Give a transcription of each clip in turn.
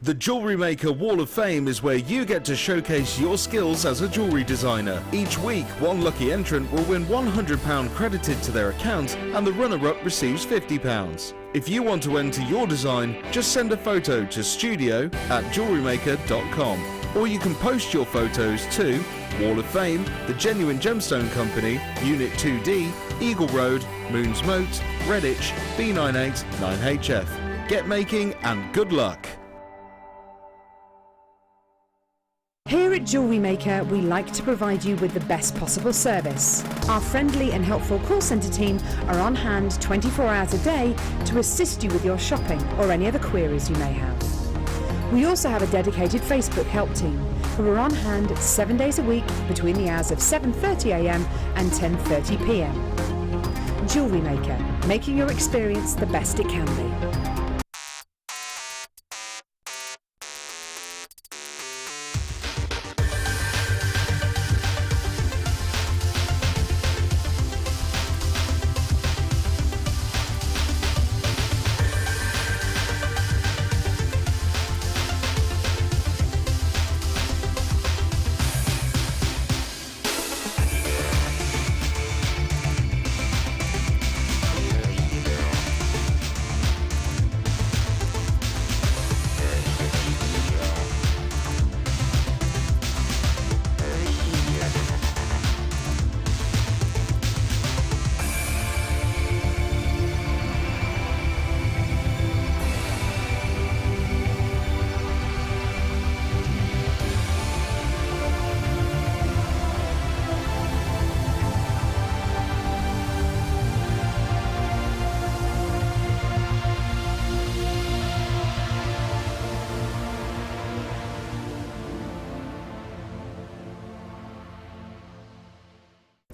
The Jewellery Maker Wall of Fame is where you get to showcase your skills as a jewellery designer. Each week, one lucky entrant will win £100 credited to their account and the runner-up receives £50. If you want to enter your design, just send a photo to studio@jewellerymaker.com, or you can post your photos to Wall of Fame, The Genuine Gemstone Company, Unit 2D, Eagle Road, Moons Moat, Redditch, B98 9HF. Get making and good luck! Here at Jewellery Maker, we like to provide you with the best possible service. Our friendly and helpful call centre team are on hand 24 hours a day to assist you with your shopping or any other queries you may have. We also have a dedicated Facebook help team who are on hand 7 days a week between the hours of 7:30 AM and 10:30 PM. Jewellery Maker, making your experience the best it can be.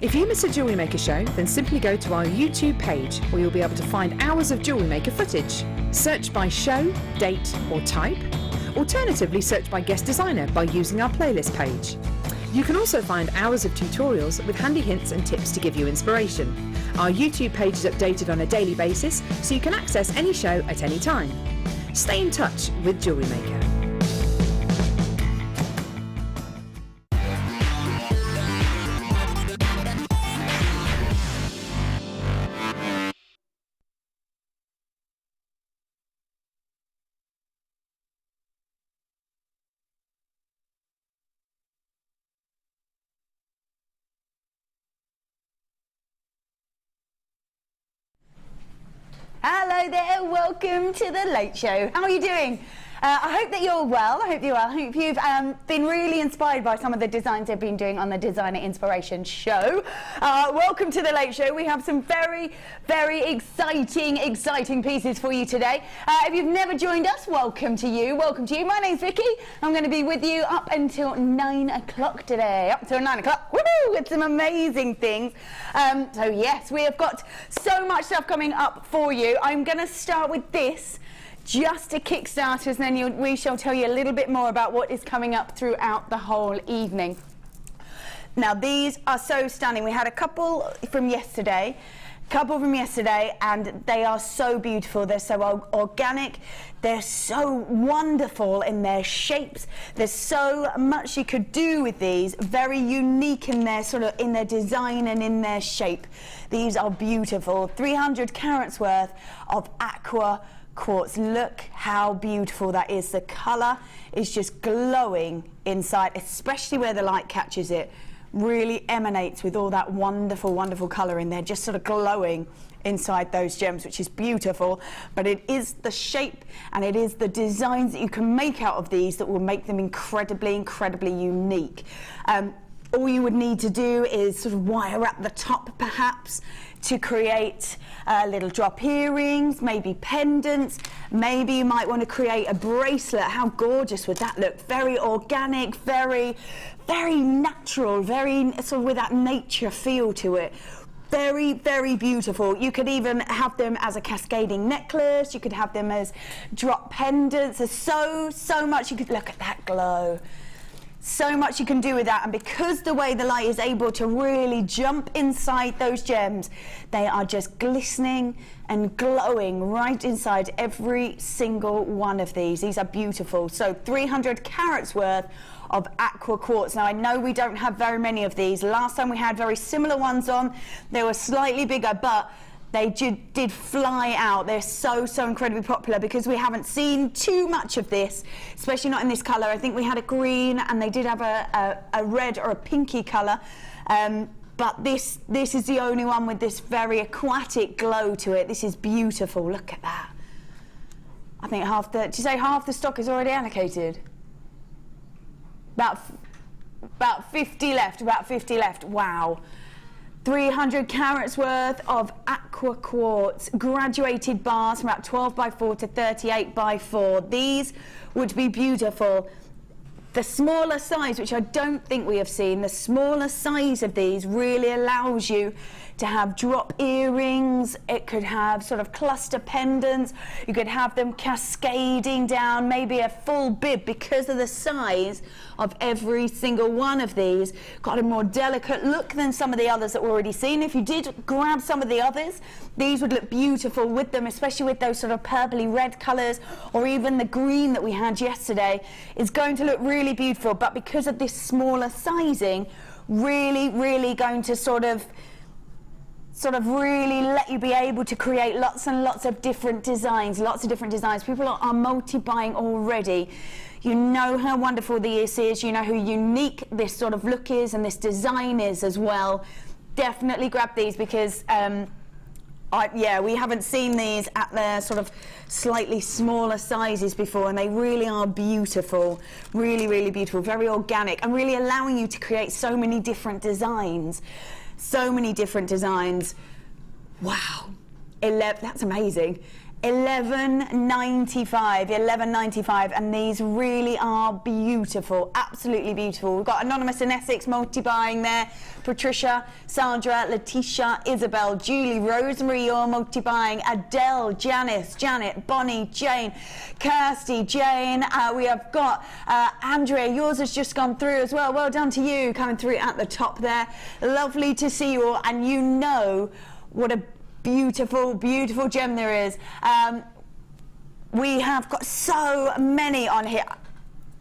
If you miss a Jewellery Maker show, then simply go to our YouTube page where you'll be able to find hours of Jewellery Maker footage. Search by show, date or type. Alternatively, search by guest designer by using our playlist page. You can also find hours of tutorials with handy hints and tips to give you inspiration. Our YouTube page is updated on a daily basis, so you can access any show at any time. Stay in touch with Jewellery Maker. Hello there, welcome to the Late Show. How are you doing? I hope that you're well. I hope you're well. I hope you've been really inspired by some of the designs they've been doing on the Designer Inspiration Show. Welcome to the Late Show. We have some very, very exciting pieces for you today. If you've never joined us, welcome to you. Welcome to you. My name's Vicky. I'm going to be with you up until 9 o'clock today. Up until 9 o'clock. Woohoo! With some amazing things. So yes, we have got so much stuff coming up for you. I'm going to start with this, just to kickstart us, and then we shall tell you a little bit more about what is coming up throughout the whole evening. Now, these are so stunning. We had a couple from yesterday, and they are so beautiful. They're so organic. They're so wonderful in their shapes. There's so much you could do with these. Very unique in their in their design and in their shape. These are beautiful. 300 carats worth of Aqua quartz. Look how beautiful that is. The colour is just glowing inside, especially where the light catches it. Really emanates with all that wonderful colour in there, just sort of glowing inside those gems, which is beautiful. But it is the shape and it is the designs that you can make out of these that will make them incredibly unique. All you would need to do is sort of wire up the top perhaps to create little drop earrings, maybe pendants. Maybe you might want to create a bracelet. How gorgeous would that look? Very organic, very natural, very sort of with that nature feel to it. Very beautiful. You could even have them as a cascading necklace. You could have them as drop pendants. There's so much you could look at that glow. So much you can do with that, and because the way the light is able to really jump inside those gems, they are just glistening and glowing right inside every single one of these. These are beautiful. So 300 carats worth of aqua quartz. Now I know we don't have very many of these. Last time we had very similar ones on. They were slightly bigger, but they did fly out. They're so incredibly popular because we haven't seen too much of this, especially not in this color. I think we had a green, and they did have a red or a pinky color, but this is the only one with this very aquatic glow to it. This is beautiful. Look at that. I think did you say half the stock is already allocated? About 50 left, about 50 left. Wow. 300 carats worth of aqua quartz, graduated bars from about 12 by 4 to 38 by 4. These would be beautiful. The smaller size, which I don't think we have seen, the smaller size of these really allows you to have drop earrings. It could have sort of cluster pendants. You could have them cascading down, maybe a full bib, because of the size of every single one of these. Got a more delicate look than some of the others that we've already seen. If you did grab some of the others, these would look beautiful with them, especially with those sort of purpley red colors, or even the green that we had yesterday. It's going to look really beautiful, but because of this smaller sizing, really going to sort of really let you be able to create lots and lots of different designs, People are multi-buying already. You know how wonderful this is, you know how unique this sort of look is and this design is as well. Definitely grab these because we haven't seen these at their sort of slightly smaller sizes before, and they really are beautiful, really beautiful, very organic, and really allowing you to create so many different designs. Wow, that's amazing. $11.95, and these really are beautiful, absolutely beautiful. We've got Anonymous in Essex multi-buying there, Patricia, Sandra, Letitia, Isabel, Julie, Rosemary, you're multi-buying, Adele, Janice, Janet, Bonnie, Jane, Kirsty, Jane, we have got Andrea, yours has just gone through as well. Well done to you, coming through at the top there. Lovely to see you all, and you know what a beautiful gem there is. We have got so many on here.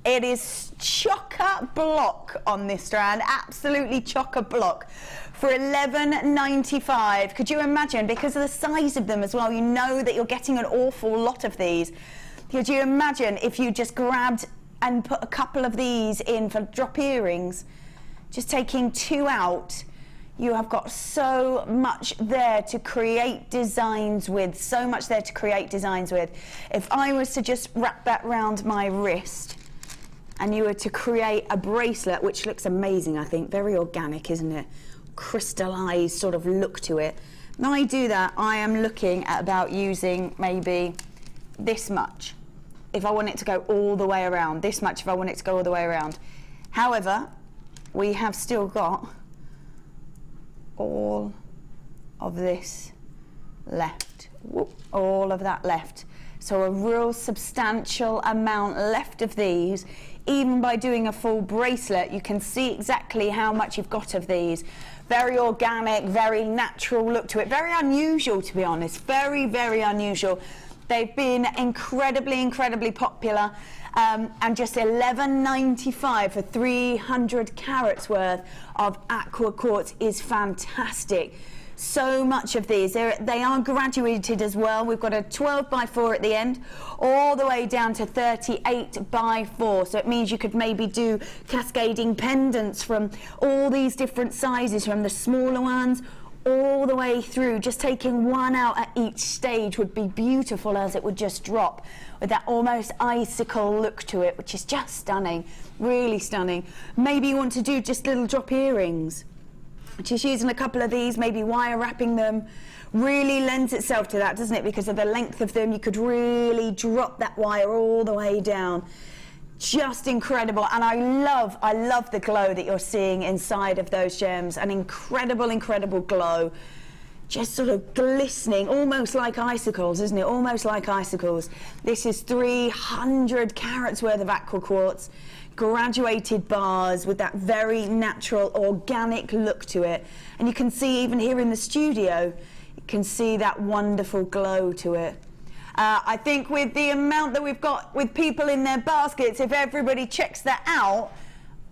It is chock-a-block on this strand, absolutely chock-a-block for $11.95. Could you imagine, because of the size of them as well, you know that you're getting an awful lot of these. Could you imagine if you just grabbed and put a couple of these in for drop earrings, just taking 2 out? You have got so much there to create designs with, If I was to just wrap that round my wrist and you were to create a bracelet, which looks amazing, I think, very organic, isn't it? Crystallized sort of look to it. When I do that, I am looking at about using maybe this much if I want it to go all the way around, this much if I want it to go all the way around. However, we have still got all of this left, all of that left, so a real substantial amount left of these. Even by doing a full bracelet, you can see exactly how much you've got of these. Very organic, very natural look to it, very unusual, to be honest, very unusual. They've been incredibly popular, and just $11.95 for 300 carats worth of aqua quartz is fantastic. So much of these, they are graduated as well. We've got a 12 by 4 at the end, all the way down to 38 by 4. So it means you could maybe do cascading pendants from all these different sizes, from the smaller ones all the way through. Just taking one out at each stage would be beautiful, as it would just drop with that almost icicle look to it, which is just stunning, really stunning. Maybe you want to do just little drop earrings. Just using a couple of these, maybe wire wrapping them, really lends itself to that, doesn't it? Because of the length of them, you could really drop that wire all the way down. Just incredible. And I love the glow that you're seeing inside of those gems. An incredible glow. just sort of glistening, almost like icicles, isn't it? Almost like icicles. This is 300 carats worth of aqua quartz, graduated bars with that very natural, organic look to it. And you can see even here in the studio, you can see that wonderful glow to it. I think with the amount that we've got with people in their baskets, if everybody checks that out,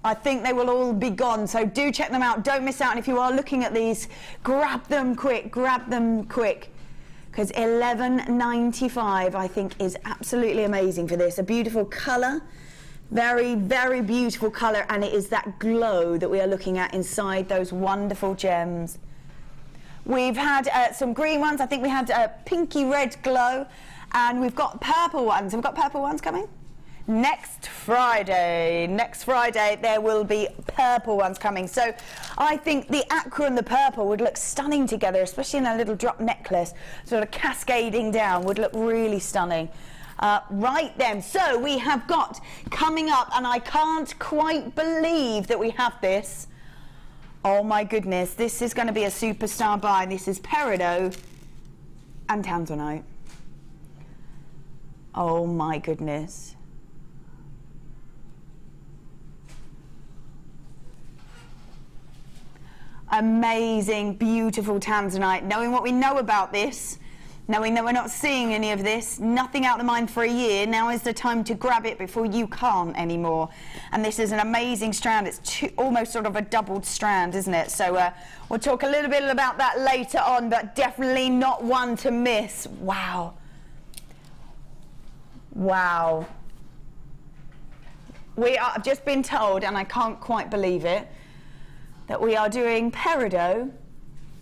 I think they will all be gone. So do check them out. Don't miss out. And if you are looking at these, grab them quick. Grab them quick. Because $11.95 I think is absolutely amazing for this. A beautiful colour. Very, very beautiful colour. And it is that glow that we are looking at inside those wonderful gems. We've had some green ones. I think we had a pinky red glow. And we've got purple ones. Have we got purple ones coming? Next Friday there will be purple ones coming. So I think the aqua and the purple would look stunning together, especially in a little drop necklace, sort of cascading down, would look really stunning. Right then, so we have got coming up, and I can't quite believe that we have this. Oh my goodness, this is going to be a superstar buy. This is Peridot and Tanzanite. Oh my goodness. Amazing, beautiful Tanzanite. Knowing what we know about this, knowing that we're not seeing any of this, nothing out of the mine for a year, now is the time to grab it before you can't anymore. And this is an amazing strand. It's almost sort of a doubled strand, isn't it? So we'll talk a little bit about that later on, but definitely not one to miss. Wow. Wow. I've just been told, and I can't quite believe it, that we are doing Peridot,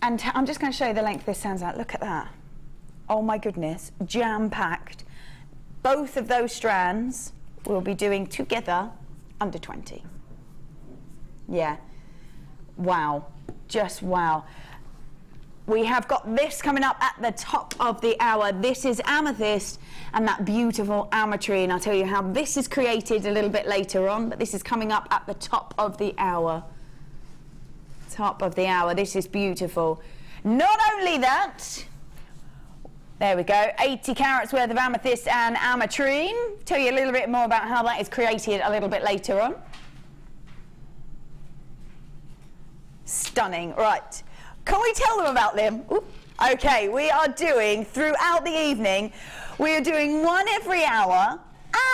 and I'm just going to show you the length this sounds like. Look at that. Oh my goodness, jam-packed. Both of those strands we'll be doing together under 20. Yeah. Wow. Just wow. We have got this coming up at the top of the hour. This is Amethyst and that beautiful ametrine. I'll tell you how this is created a little bit later on, but this is coming up at the top of the hour. Top of the hour. This is beautiful. Not only that, there we go, 80 carats worth of amethyst and ametrine. Tell you a little bit more about how that is created a little bit later on. Stunning. Right, can we tell them about them? Ooh. Okay, we are doing throughout the evening, we are doing one every hour.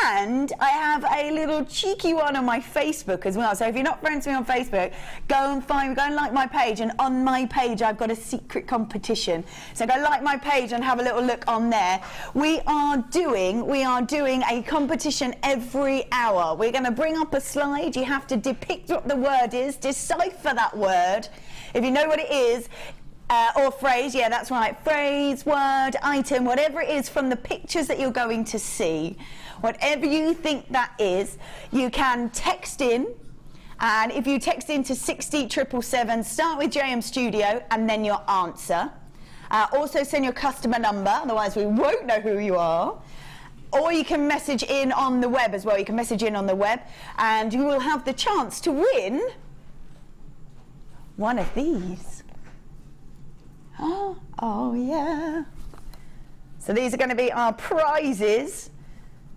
And I have a little cheeky one on my Facebook as well. So if you're not friends with me on Facebook, go and like my page. And on my page, I've got a secret competition. So go like my page and have a little look on there. We are doing a competition every hour. We're going to bring up a slide. You have to depict what the word is, decipher that word. If you know what it is, or phrase, yeah, that's right, phrase, word, item, whatever it is from the pictures that you're going to see. Whatever you think that is, you can text in, and if you text in to 60777, start with JM Studio and then your answer. Also send your customer number, otherwise we won't know who you are. Or you can message in on the web as well. You can message in on the web and you will have the chance to win one of these. Oh yeah. So these are going to be our prizes.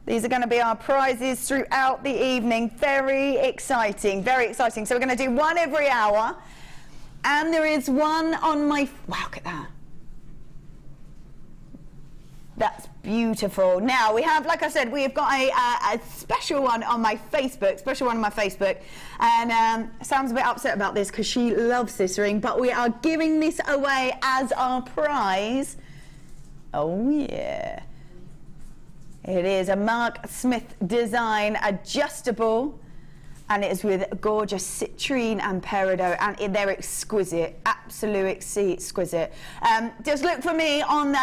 These are going to be our prizes throughout the evening. Very exciting, very exciting. So we're going to do one every hour. And there is one on my... Wow, look at that. That's beautiful. Now, we have, like I said, we have got a special one on my Facebook, And Sam's a bit upset about this because she loves this ring, but we are giving this away as our prize. Oh, yeah. It is a Mark Smith design, adjustable, and it is with gorgeous citrine and peridot, and they're exquisite, absolutely exquisite. Just look for me on,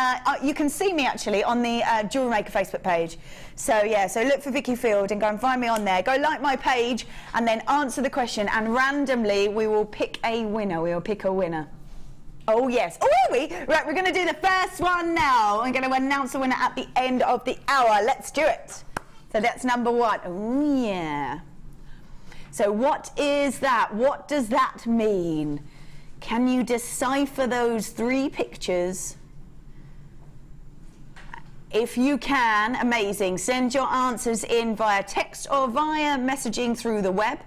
you can see me actually on the Jewellery Maker Facebook page. So yeah, so look for Vicky Field and go and find me on there. Go like my page and then answer the question, and randomly we will pick a winner. We will pick a winner. Oh yes. Oh, are we? Right, we're going to do the first one now. I'm going to announce the winner at the end of the hour. Let's do it. So that's number one. Oh yeah. So what is that? What does that mean? Can you decipher those 3 pictures? If you can, amazing. Send your answers in via text or via messaging through the web,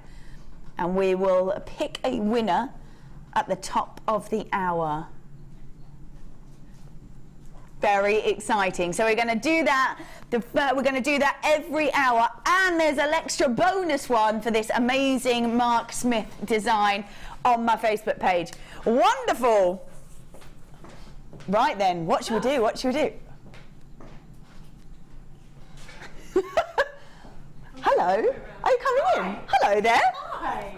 and we will pick a winner at the top of the hour. Very exciting. So we're going to do that. We're going to do that every hour, and there's an extra bonus one for this amazing Mark Smith design on my Facebook page. Wonderful. Right then, what should we do? What should we do? Hello. Are you coming in? Hello there. Hi.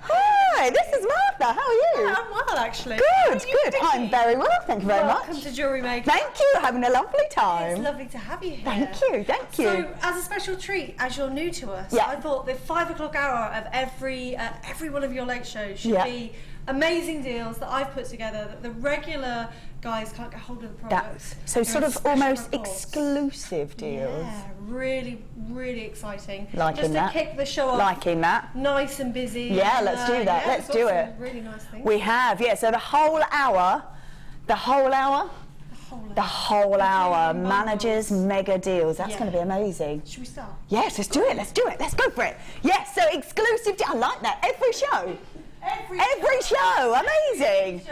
Hi, this is Martha. How are you? Yeah, I'm well, actually. Good, good. I'm very well, thank you very much. Welcome to Jewellery Maker. Thank you, having a lovely time. It's lovely to have you here. Thank you, thank you. So, as a special treat, as you're new to us, Yeah. I thought the 5 o'clock hour of every one of your late shows should Yeah. be amazing deals that I've put together that the regular guys can't get hold of the products. So They're sort in of special almost reports. exclusive deals. Yeah, really, really exciting. Liking Just that. to kick the show off. Liking that. Nice and busy. Yeah, and, let's do that. yeah, Let's we've do got it. some really nice things. We have, yeah. So the whole hour, managers mega deals. That's Yeah. going to be amazing. Should we start? Yes, let's do it. Let's do it. Let's go for it. Yes, so exclusive. I like that. Every show. Every show. Amazing.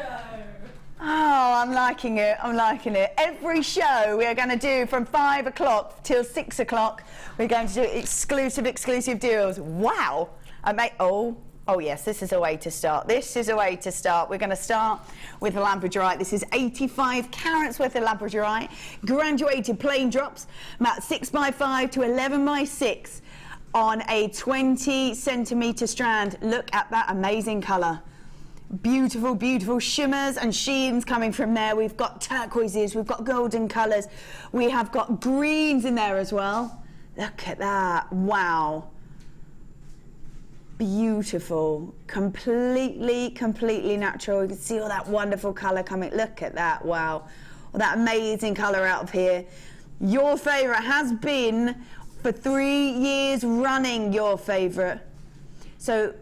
Oh, I'm liking it. I'm liking it. Every show we are going to do from 5 o'clock till 6 o'clock. We're going to do exclusive deals. Wow. Oh yes, this is a way to start. This is a way to start. We're going to start with Labradorite. This is 85 carats worth of Labradorite, graduated plain drops, about 6x5 to 11x6 on a 20 centimetre strand. Look at that amazing colour. Beautiful, beautiful shimmers and sheens coming from there. We've got turquoises, we've got golden colours, we have got greens in there as well. Look at that, wow. Beautiful, completely natural. You can see all that wonderful colour coming. Look at that, wow. All that amazing colour out of here. Your favourite has been, for 3 years running, your favourite. So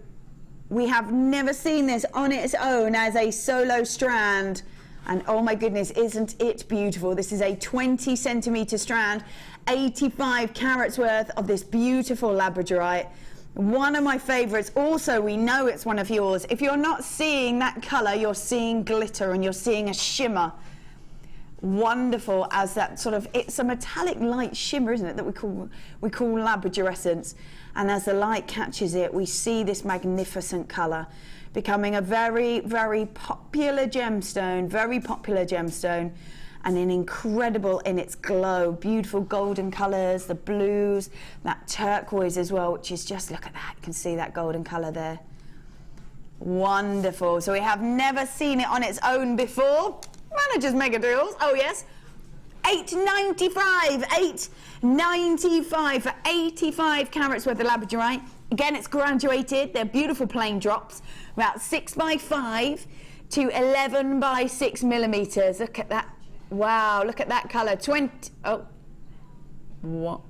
we have never seen this on its own as a solo strand. And oh my goodness, isn't it beautiful? This is a 20 centimetre strand, 85 carats worth of this beautiful Labradorite. One of my favourites. Also, we know it's one of yours. If you're not seeing that colour, you're seeing glitter and you're seeing a shimmer. Wonderful, as that sort of, it's a metallic light shimmer, isn't it, that we call labradorescence. And as the light catches it, we see this magnificent colour becoming a very popular gemstone, and an incredible in its glow. Beautiful golden colours, the blues, that turquoise as well, which is just, look at that, you can see that golden colour there. Wonderful. So we have never seen it on its own before. Managers mega deals, oh yes. $8.95 for 85 carats worth of Labradorite. Again, it's graduated. They're beautiful plain drops, about 6x5 to 11x6 millimetres. Look at that. Wow, look at that colour. What?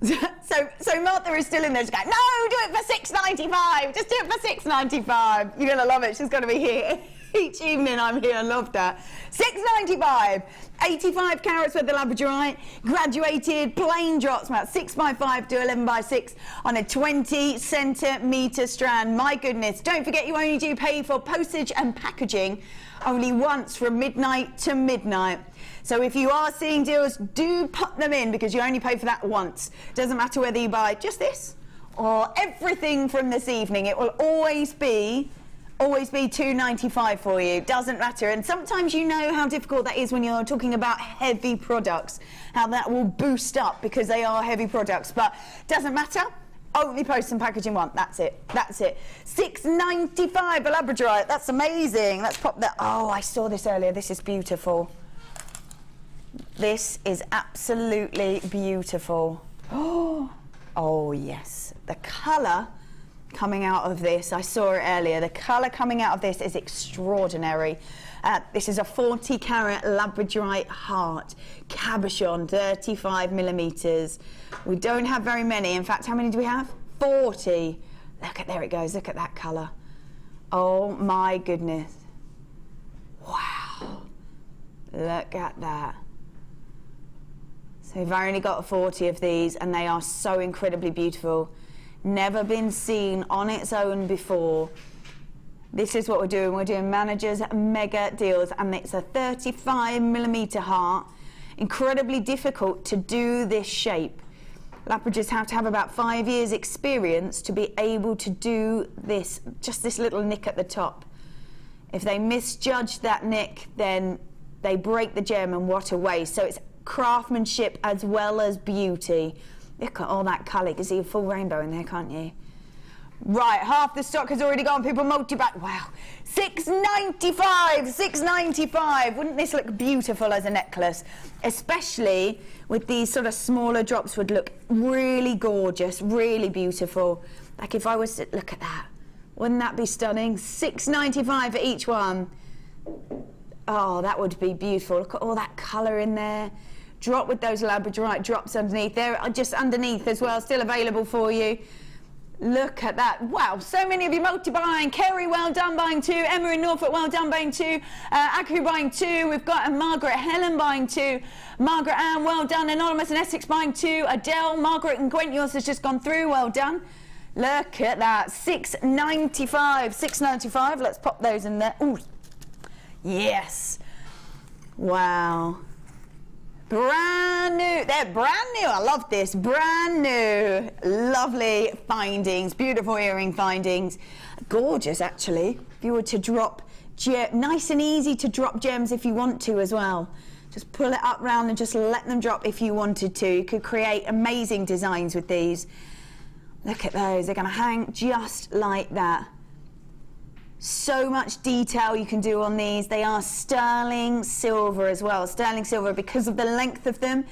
So Martha is still in there. She's going, no, do it for $6.95. Just do it for $6.95. You're going to love it. She's going to be here each evening. I'm here. I love that. $6.95. 85 carats worth of Labradorite, graduated plain drops, about 6x5 to 11x6 on a 20 centimetre strand. My goodness. Don't forget, you only do pay for postage and packaging only once from midnight to midnight. So if you are seeing deals, do put them in, because you only pay for that once. Doesn't matter whether you buy just this or everything from this evening. It will always be $2.95 for you. Doesn't matter. And sometimes you know how difficult that is when you're talking about heavy products, how that will boost up because they are heavy products. But doesn't matter. Only post and packaging one. That's it. That's it. $6.95 a Labradorite. That's amazing. Let's pop that. Oh, I saw this earlier. This is beautiful. This is absolutely beautiful. Oh yes. The colour coming out of this, I saw it earlier. The colour coming out of this is extraordinary. This is a 40 carat Labradorite heart, cabochon, 35 millimetres. We don't have very many. In fact, how many do we have? 40. Look at, there it goes. Look at that colour. Oh my goodness. Wow. Look at that. So we've only got 40 of these and they are so incredibly beautiful. Never been seen on its own before. This is what we're doing. We're doing managers mega deals and it's a 35mm heart. Incredibly difficult to do this shape. Lapidors have to have about 5 years experience to be able to do this, just this little nick at the top. If they misjudge that nick, then they break the gem and what a waste. So it's craftsmanship as well as beauty. Look at all that colour. You can see a full rainbow in there, can't you? Right, half the stock has already gone. People multi-back. Wow, $6.95, $6.95. Wouldn't this look beautiful as a necklace? Especially with these sort of smaller drops, would look really gorgeous, really beautiful. Like if I was to look at that, wouldn't that be stunning? $6.95 for each one. Oh, that would be beautiful. Look at all that colour in there. Drop with those Labradorite drops underneath. They're just underneath as well, still available for you. Look at that. Wow, so many of you multi-buying. Kerry, well done buying 2. Emma in Norfolk, well done buying 2. Aku buying 2. We've got Margaret Helen buying 2. Margaret Ann, well done. Anonymous and Essex buying 2. Adele, Margaret and Gwent, yours has just gone through. Well done. Look at that. $6.95. $6.95. Let's pop those in there. Ooh. Yes. Wow. Brand new. They're brand new. I love this. Brand new. Lovely findings. Beautiful earring findings. Gorgeous, actually. If you were to drop, nice and easy to drop gems if you want to as well. Just pull it up round and just let them drop if you wanted to. You could create amazing designs with these. Look at those. They're going to hang just like that. So much detail you can do on these. They are sterling silver as well. Sterling silver, because of the length of them,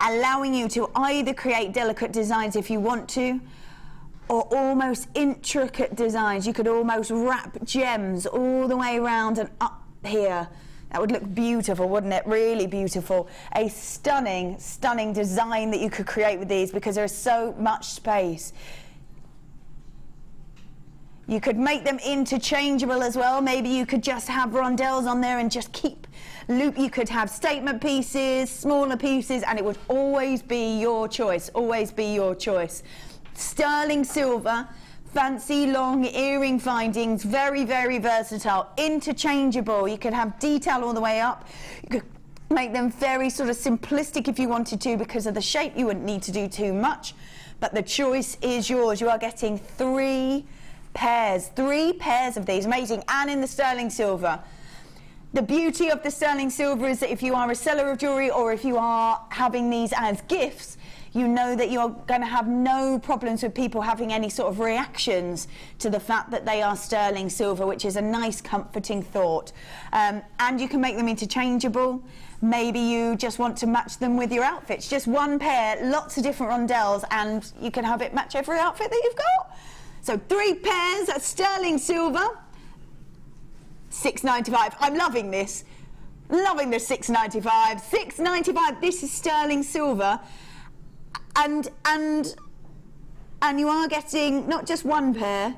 allowing you to either create delicate designs if you want to, or almost intricate designs. You could almost wrap gems all the way around and up here. That would look beautiful, wouldn't it? Really beautiful. A stunning, stunning design that you could create with these, because there's so much space. You could make them interchangeable as well. Maybe you could just have rondelles on there and just keep loop. You could have statement pieces, smaller pieces, and it would always be your choice. Always be your choice. Sterling silver, fancy long earring findings, very, very versatile, interchangeable. You could have detail all the way up. You could make them very sort of simplistic if you wanted to, because of the shape. You wouldn't need to do too much, but the choice is yours. You are getting 3 pairs of these. Amazing. And in the sterling silver. The beauty of the sterling silver is that if you are a seller of jewellery, or if you are having these as gifts, you know that you're going to have no problems with people having any sort of reactions to the fact that they are sterling silver, which is a nice comforting thought. And you can make them interchangeable. Maybe you just want to match them with your outfits. Just one pair, lots of different rondelles, and you can have it match every outfit that you've got. So 3 pairs at sterling silver, $6.95. I'm loving this. Loving the $6.95. $6.95. This is sterling silver, and you are getting not just 1 pair,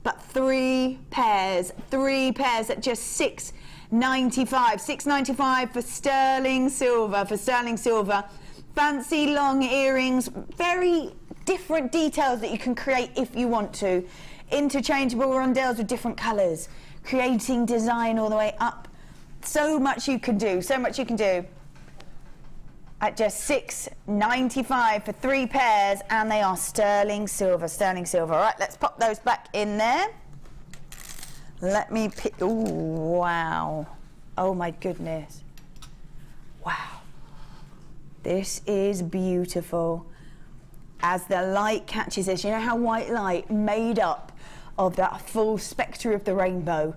but 3 pairs. 3 pairs at just $6.95. $6.95 for sterling silver. For sterling silver, fancy long earrings. Very different details that you can create if you want to. Interchangeable rondelles with different colours, creating design all the way up. So much you can do, so much you can do. At just $6.95 for 3 pairs, and they are sterling silver, sterling silver. All right, let's pop those back in there. Let me pick, ooh, wow. Oh my goodness. Wow. This is beautiful. As the light catches this, you know how white light made up of that full spectre of the rainbow,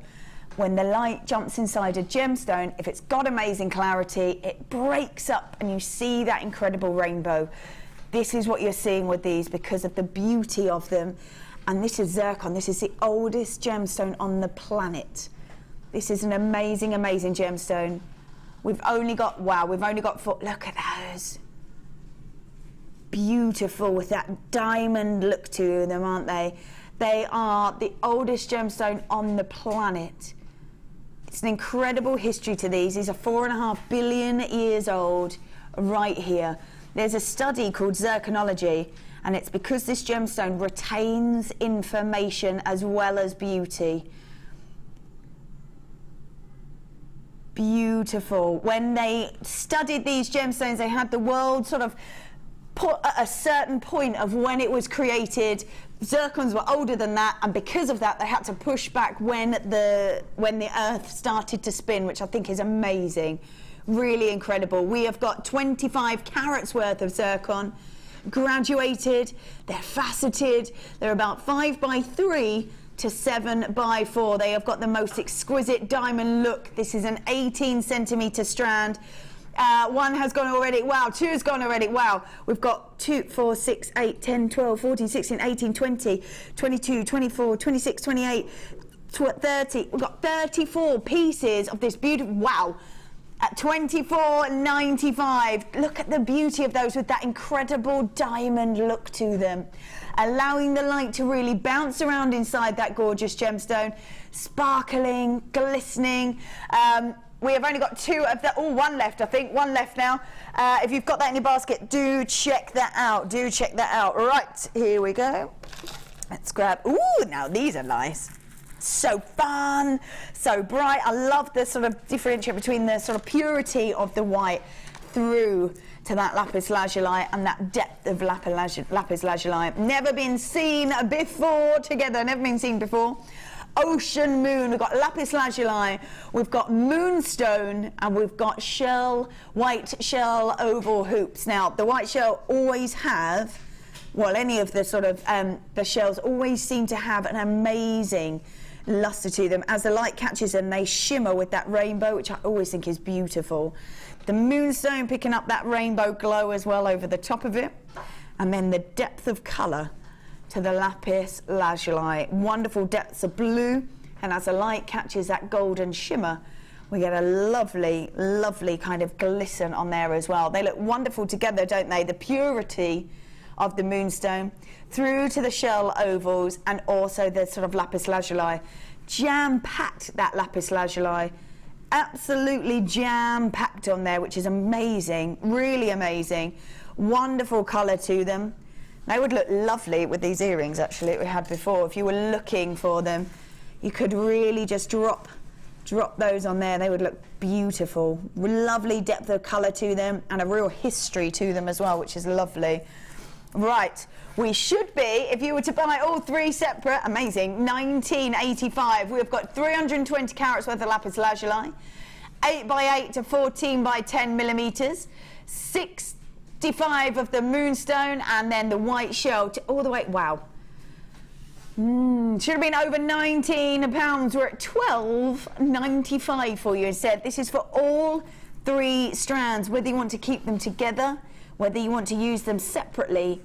when the light jumps inside a gemstone, if it's got amazing clarity, it breaks up and you see that incredible rainbow. This is what you're seeing with these because of the beauty of them. And this is Zircon. This is the oldest gemstone on the planet. This is an amazing, amazing gemstone. We've only got, wow, we've only got 4, look at those. Beautiful with that diamond look to them, aren't they? They are the oldest gemstone on the planet. It's an incredible history to these. These are 4.5 billion years old right here. There's a study called Zirconology, and it's because this gemstone retains information as well as beauty. Beautiful. When they studied these gemstones, they had the world sort of put at a certain point of when it was created. Zircons were older than that, and because of that they had to push back when the earth started to spin, which I think is amazing. Really incredible. We have got 25 carats worth of zircon, graduated, they're faceted, they're about 5x3 to 7x4. They have got the most exquisite diamond look. This is an 18 centimeter strand. One has gone already. Wow, two has gone already. Wow, we've got 2, 4, 6, 8, 10, 12, 14, 16, 18, 20, 22, 24, 26, 28, 30. We've got 34 pieces of this beautiful, wow, at $24.95. Look at the beauty of those with that incredible diamond look to them, allowing the light to really bounce around inside that gorgeous gemstone, sparkling, glistening. We have only got two of the, one left, I think, one left now. If you've got that in your basket, do check that out, do check that out. Right, here we go. Let's grab, ooh, now these are nice. So fun, so bright. I love the sort of differentiate between the sort of purity of the white through to that lapis lazuli and that depth of lapis lazuli. Never been seen before together, never been seen before. Ocean moon, we've got lapis lazuli, we've got moonstone, and we've got white shell oval hoops. Now, the white shell always have, well, any of the sort of, the shells always seem to have an amazing luster to them. As the light catches them, they shimmer with that rainbow, which I always think is beautiful. The moonstone picking up that rainbow glow as well over the top of it. And then the depth of colour to the lapis lazuli. Wonderful depths of blue, and as the light catches that golden shimmer, we get a lovely, lovely kind of glisten on there as well. They look wonderful together, don't they? The purity of the moonstone through to the shell ovals, and also the sort of lapis lazuli. Jam-packed, that lapis lazuli. Absolutely jam-packed on there, which is amazing, really amazing. Wonderful colour to them. They would look lovely with these earrings, actually, that we had before. If you were looking for them, you could really just drop those on there. They would look beautiful. Lovely depth of colour to them, and a real history to them as well, which is lovely. Right, we should be, if you were to buy all three separate, amazing, $19.85. We've got 320 carats worth of lapis lazuli, 8x8 to 14x10 millimetres, 65 of the moonstone, and then the white shell all the way. Wow. Should have been over £19. We're at $12.95 for you instead. This is for all three strands, whether you want to keep them together, whether you want to use them separately,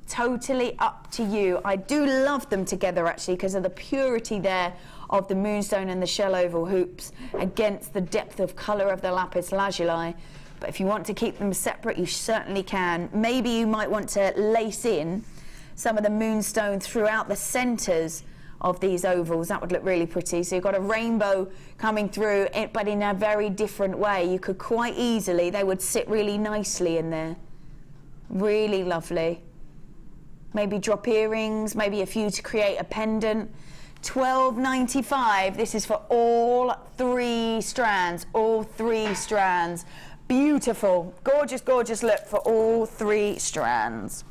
totally up to you. I do love them together, actually, because of the purity there of the moonstone and the shell oval hoops against the depth of colour of the lapis lazuli. But if you want to keep them separate, you certainly can. Maybe you might want to lace in some of the moonstone throughout the centres of these ovals. That would look really pretty. So you've got a rainbow coming through, but in a very different way. You could quite easily, they would sit really nicely in there. Really lovely. Maybe drop earrings, maybe a few to create a pendant. $12.95. This is for all three strands. All three strands. Beautiful, gorgeous, gorgeous look for all three strands.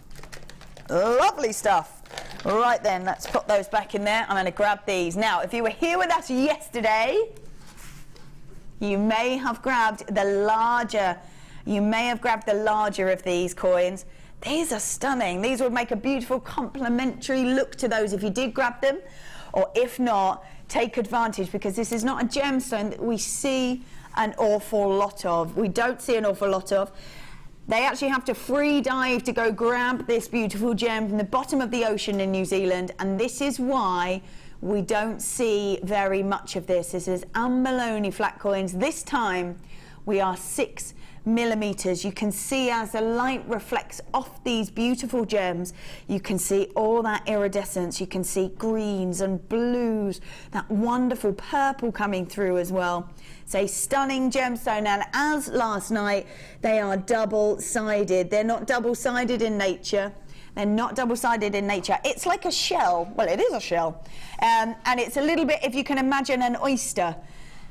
Lovely stuff. Right then, let's put those back in there. I'm going to grab these. Now, if you were here with us yesterday, you may have grabbed the larger. You may have grabbed the larger of these coins. These are stunning. These would make a beautiful complementary look to those if you did grab them. Or if not, take advantage, because this is not a gemstone that we see an awful lot of. We don't see an awful lot of. They actually have to free dive to go grab this beautiful gem from the bottom of the ocean in New Zealand, and this is why we don't see very much of this. This is Abalone flat coins. This time we are 6 millimeters. You can see as the light reflects off these beautiful gems, you can see all that iridescence. You can see greens and blues, that wonderful purple coming through as well. It's a stunning gemstone, and as last night, they are double-sided. They're not double-sided in nature. They're not double-sided in nature. It's like a shell. Well, it is a shell. And it's a little bit, if you can imagine an oyster.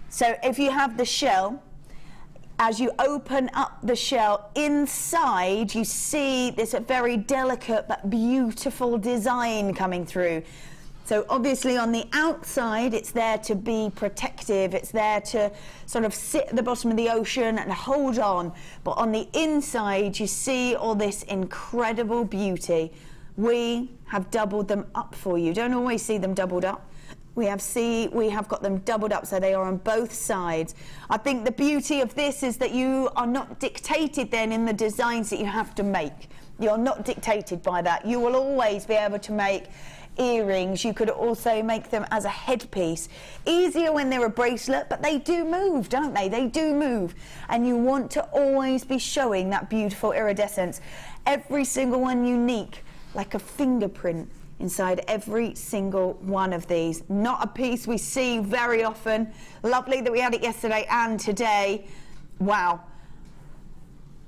So if you have the shell, as you open up the shell, inside you see this very delicate but beautiful design coming through. So obviously on the outside it's there to be protective, it's there to sort of sit at the bottom of the ocean and hold on, but on the inside you see all this incredible beauty. We have doubled them up for you. Don't always see them doubled up. We have got them doubled up, so they are on both sides. I think the beauty of this is that you are not dictated then in the designs that you have to make. You're not dictated by that. You will always be able to make earrings. You could also make them as a headpiece. Easier when they're a bracelet, but they do move, don't they? They do move. And you want to always be showing that beautiful iridescence. Every single one unique, like a fingerprint inside every single one of these. Not a piece we see very often. Lovely that we had it yesterday and today. Wow.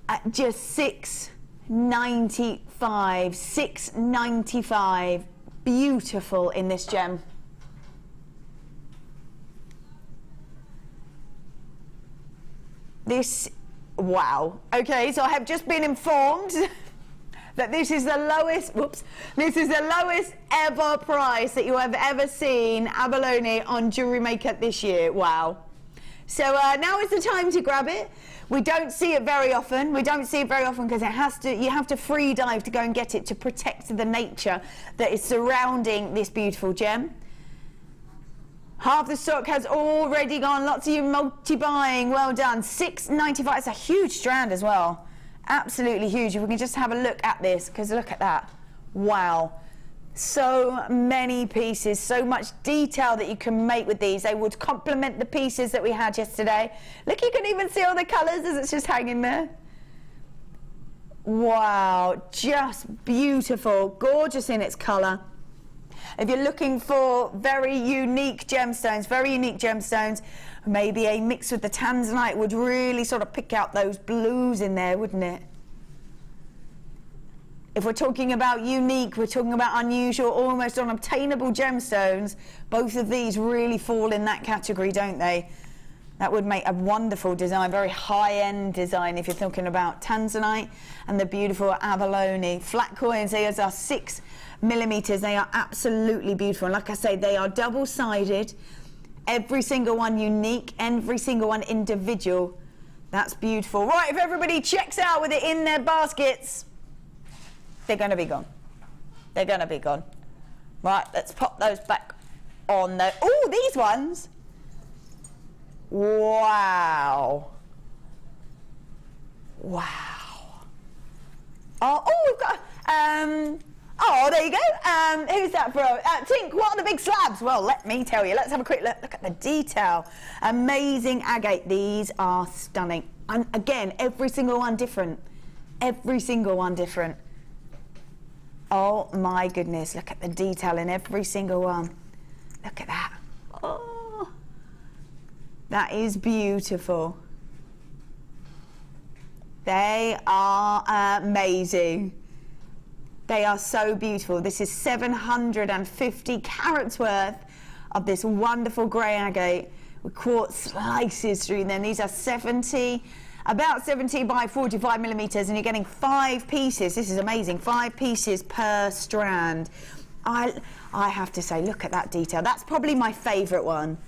At just $6.95. $6.95. Beautiful in this gem. This, wow. Okay, so I have just been informed that this is the lowest, this is the lowest ever price that you have ever seen Abalone on Jewellery Maker this year. Wow. So now is the time to grab it. We don't see it very often. We don't see it very often because you have to free dive to go and get it to protect the nature that is surrounding this beautiful gem. Half the stock has already gone. Lots of you multi-buying. Well done. $6.95. It's a huge strand as well. Absolutely huge. If we can just have a look at this, because look at that. Wow. So many pieces, so much detail that you can make with these. They would complement the pieces that we had yesterday. Look, you can even see all the colours as it's just hanging there. Wow, just beautiful, gorgeous in its colour. If you're looking for very unique gemstones, maybe a mix with the Tanzanite would really sort of pick out those blues in there, wouldn't it? If we're talking about unique, we're talking about unusual, almost unobtainable gemstones, both of these really fall in that category, don't they? That would make a wonderful design, very high-end design if you're talking about Tanzanite and the beautiful Abalone. Flat coins, these are 6 millimeters. They are absolutely beautiful. And like I say, they are double-sided. Every single one unique, every single one individual. That's beautiful. Right, if everybody checks out with it in their baskets, they're going to be gone. They're going to be gone. Right, let's pop those back on there. Oh, these ones. Wow. Wow. Oh, we've got, oh, there you go. Who's that from? Tink, what are the big slabs? Well, let me tell you. Let's have a quick look. Look at the detail. Amazing agate. These are stunning. And again, every single one different. Every single one different. Oh my goodness, look at the detail in every single one. Look at that. Oh, that is beautiful. They are amazing. They are so beautiful. This is 750 carats worth of this wonderful grey agate with quartz slices through them. These are about 70 by 45 millimeters, and you're getting 5 pieces. This is amazing. 5 pieces per strand. I have to say, look at that detail. That's probably my favourite one.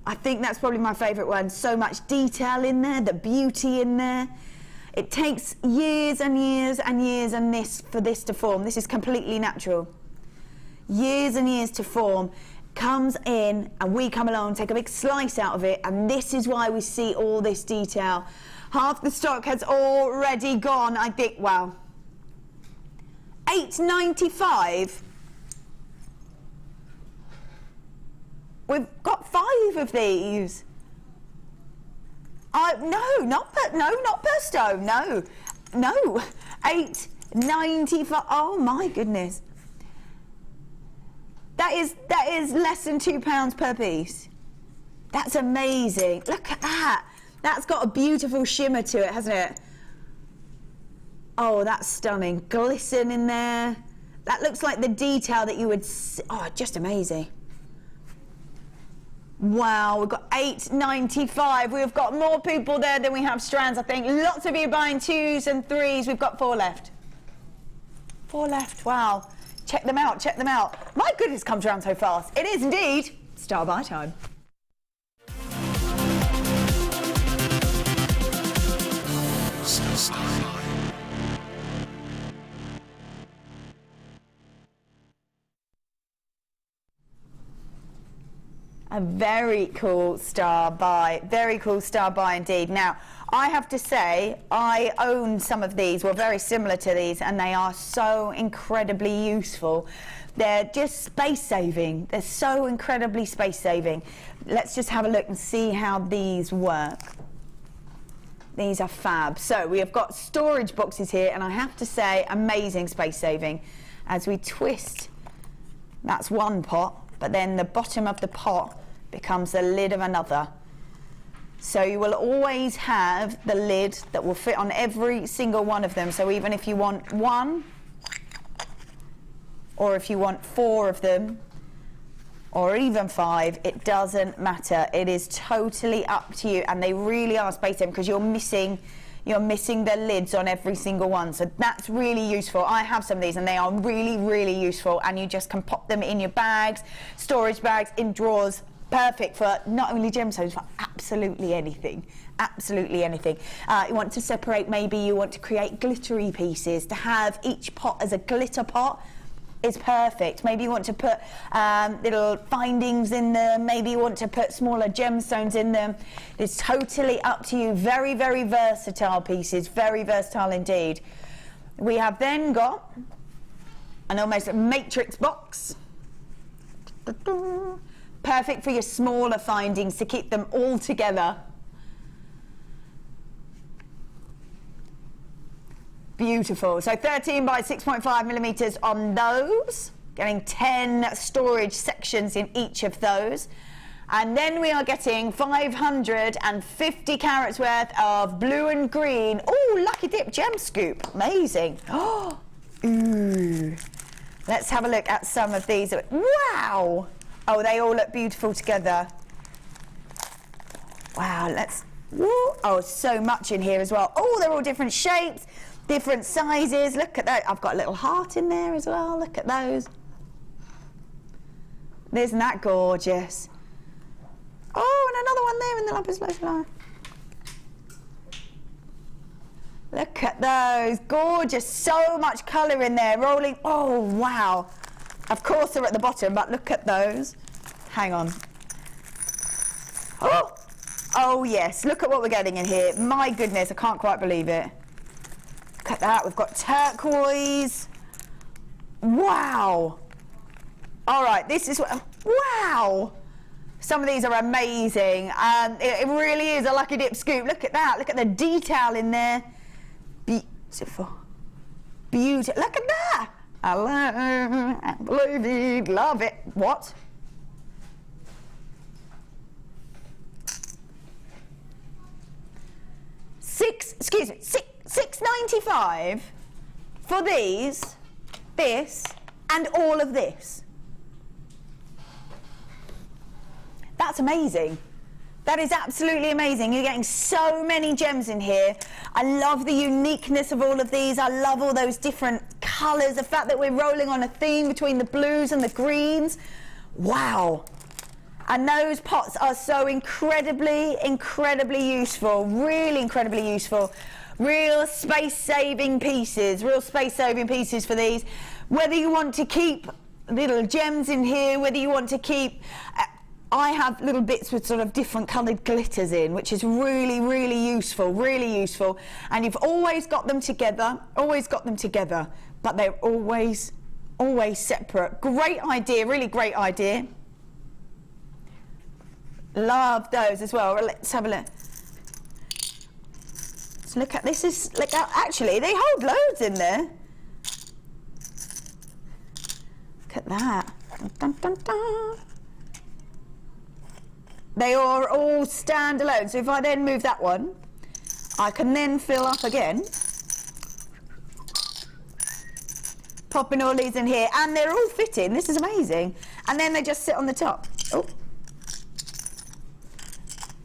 I think that's probably my favourite one. So much detail in there, the beauty in there. It takes years and years and years for this to form. This is completely natural. Years and years to form. Comes in and we come along, take a big slice out of it, and this is why we see all this detail. Half the stock has already gone, I think. Wow. $8.95. We've got 5 of these. No, not per stone. No, $8.95. Oh my goodness. That is less than £2 per piece. That's amazing. Look at that. That's got a beautiful shimmer to it, hasn't it? Oh, that's stunning. Glisten in there. That looks like the detail that you would see. Oh, just amazing. Wow, we've got $8.95. We've got more people there than we have strands, I think. Lots of you buying 2s and 3s. We've got 4 left. 4 left, wow. Check them out, check them out. My goodness, it comes around so fast. It is indeed star buy time. A very cool star buy indeed. Now, I have to say, I own some of these, well, very similar to these, and they are so incredibly useful. They're just space saving. They're so incredibly space saving. Let's just have a look and see how these work. These are fab. So we have got storage boxes here, and I have to say, amazing space saving. As we twist, that's one pot, but then the bottom of the pot becomes the lid of another. So you will always have the lid that will fit on every single one of them. So even if you want 1, or if you want 4 of them, or even 5, it doesn't matter. It is totally up to you, and they really are space saving because you're missing the lids on every single one. So that's really useful. I have some of these and they are really, really useful, and you just can pop them in your bags, storage bags, in drawers. Perfect for not only gemstones, for absolutely anything. Absolutely anything. You want to separate, maybe you want to create glittery pieces, to have each pot as a glitter pot is perfect. Maybe you want to put little findings in them, maybe you want to put smaller gemstones in them. It's totally up to you. Very, very versatile pieces, very versatile indeed. We have then got an almost matrix box. Perfect for your smaller findings, to keep them all together. Beautiful. So 13 by 6.5 millimeters on those, getting 10 storage sections in each of those. And then we are getting 550 carats worth of blue and green. Oh, lucky dip gem scoop. Amazing. Oh, ooh. Let's have a look at some of these. Wow. Oh, they all look beautiful together. Wow, let's, woo. Oh, so much in here as well. Oh, they're all different shapes, different sizes. Look at that. I've got a little heart in there as well. Look at those. Isn't that gorgeous? Oh, and another one there in the Lapis Lazuli. Look at those. Gorgeous. So much colour in there. Rolling. Oh, wow. Of course they're at the bottom, but look at those. Hang on. Oh, oh yes, look at what we're getting in here. My goodness, I can't quite believe it. Look at that, we've got turquoise. Wow. All right, this is what, wow. Some of these are amazing. It really is a lucky dip scoop. Look at that, look at the detail in there. Beautiful. Beautiful, look at that. I believe it, love it. What? $6.95 for these, this, and all of this. That's amazing. That is absolutely amazing. You're getting so many gems in here. I love the uniqueness of all of these. I love all those different colours, the fact that we're rolling on a theme between the blues and the greens. Wow. And those pots are so incredibly, incredibly useful. Really incredibly useful. Real space-saving pieces. Real space-saving pieces for these. Whether you want to keep little gems in here, whether you want to keep... I have little bits with sort of different coloured glitters in, which is really, really useful, really useful. And you've always got them together, but they're always separate. Great idea, really great idea. Love those as well. Let's have a look. So look at this. Is look at, actually they hold loads in there. Look at that. Dun, dun, dun. They are all standalone. So if I then move that one, I can then fill up again. Popping all these in here, and they're all fitting. This is amazing. And then they just sit on the top. Oh.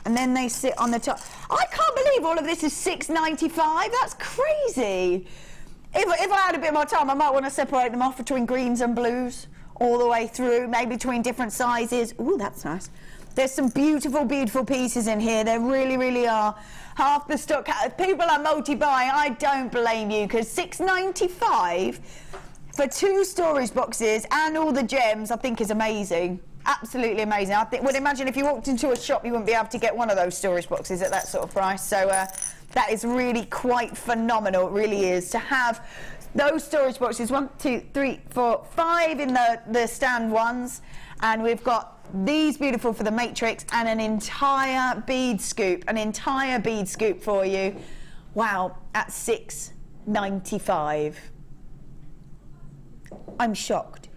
And then they sit on the top. I can't believe all of this is $6.95. That's crazy. If I had a bit more time, I might want to separate them off between greens and blues all the way through, maybe between different sizes. Ooh, that's nice. There's some beautiful, beautiful pieces in here. There really, really are. Half the stock. People are multi-buying. I don't blame you, because $6.95 for 2 storage boxes and all the gems, I think is amazing. Absolutely amazing. I would imagine if you walked into a shop, you wouldn't be able to get one of those storage boxes at that sort of price. So that is really quite phenomenal. It really is to have those storage boxes. 1, 2, 3, 4, 5 in the stand ones, and we've got these beautiful for the matrix, and an entire bead scoop for you. Wow, at $6.95. I'm shocked.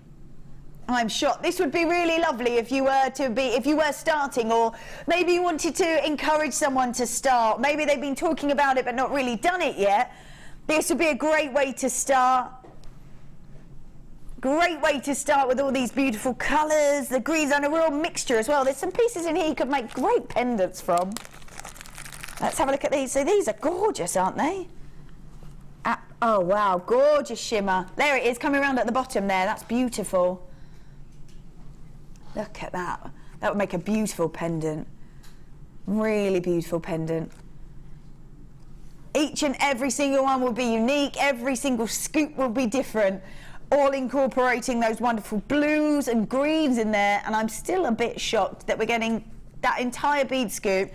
I'm shocked. This would be really lovely if you were starting, or maybe you wanted to encourage someone to start. Maybe they've been talking about it but not really done it yet. This would be a great way to start. Great way to start with all these beautiful colours, the greens, and a real mixture as well. There's some pieces in here you could make great pendants from. Let's have a look at these. So these are gorgeous, aren't they? Oh wow, gorgeous shimmer. There it is, coming around at the bottom there. That's beautiful. Look at that. That would make a beautiful pendant. Really beautiful pendant. Each and every single one will be unique. Every single scoop will be different. All incorporating those wonderful blues and greens in there. And I'm still a bit shocked that we're getting that entire bead scoop,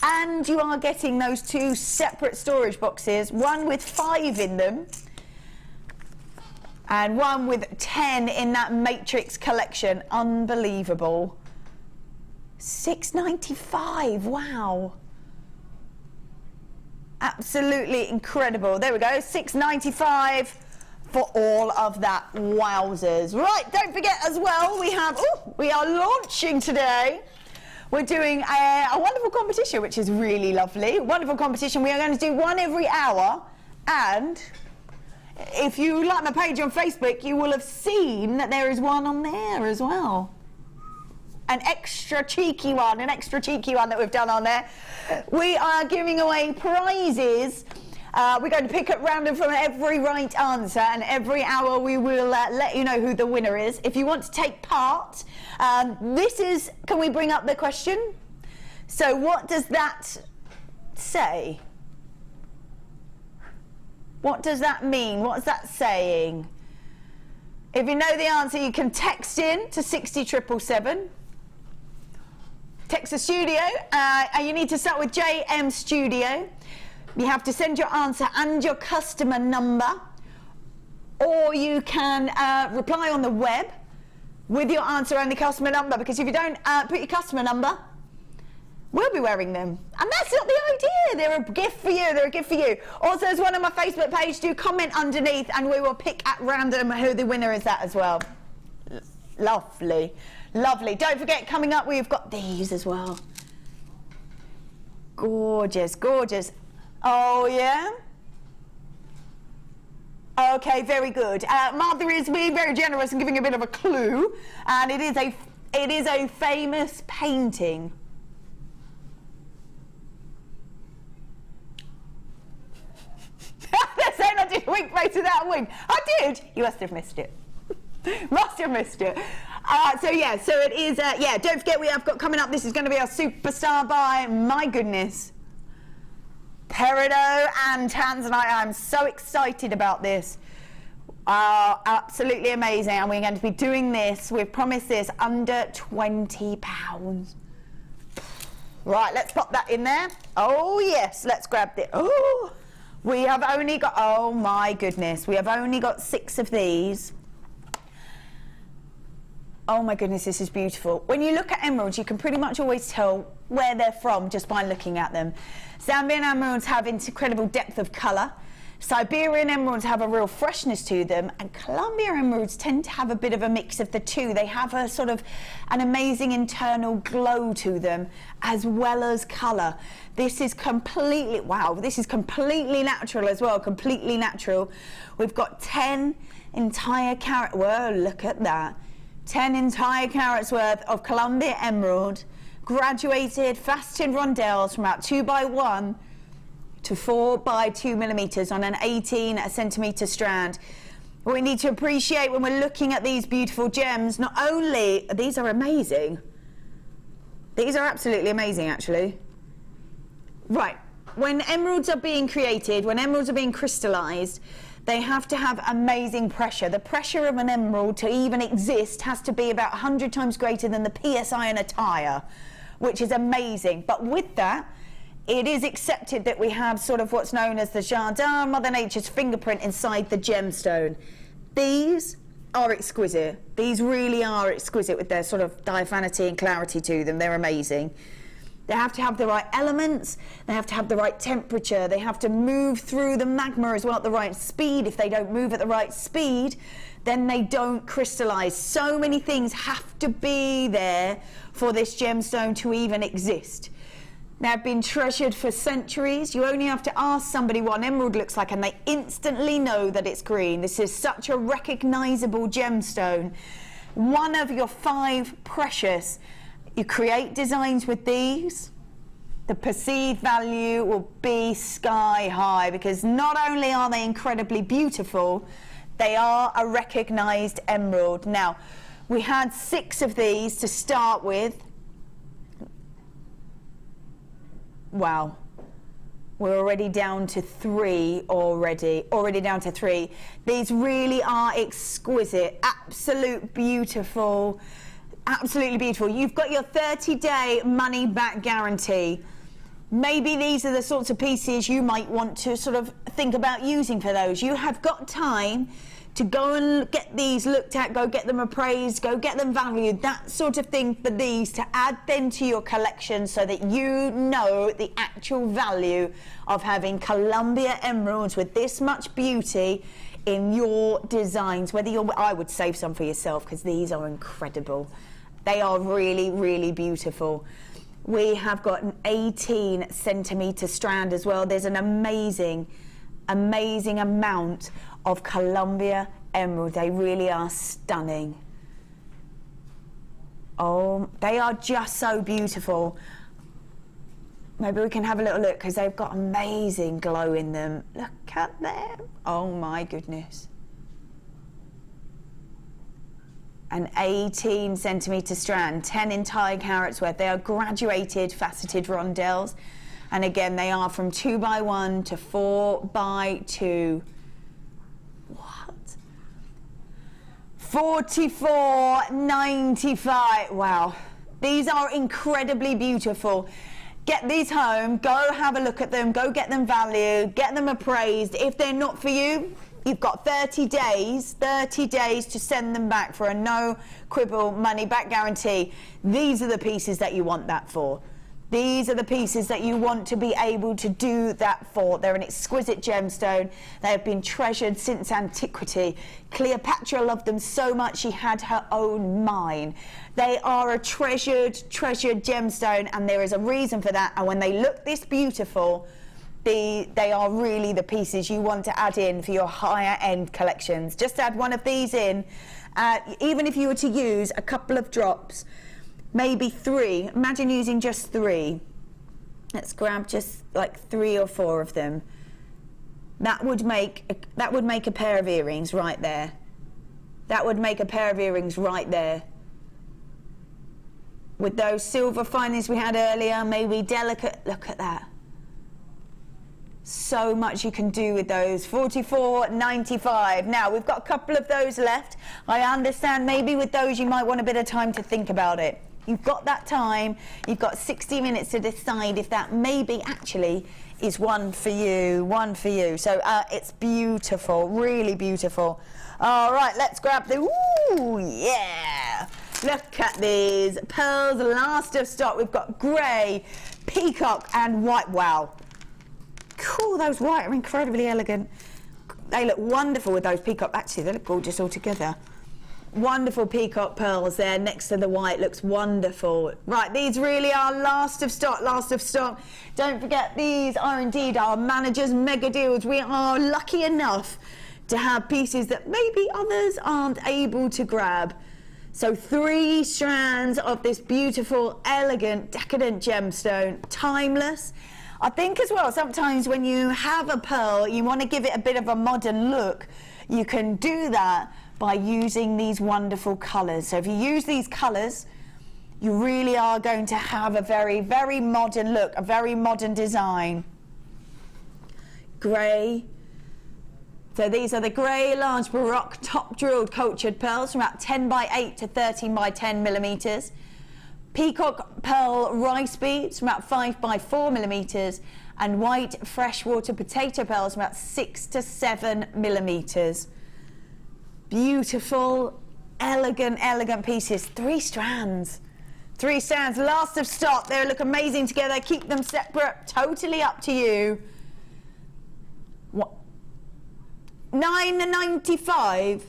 and you are getting those 2 separate storage boxes, one with 5 in them and one with 10 in that matrix collection. Unbelievable. $6.95. Wow. Absolutely incredible. There we go, $6.95 for all of that. Wowzers. Right, don't forget as well, we are launching today. We're doing a wonderful competition, which is really lovely. Wonderful competition. We are going to do one every hour. And if you like my page on Facebook, you will have seen that there is one on there as well. An extra cheeky one that we've done on there. We are giving away prizes. We're going to pick at random from every right answer, and every hour we will let you know who the winner is. If you want to take part, can we bring up the question? So what does that say? What does that mean? What's that saying? If you know the answer, you can text in to 60777. Text the studio, and you need to start with JM Studio. You have to send your answer and your customer number, or you can reply on the web with your answer and the customer number, because if you don't put your customer number, we'll be wearing them. And that's not the idea. They're a gift for you. They're a gift for you. Also, there's one on my Facebook page. Do comment underneath, and we will pick at random who the winner is at as well. Lovely. Lovely. Don't forget, coming up, we've got these as well. Gorgeous, gorgeous. Oh, yeah? Okay, very good. Martha is being very generous and giving a bit of a clue, and it is a famous painting. They're saying I did a wink face without a wink. I did. You must have missed it. Must have missed it. So yeah, so it is. Yeah, don't forget, we have got coming up. This is going to be our superstar buy. My goodness. Peridot and Tanzanite. I'm so excited about this. Absolutely amazing. And we're going to be doing this, we've promised this, under £20. Right, let's pop that in there. Oh yes, let's grab this. Oh, we have only got, oh my goodness, we have only got 6 of these. Oh my goodness, this is beautiful. When you look at emeralds, you can pretty much always tell where they're from just by looking at them. Zambian emeralds have incredible depth of colour. Siberian emeralds have a real freshness to them, and Colombia emeralds tend to have a bit of a mix of the two. They have a sort of an amazing internal glow to them, as well as colour. This is completely, wow, this is completely natural as well, completely natural. We've got 10 entire carat, whoa, look at that. 10 entire carats worth of Colombia emerald, graduated, faceted rondelles from about 2x1 to 4x2 millimeters on an 18 centimeter strand. What we need to appreciate when we're looking at these beautiful gems, not only, these are amazing. These are absolutely amazing, actually. Right, when emeralds are being created, when emeralds are being crystallized, they have to have amazing pressure. The pressure of an emerald to even exist has to be about 100 times greater than the PSI in a tire, which is amazing. But with that, it is accepted that we have sort of what's known as the jardin, Mother Nature's fingerprint inside the gemstone. These are exquisite. These really are exquisite with their sort of diaphanity and clarity to them. They're amazing. They have to have the right elements, they have to have the right temperature, they have to move through the magma as well at the right speed. If they don't move at the right speed, then they don't crystallize. So many things have to be there for this gemstone to even exist. They've been treasured for centuries. You only have to ask somebody what an emerald looks like and they instantly know that it's green. This is such a recognizable gemstone. One of your 5 precious. You create designs with these, the perceived value will be sky high, because not only are they incredibly beautiful, they are a recognized emerald. Now, we had 6 of these to start with. Wow, we're already down to 3 already down to 3. These really are exquisite, absolute beautiful. Absolutely beautiful. You've got your 30-day money back guarantee. Maybe these are the sorts of pieces you might want to sort of think about using for those. You have got time to go and get these looked at, go get them appraised, go get them valued, that sort of thing for these, to add them to your collection so that you know the actual value of having Colombia emeralds with this much beauty in your designs. Whether you're, I would save some for yourself, because these are incredible. They are really, really beautiful. We have got an 18 centimeter strand as well. There's an amazing, amazing amount of Colombia emerald. They really are stunning. Oh, they are just so beautiful. Maybe we can have a little look, because they've got amazing glow in them. Look at them. Oh my goodness. An 18 centimeter strand, 10 entire carats worth. They are graduated, faceted rondelles. And again, they are from 2x1 to 4x2. What? $44.95. Wow. These are incredibly beautiful. Get these home, go have a look at them, go get them valued, get them appraised. If they're not for you, you've got 30 days to send them back for a no quibble money back guarantee. These are the pieces that you want that for. These are the pieces that you want to be able to do that for. They're an exquisite gemstone. They have been treasured since antiquity. Cleopatra loved them so much she had her own mine. They are a treasured gemstone, and there is a reason for that. And when they look this beautiful, they are really the pieces you want to add in for your higher end collections. Just add one of these in, even if you were to use a couple of drops, maybe 3. Imagine using just 3. Let's grab just like 3 or 4 of them. That would make a pair of earrings right there. That would make a pair of earrings right there. With those silver findings we had earlier, maybe delicate. Look at that. So much you can do with those. $44.95. Now, we've got a couple of those left. I understand maybe with those you might want a bit of time to think about it. You've got that time. You've got 60 minutes to decide if that maybe actually is one for you. So it's beautiful, really beautiful. All right, let's grab the, ooh, yeah. Look at these pearls, last of stock. We've got grey, peacock and white. Wow. Cool, those white are incredibly elegant. They look wonderful with those peacock. Actually, they look gorgeous all together. Wonderful peacock pearls there next to the white. Looks wonderful. Right, these really are last of stock, last of stock. Don't forget, these are indeed our managers' mega deals. We are lucky enough to have pieces that maybe others aren't able to grab. So 3 strands of this beautiful, elegant, decadent gemstone, timeless. I think as well, sometimes when you have a pearl, you want to give it a bit of a modern look. You can do that by using these wonderful colours. So if you use these colours, you really are going to have a very, very modern look, a very modern design. Grey. So these are the grey large baroque top drilled cultured pearls from about 10 by 8 to 13 by 10 millimetres. Peacock pearl rice beads from about 5 by 4 millimetres, and white freshwater potato pearls from about 6 to 7 millimetres. Beautiful, elegant, elegant pieces. 3 strands. 3 strands, last of stock. They look amazing together. Keep them separate, totally up to you. What? $9.95.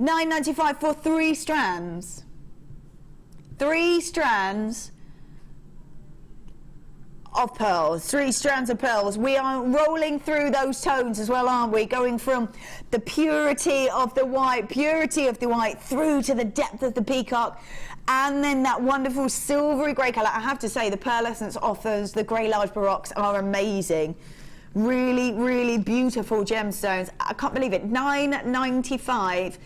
$9.95 for 3 strands. 3 strands of pearls, 3 strands of pearls. We are rolling through those tones as well, aren't we? Going from the purity of the white, through to the depth of the peacock, and then that wonderful silvery grey colour. I have to say, the pearlescence offers, the grey large baroques are amazing. Really, really beautiful gemstones. I can't believe it. $9.95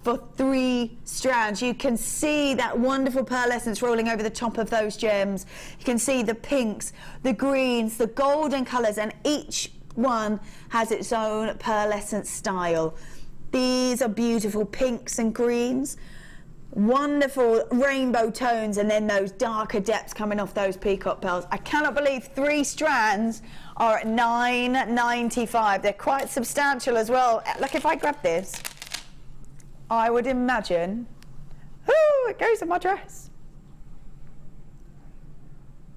for 3 strands. You can see that wonderful pearlescence rolling over the top of those gems. You can see the pinks, the greens, the golden colours, and each one has its own pearlescent style. These are beautiful pinks and greens, wonderful rainbow tones, and then those darker depths coming off those peacock pearls. I cannot believe 3 strands are at $9.95. They're quite substantial as well. Look, if I grab this, I would imagine, oh, it goes in my dress.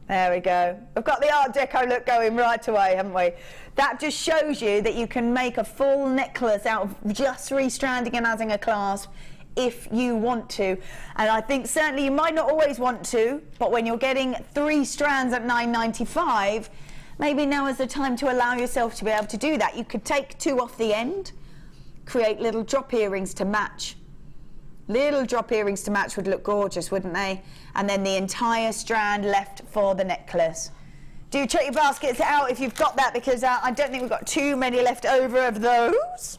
There we go. We've got the Art Deco look going right away, haven't we? That just shows you that you can make a full necklace out of just restranding and adding a clasp if you want to. And I think certainly you might not always want to, but when you're getting 3 strands at $9.95, maybe now is the time to allow yourself to be able to do that. You could take 2 off the end, create little drop earrings to match. Little drop earrings to match would look gorgeous, wouldn't they? And then the entire strand left for the necklace. Do check your baskets out if you've got that, because I don't think we've got too many left over of those.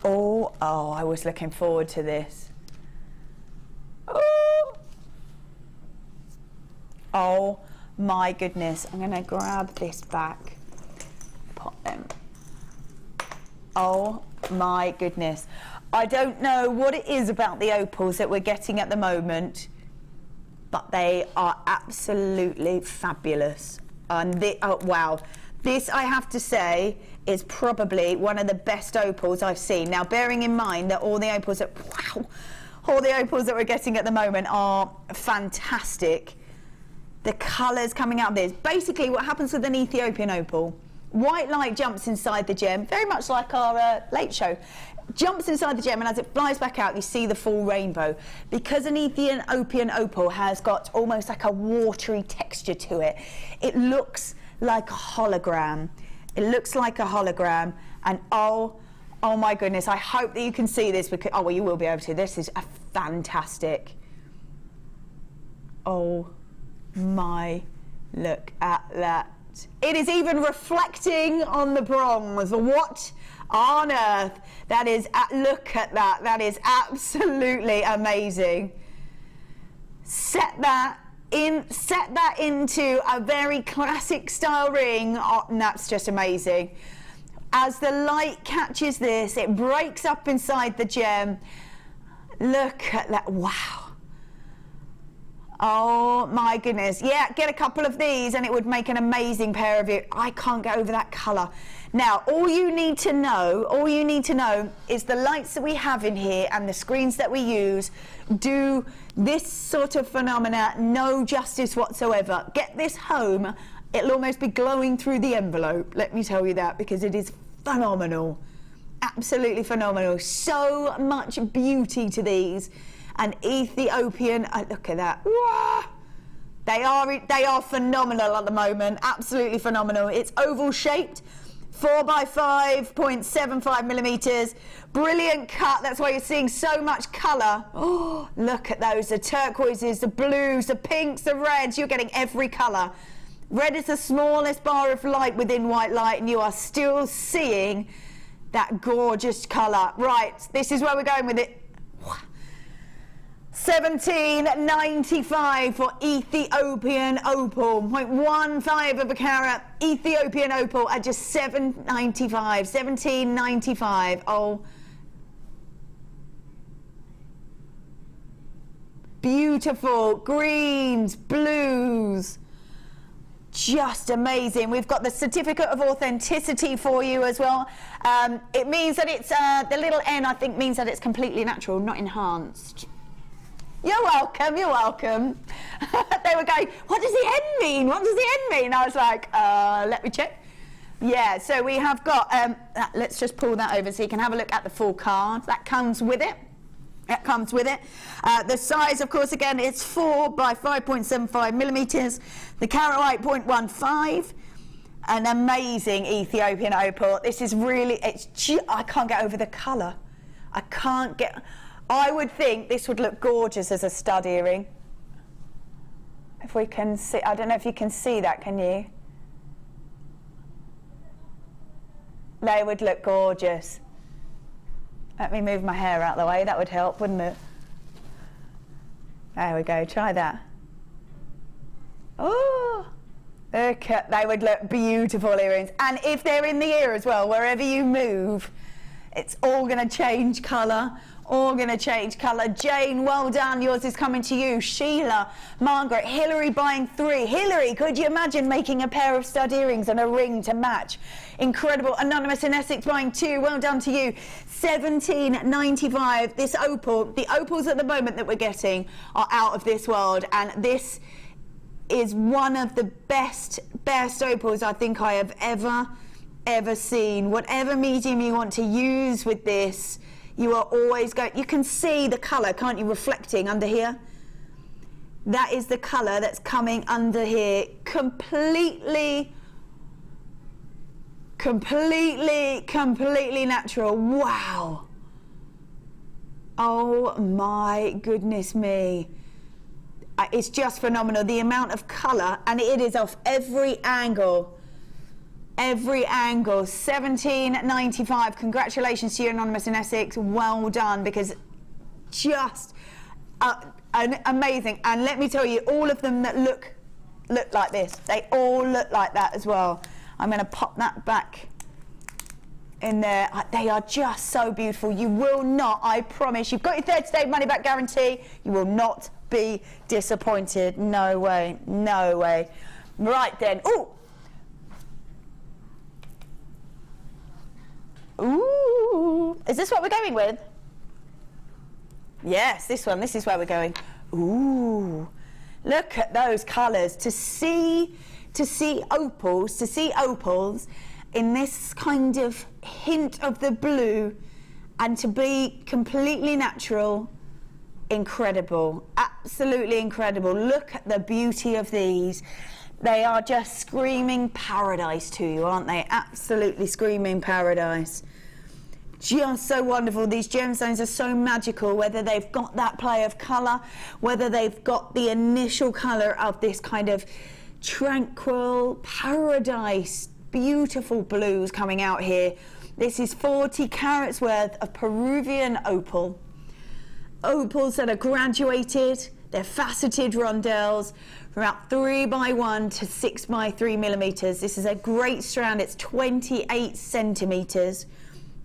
Oh, I was looking forward to this. Oh my goodness. I'm going to grab this back. Pop them. Oh my goodness. I don't know what it is about the opals that we're getting at the moment, but they are absolutely fabulous. And wow. This, I have to say, is probably one of the best opals I've seen. Now, bearing in mind that all the opals that we're getting at the moment are fantastic. The colours coming out of this. Basically, what happens with an Ethiopian opal, white light jumps inside the gem, very much like our Late Show. Jumps inside the gem, and as it flies back out, you see the full rainbow. Because an Ethiopian opal has got almost like a watery texture to it, it looks like a hologram. It looks like a hologram, and oh my goodness, I hope that you can see this, because, oh well, you will be able to. This is a fantastic. Oh my, look at that. It is even reflecting on the bronze. What on earth? That is, look at that. That is absolutely amazing. Set that into a very classic style ring. Oh, and that's just amazing. As the light catches this, it breaks up inside the gem. Look at that. Wow. Oh my goodness. Yeah, get a couple of these and it would make an amazing pair of you. I can't get over that colour. Now, all you need to know is the lights that we have in here and the screens that we use do this sort of phenomena no justice whatsoever. Get this home, it'll almost be glowing through the envelope, let me tell you that, because it is phenomenal. Absolutely phenomenal. So much beauty to these. And Ethiopian, look at that. Wah! They are phenomenal at the moment, absolutely phenomenal. It's oval shaped, 4 by 5.75 millimeters. Brilliant cut, that's why you're seeing so much colour. Oh, look at those, the turquoises, the blues, the pinks, the reds, you're getting every colour. Red is the smallest bar of light within white light, and you are still seeing that gorgeous colour. Right, this is where we're going with it. $17.95 for Ethiopian opal, 0.15 of a carat Ethiopian opal at just $7.95, $17.95. Oh, beautiful greens, blues, just amazing. We've got the certificate of authenticity for you as well. It means that it's the little N, I think, means that it's completely natural, not enhanced. You're welcome, you're welcome. They were going, what does the N mean? What does the N mean? I was like, let me check. Yeah, so we have got, let's just pull that over so you can have a look at the full card. That comes with it. That comes with it. The size, of course, again, it's 4 by 5.75 millimeters. The carat weight, 0.15. An amazing Ethiopian opal. This is really, I can't get over the colour. I would think this would look gorgeous as a stud earring. If we can see, I don't know if you can see that, can you? They would look gorgeous. Let me move my hair out of the way, that would help, wouldn't it? There we go, try that. Oh, look at, they would look beautiful earrings. And if they're in the ear as well, wherever you move, it's all going to change colour. All going to change colour. Jane, well done. Yours is coming to you. Sheila, Margaret, Hillary buying 3. Hillary, could you imagine making a pair of stud earrings and a ring to match? Incredible. Anonymous in Essex buying 2. Well done to you. $17.95. This opal, the opals at the moment that we're getting are out of this world, and this is one of the best opals I think I have ever seen. Whatever medium you want to use with this, you are always going, you can see the colour, can't you, reflecting under here? That is the colour that's coming under here. Completely natural. Wow. Oh my goodness me. It's just phenomenal. The amount of colour, and it is off every angle. Every angle. $17.95. Congratulations to you, Anonymous in Essex. Well done, because just amazing. And let me tell you, all of them that look like this, they all look like that as well. I'm going to pop that back in there. They are just so beautiful. You will not, I promise, you've got your 30-day money back guarantee. You will not be disappointed. No way, no way. Right then. Ooh, is this what we're going with? Yes, this one, this is where we're going. Ooh, look at those colours. To see opals in this kind of hint of the blue, and to be completely natural, incredible, absolutely incredible. Look at the beauty of these. They are just screaming paradise to you, aren't they? Absolutely screaming paradise. Just so wonderful. These gemstones are so magical, whether they've got that play of colour, whether they've got the initial colour of this kind of tranquil paradise, beautiful blues coming out here. This is 40 carats worth of Peruvian opal. Opals that are graduated, they're faceted rondelles, from about 3 by 1 to 6 by 3 millimeters. This is a great strand. It's 28 centimeters,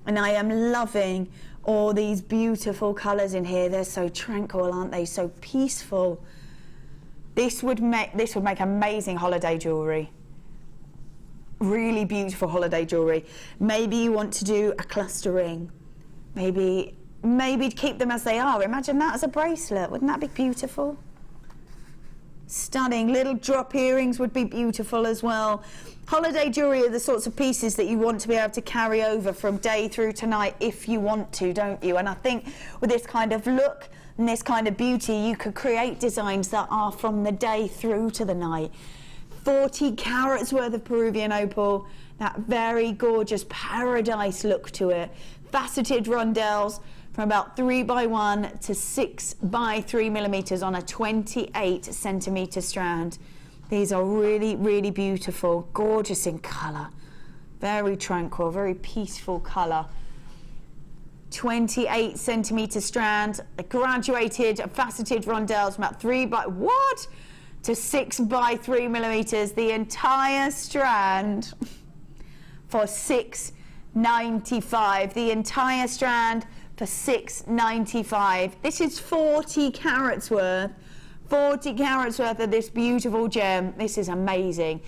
and I am loving all these beautiful colors in here. They're so tranquil, aren't they? So peaceful. This would make amazing holiday jewellery. Really beautiful holiday jewellery. Maybe you want to do a cluster ring. Maybe keep them as they are. Imagine that as a bracelet. Wouldn't that be beautiful? Stunning. Little drop earrings would be beautiful as well. Holiday jewellery are the sorts of pieces that you want to be able to carry over from day through to night if you want to, don't you? And I think with this kind of look and this kind of beauty, you could create designs that are from the day through to the night. 40 carats worth of Peruvian opal, that very gorgeous paradise look to it. Faceted rondelles from about 3x1 to 6x3 millimeters on a 28 centimeter strand. These are really, really beautiful, gorgeous in colour. Very tranquil, very peaceful colour. 28 centimetre strand, a graduated, faceted rondelles from about 3x to 6x3 millimeters. The entire strand for $6.95. The entire strand for $6.95. This is 40 carats worth. 40 carats worth of this beautiful gem. This is amazing.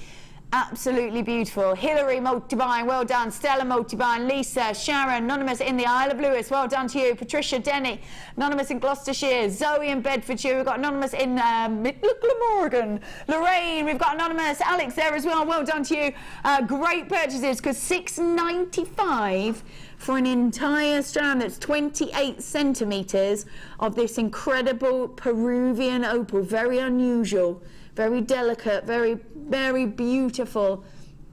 Absolutely beautiful. Hilary Multibine, well done. Stella Multibine, Lisa, Sharon, anonymous in the Isle of Lewis, well done to you. Patricia Denny, anonymous in Gloucestershire. Zoe in Bedfordshire, we've got anonymous in Glamorgan. Lorraine, we've got anonymous. Alex there as well, well done to you. Great purchases, because $6.95 for an entire strand that's 28 centimetres of this incredible Peruvian opal. Very unusual, very delicate, very, very beautiful.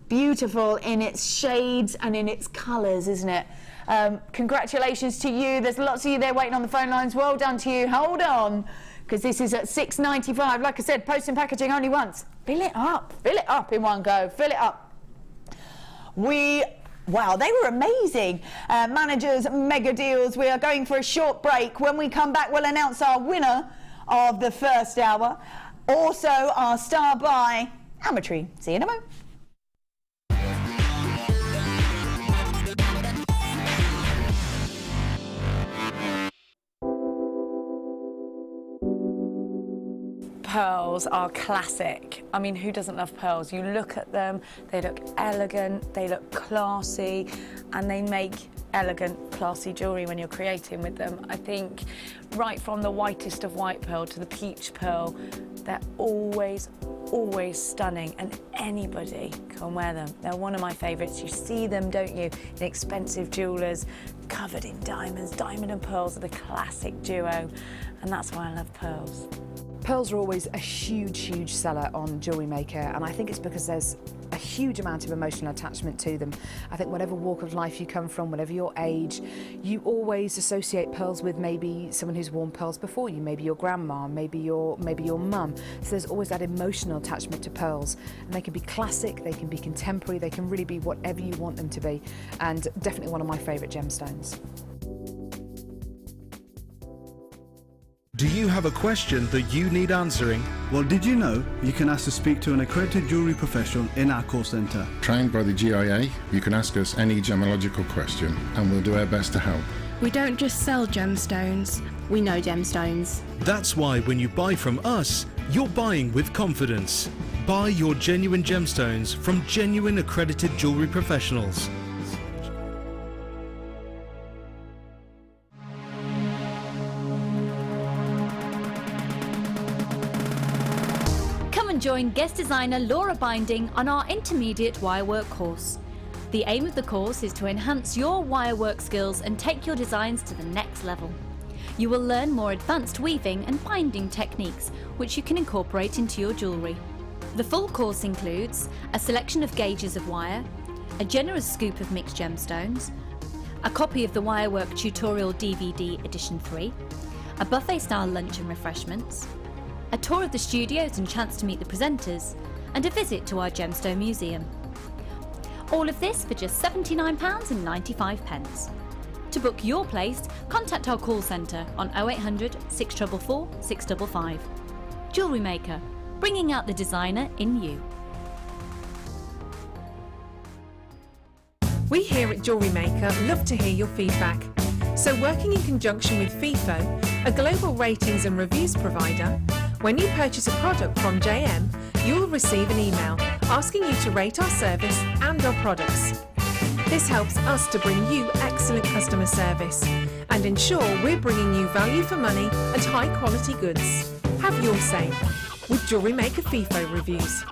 Beautiful in its shades and in its colours, isn't it? Congratulations to you. There's lots of you there waiting on the phone lines. Well done to you. Hold on, because this is at $6.95. Like I said, post and packaging only once. Fill it up in one go. Fill it up. Wow, they were amazing. Managers, mega deals. We are going for a short break. When we come back, we'll announce our winner of the first hour. Also, our star buy, Ametrine. See you in a moment. Pearls are classic. I mean, who doesn't love pearls? You look at them, they look elegant, they look classy, and they make elegant, classy jewellery when you're creating with them. I think right from the whitest of white pearl to the peach pearl, they're always stunning, and anybody can wear them. They're one of my favourites. You see them, don't you, in expensive jewellers, covered in diamonds. Diamond and pearls are the classic duo, and that's why I love pearls. Pearls are always a huge seller on Jewellery Maker, and I think it's because there's a huge amount of emotional attachment to them. I think whatever walk of life you come from, whatever your age, you always associate pearls with maybe someone who's worn pearls before you, maybe your grandma, maybe your mum. So there's always that emotional attachment to pearls, and they can be classic, they can be contemporary, they can really be whatever you want them to be, and definitely one of my favourite gemstones. Do you have a question that you need answering? Well, did you know you can ask to speak to an accredited jewellery professional in our call centre? Trained by the GIA, you can ask us any gemological question and we'll do our best to help. We don't just sell gemstones, we know gemstones. That's why when you buy from us, you're buying with confidence. Buy your genuine gemstones from genuine accredited jewellery professionals. Join guest designer Laura Binding on our intermediate wirework course. The aim of the course is to enhance your wirework skills and take your designs to the next level. You will learn more advanced weaving and binding techniques which you can incorporate into your jewellery. The full course includes a selection of gauges of wire, a generous scoop of mixed gemstones, a copy of the Wirework Tutorial DVD Edition 3, a buffet-style lunch and refreshments, a tour of the studios and chance to meet the presenters, and a visit to our Gemstone Museum. All of this for just £79.95. To book your place, contact our call centre on 0800 644 655. Jewellery Maker, bringing out the designer in you. We here at Jewellery Maker love to hear your feedback. So working in conjunction with FIFO, a global ratings and reviews provider, When you purchase a product from JM, you'll receive an email asking you to rate our service and our products. This helps us to bring you excellent customer service and ensure we're bringing you value for money and high quality goods. Have your say with Jewellery Maker FIFO reviews.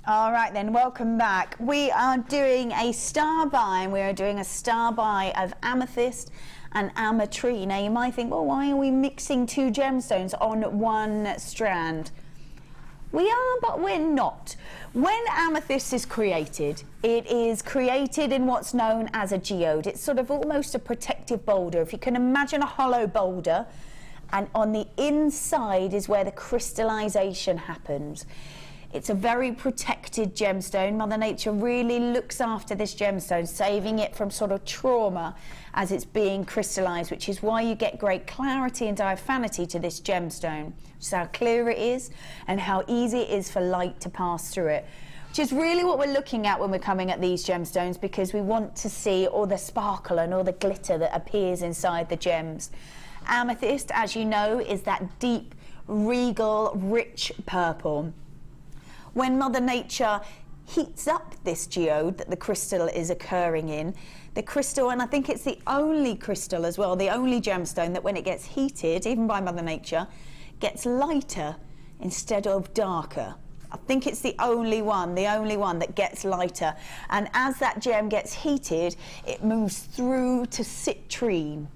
All right then, welcome back. We are doing a star buy, and we are doing a star buy of amethyst and ametrine. Now you might think, well, why are we mixing two gemstones on one strand? We are, but we're not. When amethyst is created, it is created in what's known as a geode. It's sort of almost a protective boulder. If you can imagine a hollow boulder, and on the inside is where the crystallization happens. It's a very protected gemstone. Mother Nature really looks after this gemstone, saving it from sort of trauma as it's being crystallized, which is why you get great clarity and diaphanity to this gemstone, which is how clear it is and how easy it is for light to pass through it, which is really what we're looking at when we're coming at these gemstones, because we want to see all the sparkle and all the glitter that appears inside the gems. Amethyst, as you know, is that deep, regal, rich purple. When Mother Nature heats up this geode that the crystal is occurring in, the crystal, and I think it's the only crystal as well, the only gemstone that when it gets heated, even by Mother Nature, gets lighter instead of darker. I think it's the only one that gets lighter. And as that gem gets heated, it moves through to citrine,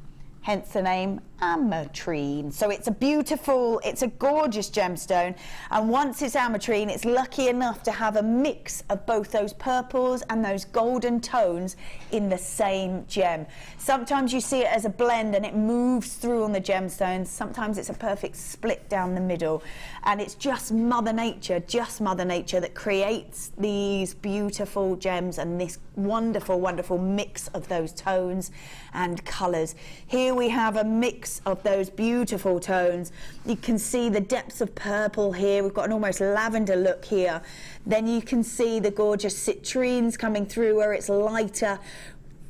hence the name ametrine. So it's a beautiful, it's a gorgeous gemstone, and once it's ametrine, it's lucky enough to have a mix of both those purples and those golden tones in the same gem. Sometimes you see it as a blend and it moves through on the gemstones. Sometimes it's a perfect split down the middle, and it's just Mother Nature that creates these beautiful gems and this wonderful, wonderful mix of those tones and colours. Here we have a mix of those beautiful tones. You can see the depths of purple here. We've got an almost lavender look here. Then you can see the gorgeous citrines coming through where it's lighter.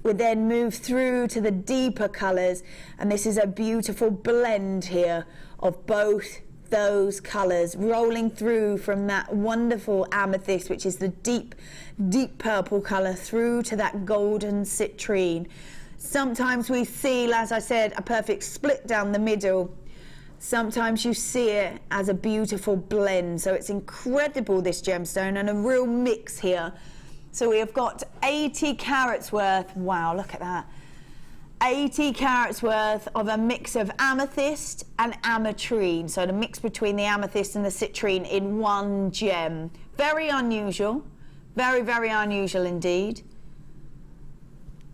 We then move through to the deeper colours, and this is a beautiful blend here of both those colours rolling through from that wonderful amethyst, which is the deep, deep purple colour, through to that golden citrine. Sometimes we see, as I said, a perfect split down the middle. Sometimes you see it as a beautiful blend. So it's incredible, this gemstone, and a real mix here. So we have got 80 carats worth. Wow, look at that. 80 carats worth of a mix of amethyst and ametrine. So the mix between the amethyst and the citrine in one gem. Very unusual. Very, very unusual indeed.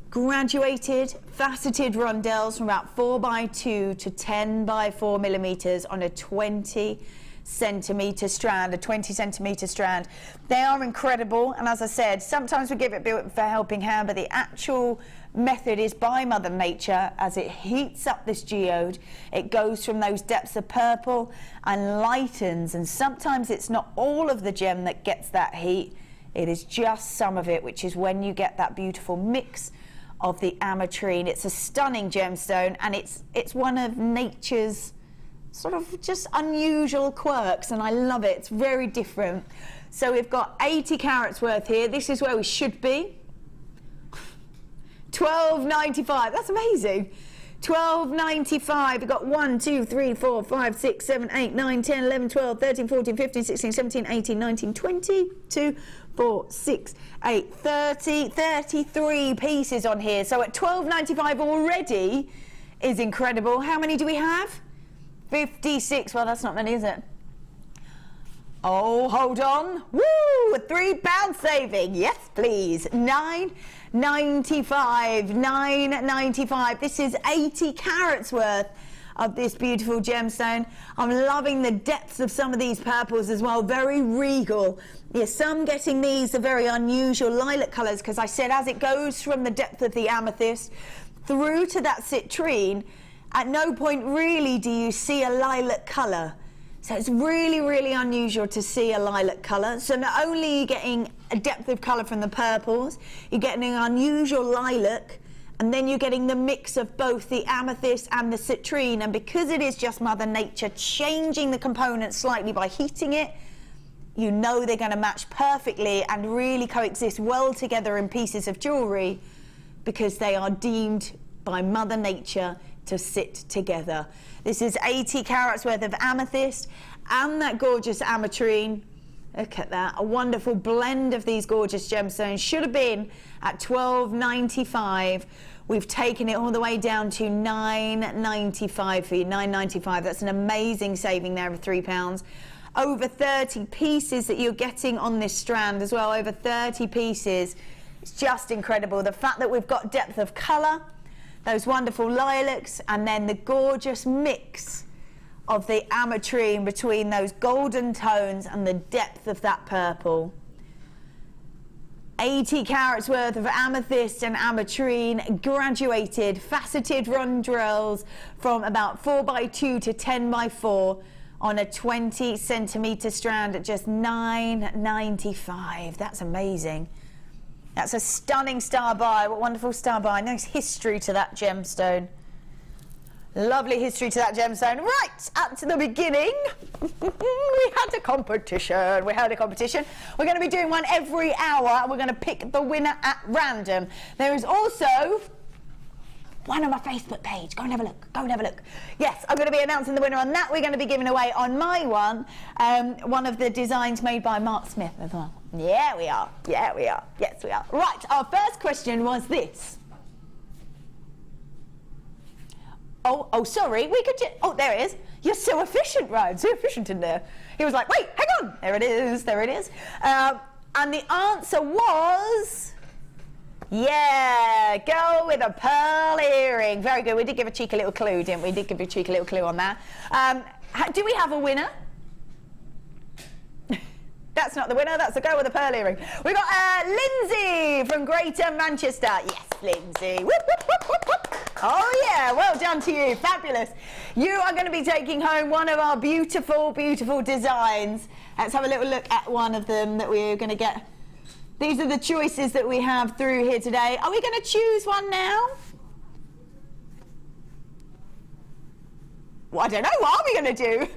Graduated, faceted rondelles from about 4x2 to 10x4 millimeters on a 20 centimetre strand, They are incredible, and as I said, sometimes we give it a bit for helping hand, but the actual method is by Mother Nature. As it heats up this geode, it goes from those depths of purple and lightens, and sometimes it's not all of the gem that gets that heat, it is just some of it, which is when you get that beautiful mix of the ametrine. It's a stunning gemstone, and it's one of nature's sort of just unusual quirks, and I love it. It's very different. So we've got 80 carats worth here. This is where we should be. $12.95. That's amazing. $12.95. We've got 1, 2, 3, 4, 5, 6, 7, 8, 9, 10, 11, 12, 13, 14, 15, 16, 17, 18, 19, 20, 2, 4, 6, 8, 30, 33 pieces on here. So at $12.95 already is incredible. How many do we have? 56. Well, that's not many, is it? Oh, hold on. Woo! A £3 saving. Yes, please. $9.95. $9.95. This is 80 carats worth of this beautiful gemstone. I'm loving the depths of some of these purples as well. Very regal. Yes, some getting these are very unusual lilac colours, because I said as it goes from the depth of the amethyst through to that citrine, At no point really do you see a lilac colour. So it's really, really unusual to see a lilac colour. So not only are you getting a depth of colour from the purples, you're getting an unusual lilac, and then you're getting the mix of both the amethyst and the citrine. And because it is just Mother Nature changing the components slightly by heating it, you know they're going to match perfectly and really coexist well together in pieces of jewellery, because they are deemed by Mother Nature to sit together. This is 80 carats worth of amethyst and that gorgeous ametrine. Look at that, a wonderful blend of these gorgeous gemstones. Should have been at $12.95. We've taken it all the way down to $9.95 for you, $9.95. That's an amazing saving there of £3. Over 30 pieces that you're getting on this strand as well, over 30 pieces. It's just incredible. The fact that we've got depth of colour, those wonderful lilacs, and then the gorgeous mix of the ametrine between those golden tones and the depth of that purple. 80 carats worth of amethyst and ametrine, graduated, faceted rondelles from about 4x2 to 10x4 on a 20 centimetre strand at just $9.95. That's amazing. That's a stunning star buy. What wonderful star buy. Nice history to that gemstone. Lovely history to that gemstone. Right, at the beginning, we had a competition. We're going to be doing one every hour, and we're going to pick the winner at random. There is also one on my Facebook page. Go and have a look. Yes, I'm going to be announcing the winner on that. We're going to be giving away on my one of the designs made by Mark Smith as well. Yeah, we are. Yes, we are. Right, our first question was this. Oh, sorry, we could just... Oh, there it is. You're so efficient, Ryan, so efficient in there. He was like, wait, hang on. There it is. And the answer was... Yeah, girl with a pearl earring. Very good. We did give a cheeky little clue, didn't we? We did give you a cheeky little clue on that. Do we have a winner? That's not the winner, that's the girl with the pearl earring. We've got Lindsay from Greater Manchester. Yes, Lindsay. Whoop, whoop, whoop, whoop, whoop. Oh yeah, well done to you, fabulous. You are going to be taking home one of our beautiful, beautiful designs. Let's have a little look at one of them that we're going to get. These are the choices that we have through here today. Are we going to choose one now? Well, I don't know, what are we going to do?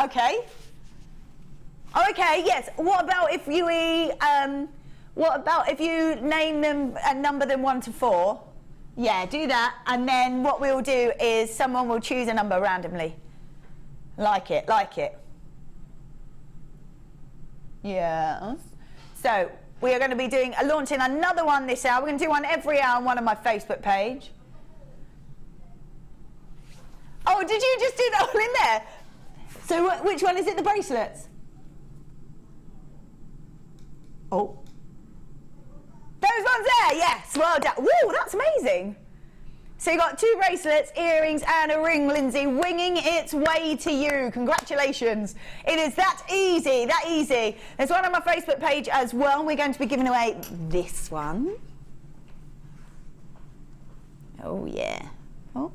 Okay. Okay, yes. What about if you name them and number them 1 to 4? Yeah, do that. And then what we'll do is someone will choose a number randomly. Like it. Yes. So we are going to be launching another one this hour. We're going to do one every hour on one of my Facebook page. Oh, did you just do that all in there? So which one is it? The bracelets? Oh. Those ones there, yes, well done. Woo, that's amazing. So you got 2 bracelets, earrings and a ring, Lindsay, winging its way to you. Congratulations. It is that easy, There's one on my Facebook page as well. We're going to be giving away this one. Oh, yeah. Oh,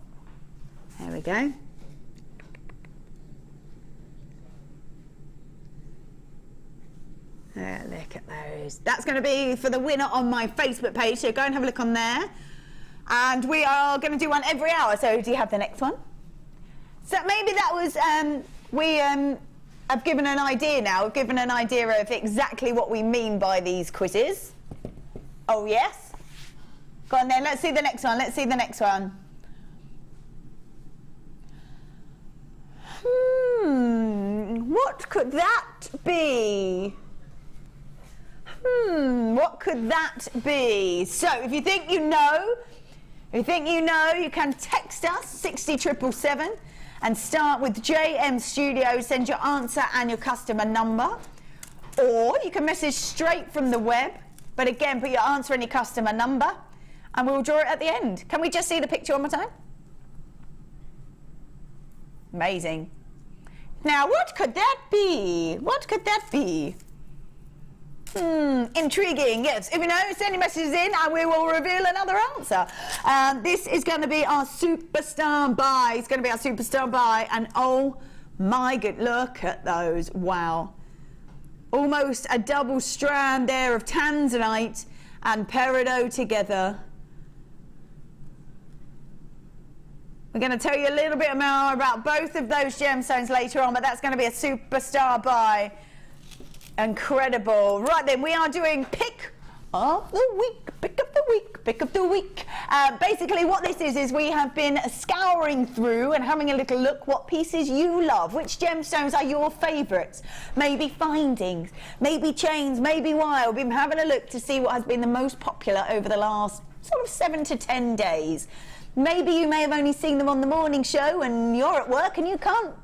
there we go. Look at those. That's going to be for the winner on my Facebook page, so go and have a look on there. And we are going to do one every hour, so do you have the next one? So maybe that was, I've given an idea now. I've given an idea of exactly what we mean by these quizzes. Oh, yes? Go on then, let's see the next one. What could that be? What could that be? So, if you think you know, you can text us 60777 and start with JM Studio, send your answer and your customer number. Or you can message straight from the web, but again, put your answer and your customer number, and we'll draw it at the end. Can we just see the picture one more time? Amazing. Now, what could that be? Intriguing, yes. If you know, send your messages in and we will reveal another answer. This is going to be our superstar buy. It's going to be our superstar buy. And oh my good, look at those. Wow. Almost a double strand there of Tanzanite and Peridot together. We're going to tell you a little bit more about both of those gemstones later on, but that's going to be a superstar buy. Incredible. Right then, we are doing pick of the week, pick of the week, pick of the week. Basically what this is we have been scouring through and having a little look what pieces you love, which gemstones are your favourites, maybe findings, maybe chains, maybe wire. We've been having a look to see what has been the most popular over the last sort of 7 to 10 days. Maybe you may have only seen them on the morning show and you're at work and you can't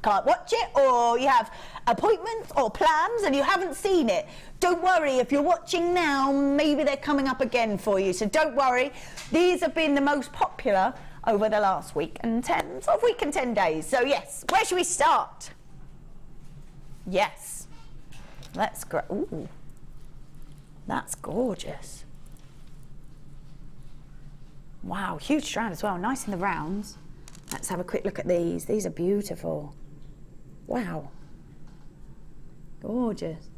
watch it, or you have appointments or plans and you haven't seen it. Don't worry, if you're watching now, maybe they're coming up again for you, so don't worry. These have been the most popular over the last week and 10 days. So yes, where should we start? Yes, let's go. Ooh, that's gorgeous. Wow, huge strand as well, nice in the rounds. Let's have a quick look at these. These are beautiful. Wow. Gorgeous.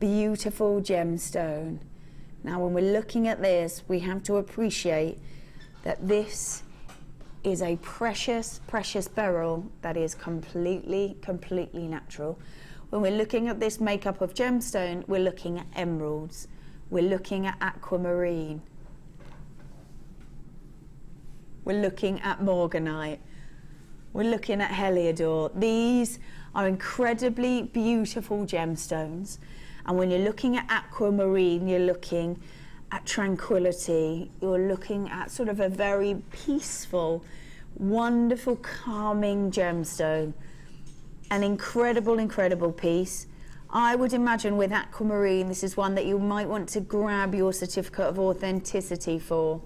Beautiful gemstone. Now when we're looking at this, we have to appreciate that this is a precious, precious beryl that is completely natural. When we're looking at this makeup of gemstone, we're looking at emeralds. We're looking at aquamarine. We're looking at morganite. We're looking at heliodor. These are incredibly beautiful gemstones. And when you're looking at aquamarine, you're looking at tranquility. You're looking at sort of a very peaceful, wonderful, calming gemstone. An incredible piece. I would imagine with aquamarine, this is one that you might want to grab your certificate of authenticity for.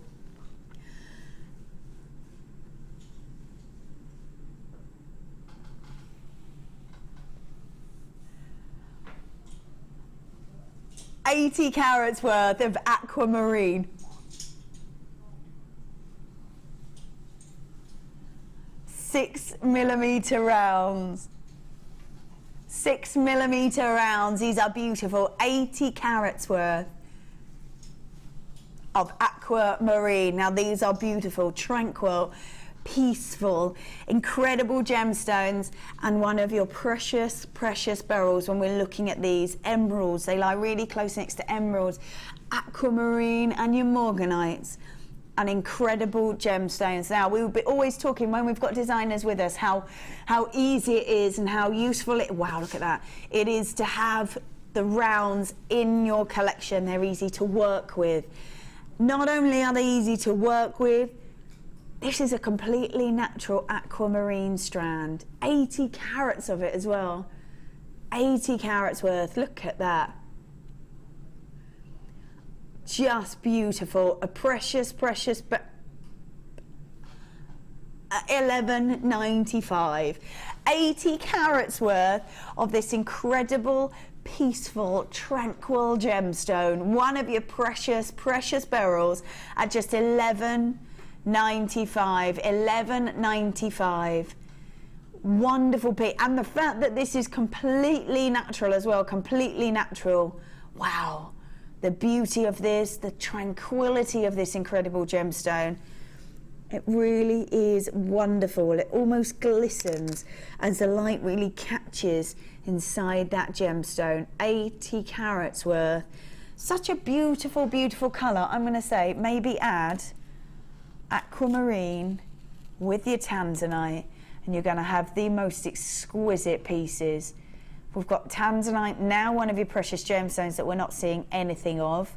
$80 carats worth of aquamarine. 6mm rounds. 6mm rounds. These are beautiful. 80 carats worth of aquamarine. Now these are beautiful, tranquil, peaceful, incredible gemstones, and one of your precious beryls. When we're looking at these emeralds, they lie really close next to emeralds, aquamarine and your morganites. And incredible gemstones. Now we will be always talking when we've got designers with us how easy it is and how useful it, wow, look at that, it is to have the rounds in your collection. They're easy to work with. Not only are they easy to work with, this is a completely natural aquamarine strand. 80 carats of it as well. 80 carats worth, look at that. Just beautiful, a precious, but $11.95. 80 carats worth of this incredible, peaceful, tranquil gemstone. One of your precious beryls at just $11.95. $11.95. Wonderful piece. And the fact that this is completely natural as well, completely natural. Wow. The beauty of this, the tranquility of this incredible gemstone. It really is wonderful. It almost glistens as the light really catches inside that gemstone. 80 carats worth. Such a beautiful colour. I'm going to say maybe add aquamarine with your tanzanite and you're going to have the most exquisite pieces. We've got Tanzanite, now one of your precious gemstones that we're not seeing anything of,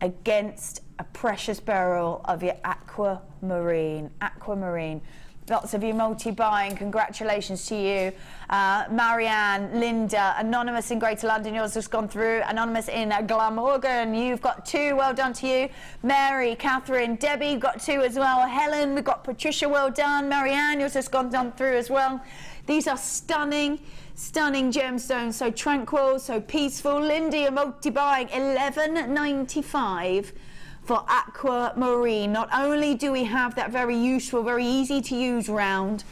against a precious beryl of your aquamarine. Aquamarine. Lots of you multi-buying, congratulations to you. Marianne, Linda, Anonymous in Greater London, yours has gone through. Anonymous in Glamorgan, you've got 2, well done to you. Mary, Catherine, Debbie, you've got 2 as well. Helen, we've got Patricia, well done. Marianne, yours has gone through as well. These are stunning, stunning gemstones, so tranquil, so peaceful. Linda, you're multi-buying, $11.95. For Aquamarine. Not only do we have that very useful, very easy to use round,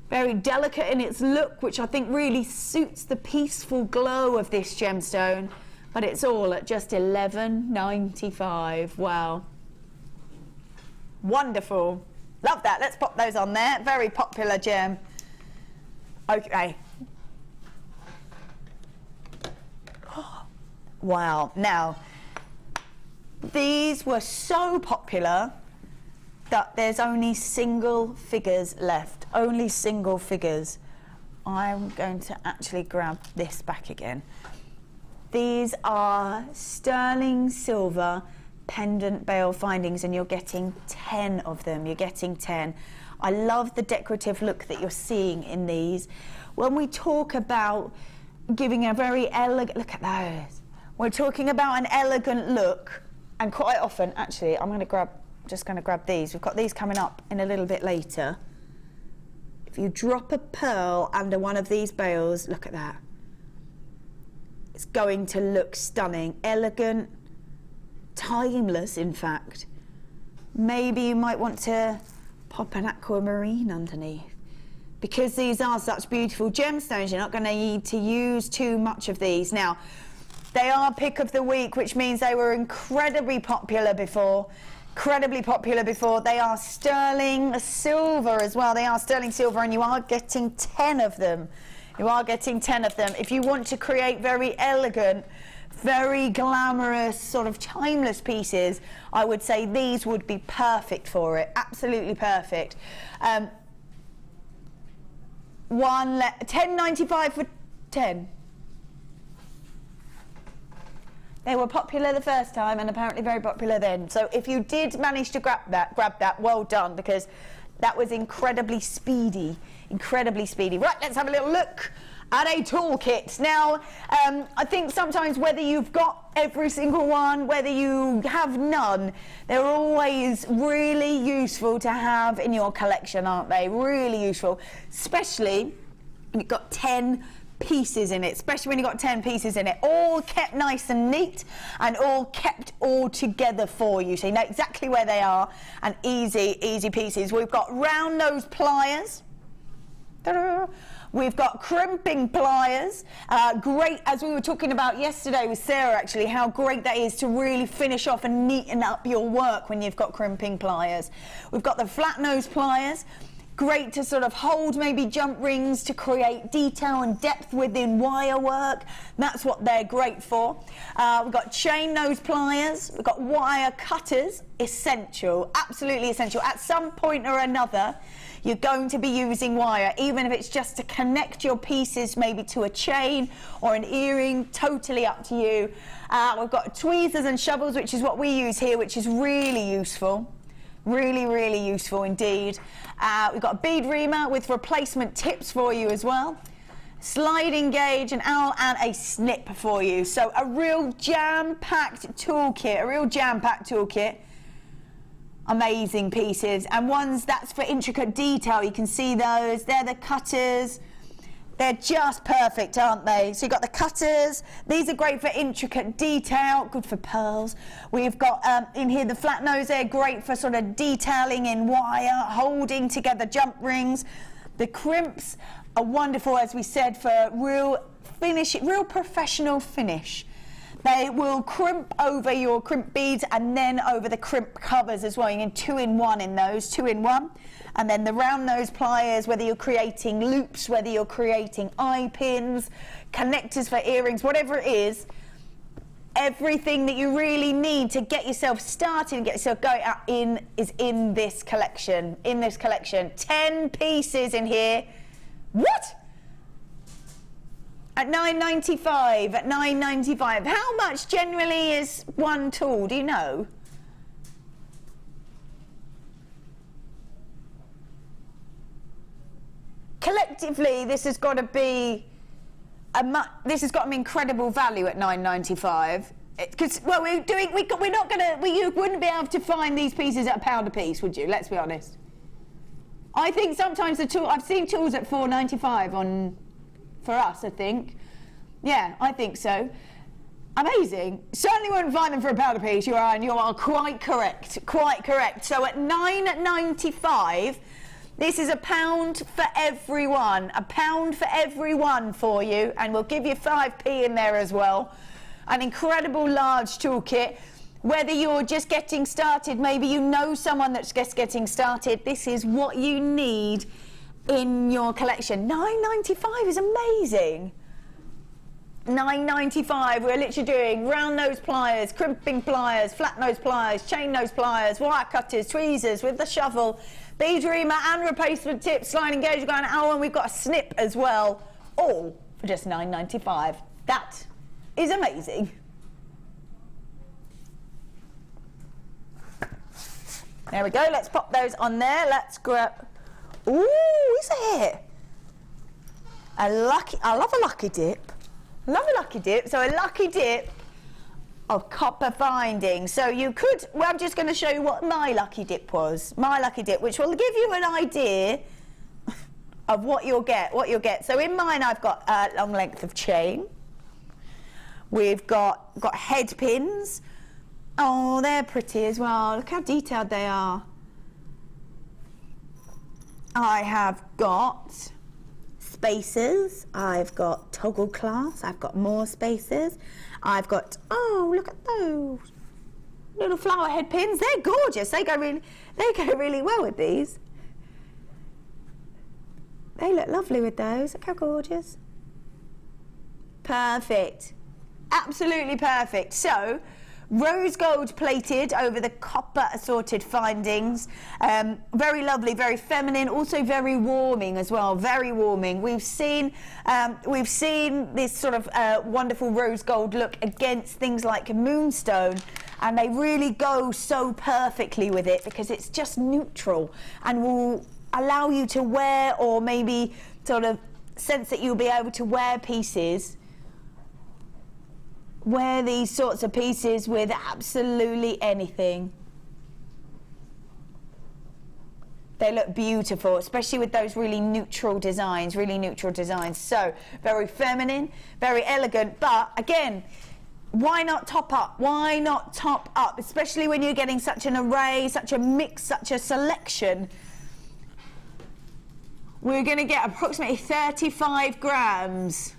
very delicate in its look, which I think really suits the peaceful glow of this gemstone, but it's all at just $11.95. Wow. Wonderful. Love that. Let's pop those on there. Very popular gem. Okay. Wow. Now, these were so popular that there's only single figures left. Only single figures. I'm going to actually grab this back again. These are sterling silver pendant bale findings, and you're getting 10 of them. You're getting 10. I love the decorative look that you're seeing in these. When we talk about giving a very elegant, look at those. We're talking about an elegant look. And quite often, actually, just going to grab these. We've got these coming up in a little bit later. If you drop a pearl under one of these bales, look at that. It's going to look stunning, elegant, timeless, in fact. Maybe you might want to pop an aquamarine underneath. Because these are such beautiful gemstones, you're not going to need to use too much of these. Now, they are pick of the week, which means they were incredibly popular before. They are sterling silver as well. They are sterling silver, and you are getting 10 of them. You are getting 10 of them. If you want to create very elegant, very glamorous, sort of timeless pieces, I would say these would be perfect for it. Absolutely perfect. $10.95 for 10. They were popular the first time and apparently very popular then. So if you did manage to grab that, well done, because that was incredibly speedy, incredibly speedy. Right, let's have a little look at a toolkit. Now, I think sometimes whether you've got every single one, whether you have none, they're always really useful to have in your collection, aren't they? Really useful, especially when you've got 10 pieces in it, especially when you've got 10 pieces in it, all kept nice and neat and all kept all together for you, so you know exactly where they are, and easy pieces. We've got round nose pliers. Ta-da! We've got crimping pliers. Great, as we were talking about yesterday with Sarah, actually, how great that is to really finish off and neaten up your work when you've got crimping pliers. We've got the flat nose pliers. Great to sort of hold maybe jump rings to create detail and depth within wire work. That's what they're great for. We've got chain nose pliers. We've got wire cutters. Essential, absolutely essential. At some point or another, you're going to be using wire, even if it's just to connect your pieces maybe to a chain or an earring, totally up to you. We've got tweezers and shovels, which is what we use here, which is really useful. Really useful indeed. We've got a bead reamer with replacement tips for you as well. Sliding gauge, an owl, and a snip for you. So a real jam-packed toolkit, Amazing pieces, and ones that's for intricate detail. You can see those. They're the cutters. They're just perfect, aren't they? So you've got the cutters. These are great for intricate detail, good for pearls. We've got in here the flat nose. They're great for sort of detailing in wire, holding together jump rings. The crimps are wonderful, as we said, for real finish, real professional finish. They will crimp over your crimp beads and then over the crimp covers as well. You can 2-in-1 in those, 2-in-1. And then the round nose pliers, whether you're creating loops, whether you're creating eye pins, connectors for earrings, whatever it is, everything that you really need to get yourself started and get yourself going out in is in this collection. 10 pieces in here. What? At $9.95, How much generally is one tool, do you know? collectively, this has got to be this has got an incredible value at £9.95. Because well, you wouldn't be able to find these pieces at £1 a piece, would you? Let's be honest. I think sometimes I've seen tools at £4.95 for us. I think, yeah, I think so. Amazing. Certainly wouldn't find them for £1 a piece. You are quite correct. Quite correct. So at £9.95. This is £1 for everyone. £1 for everyone for you, and we'll give you 5p in there as well. An incredible large toolkit. Whether you're just getting started, maybe you know someone that's just getting started, this is what you need in your collection. £9.95 is amazing. £9.95. We're literally doing round nose pliers, crimping pliers, flat nose pliers, chain nose pliers, wire cutters, tweezers with the shovel, bead reamer and replacement tips, sliding gauge gun, and we've got a snip as well, all for just £9.95. That is amazing. There we go. Let's pop those on there. Let's grab. Ooh, is it? I love a lucky dip. Love a lucky dip. So a lucky dip of copper binding. So you could, well, I'm just going to show you what my lucky dip was. My lucky dip, which will give you an idea of what you'll get. So in mine, I've got a long length of chain. We've got head pins. Oh, they're pretty as well. Look how detailed they are. I have got spacers. I've got toggle clasps. I've got more spacers. I've got, oh, look at those little flower head pins. They're gorgeous. They go really well with these. They look lovely with those. Look how gorgeous. Perfect. Absolutely perfect. So, rose gold plated over the copper assorted findings. Very lovely, very feminine, also very warming as well, very warming. We've seen this sort of wonderful rose gold look against things like moonstone, and they really go so perfectly with it because it's just neutral and will allow you to wear, or maybe sort of sense that you'll be able to wear these sorts of pieces with absolutely anything. They look beautiful, especially with those really neutral designs, So, very feminine, very elegant, but again, why not top up? Why not top up? Especially when you're getting such an array, such a mix, such a selection. We're going to get approximately 35 grams.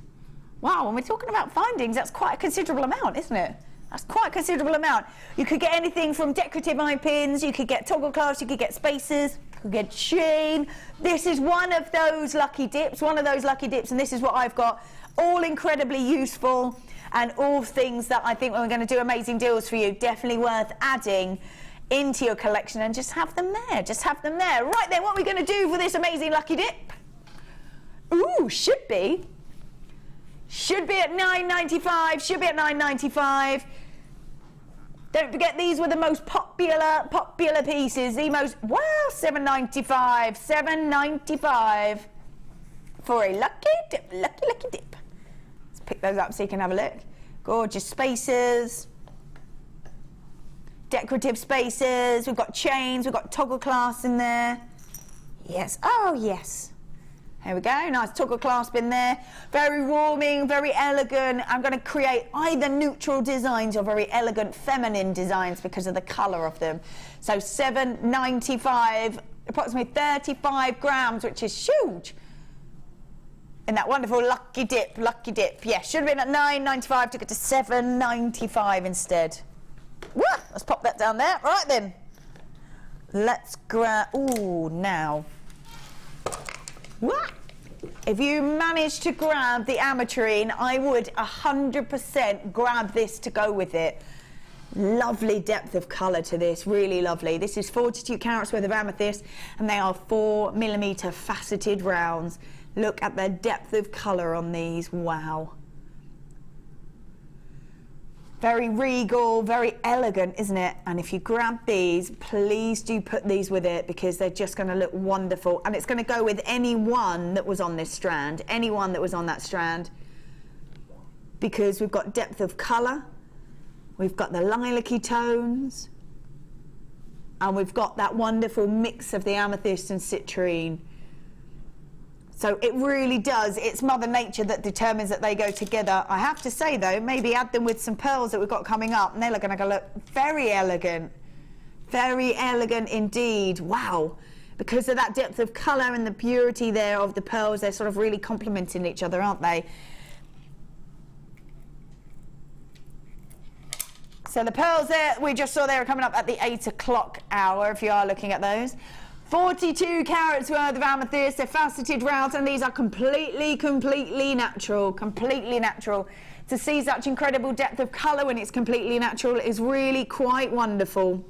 Wow, when we're talking about findings, that's quite a considerable amount, isn't it? That's quite a considerable amount. You could get anything from decorative eye pins, you could get toggle clasps, you could get spacers, you could get chain. This is one of those lucky dips, and this is what I've got. All incredibly useful, and all things that I think when we're going to do amazing deals for you, definitely worth adding into your collection, and just have them there, Right then, what are we going to do for this amazing lucky dip? Ooh, should be at £9.95, Don't forget, these were the most popular pieces, £7.95 for a lucky dip, lucky dip. Let's pick those up so you can have a look. Gorgeous spacers, decorative spacers, we've got chains, we've got toggle clasps in there. Yes, oh yes. There we go, nice toggle clasp in there. Very warming, very elegant. I'm going to create either neutral designs or very elegant feminine designs because of the colour of them. So £7.95, approximately 35 grams, which is huge. And that wonderful lucky dip. Yeah, should have been at £9.95, took it to £7.95 instead. Woo, let's pop that down there. Right then. Let's grab, ooh, now. What? If you manage to grab the ametrine, I would 100% grab this to go with it. Lovely depth of colour to this, really lovely. This is 42 carats worth of amethyst, and they are 4mm faceted rounds. Look at the depth of colour on these, wow. Very regal, very elegant, isn't it? And if you grab these, please do put these with it because they're just going to look wonderful. And it's going to go with any one that was on this strand, any one that was on that strand. Because we've got depth of colour, we've got the lilac-y tones, and we've got that wonderful mix of the amethyst and citrine. So it really does, it's Mother Nature that determines that they go together. I have to say though, maybe add them with some pearls that we've got coming up and they're going to look very elegant indeed. Wow, because of that depth of colour and the purity there of the pearls, they're sort of really complementing each other, aren't they? So the pearls there, we just saw they were coming up at the 8 o'clock hour if you are looking at those. 42 carats worth of amethyst, they're faceted round, and these are completely natural, To see such incredible depth of colour when it's completely natural is really quite wonderful.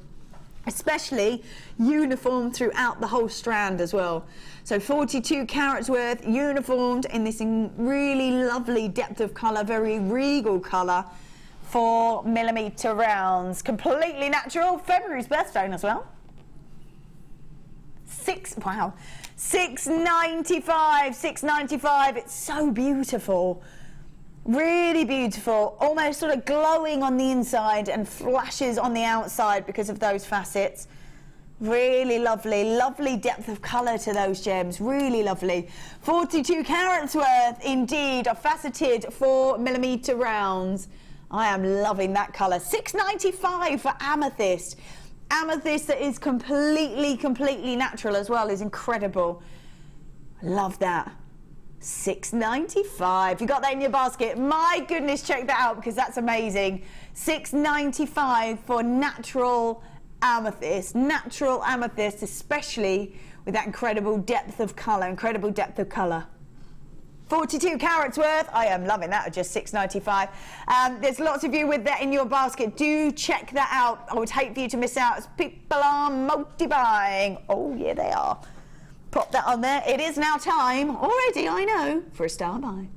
Especially uniform throughout the whole strand as well. So 42 carats worth, uniformed in this really lovely depth of colour, very regal colour. 4mm rounds, completely natural. February's birthstone as well. $6.95. It's so beautiful, really beautiful, almost sort of glowing on the inside and flashes on the outside because of those facets. Really lovely depth of colour to those gems, really lovely. 42 carats worth indeed of faceted 4mm rounds. I am loving that colour. $6.95 for amethyst. Amethyst that is completely natural as well is incredible. Love that. $6.95. You got that in your basket? My goodness, check that out because that's amazing. $6.95 for natural amethyst, especially with that incredible depth of colour, 42 carats worth. I am loving that at just $6.95. There's lots of you with that in your basket. Do check that out. I would hate for you to miss out as people are multi-buying. Oh yeah, they are. Pop that on there. It is now time already, I know, for a star buy.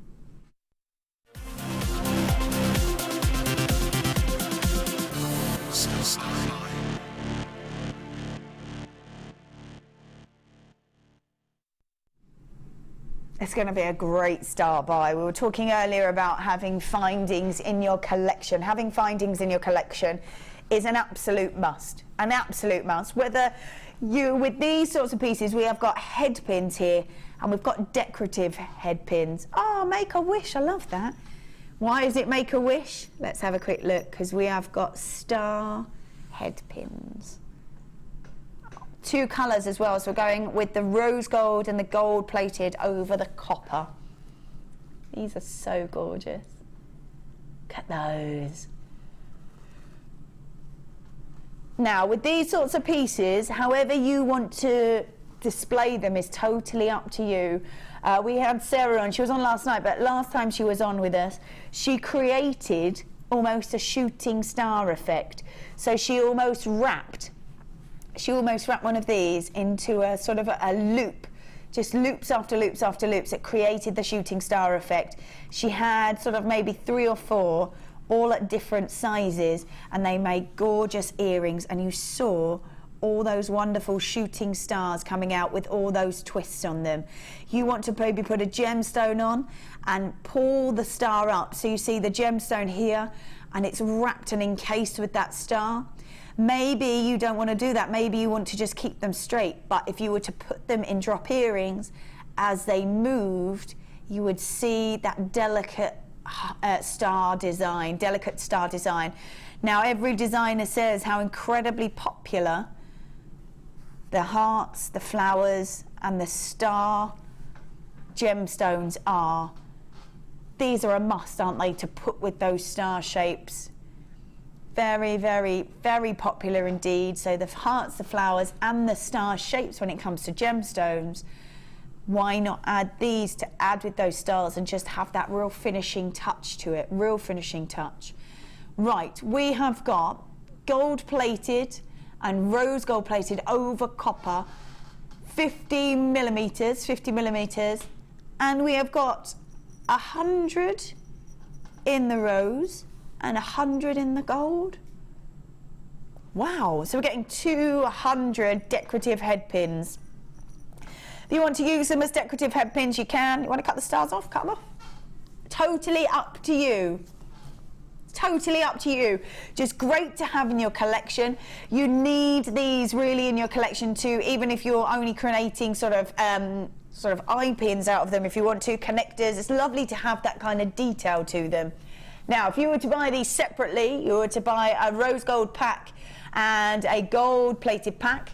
It's going to be a great start by. We were talking earlier about having findings in your collection. Having findings in your collection is an absolute must. An absolute must. Whether you, with these sorts of pieces, we have got headpins here and we've got decorative headpins. Oh, make a wish. I love that. Why is it make a wish? Let's have a quick look because we have got star headpins. Two colours as well, so we're going with the rose gold and the gold plated over the copper. These are so gorgeous. Look at those. Now with these sorts of pieces, however you want to display them is totally up to you. We had Sarah on, she was on last night, but last time she was on with us, she created almost a shooting star effect. So she almost wrapped one of these into a sort of a loop, just loops after loops after loops. It created the shooting star effect. She had sort of maybe 3 or 4, all at different sizes, and they made gorgeous earrings, and you saw all those wonderful shooting stars coming out with all those twists on them. You want to maybe put a gemstone on and pull the star up, so you see the gemstone here, and it's wrapped and encased with that star. Maybe you don't want to do that. Maybe you want to just keep them straight. But if you were to put them in drop earrings, as they moved, you would see that delicate star design. Now, every designer says how incredibly popular the hearts, the flowers, and the star gemstones are. These are a must, aren't they, to put with those star shapes. Very, very, very popular indeed. So the hearts, the flowers, and the star shapes when it comes to gemstones. Why not add these to add with those stars and just have that real finishing touch to it, real finishing touch. Right, we have got gold plated and rose gold plated over copper, 50 millimeters, and we have got 100 in the rose and 100 in the gold. Wow, so we're getting 200 decorative headpins. If you want to use them as decorative headpins, you can. You want to cut the stars off? Cut them off. Totally up to you. Totally up to you. Just great to have in your collection. You need these really in your collection too, even if you're only creating sort of eye pins out of them. If you want to, connectors, it's lovely to have that kind of detail to them. Now, if you were to buy these separately, you were to buy a rose gold pack and a gold plated pack,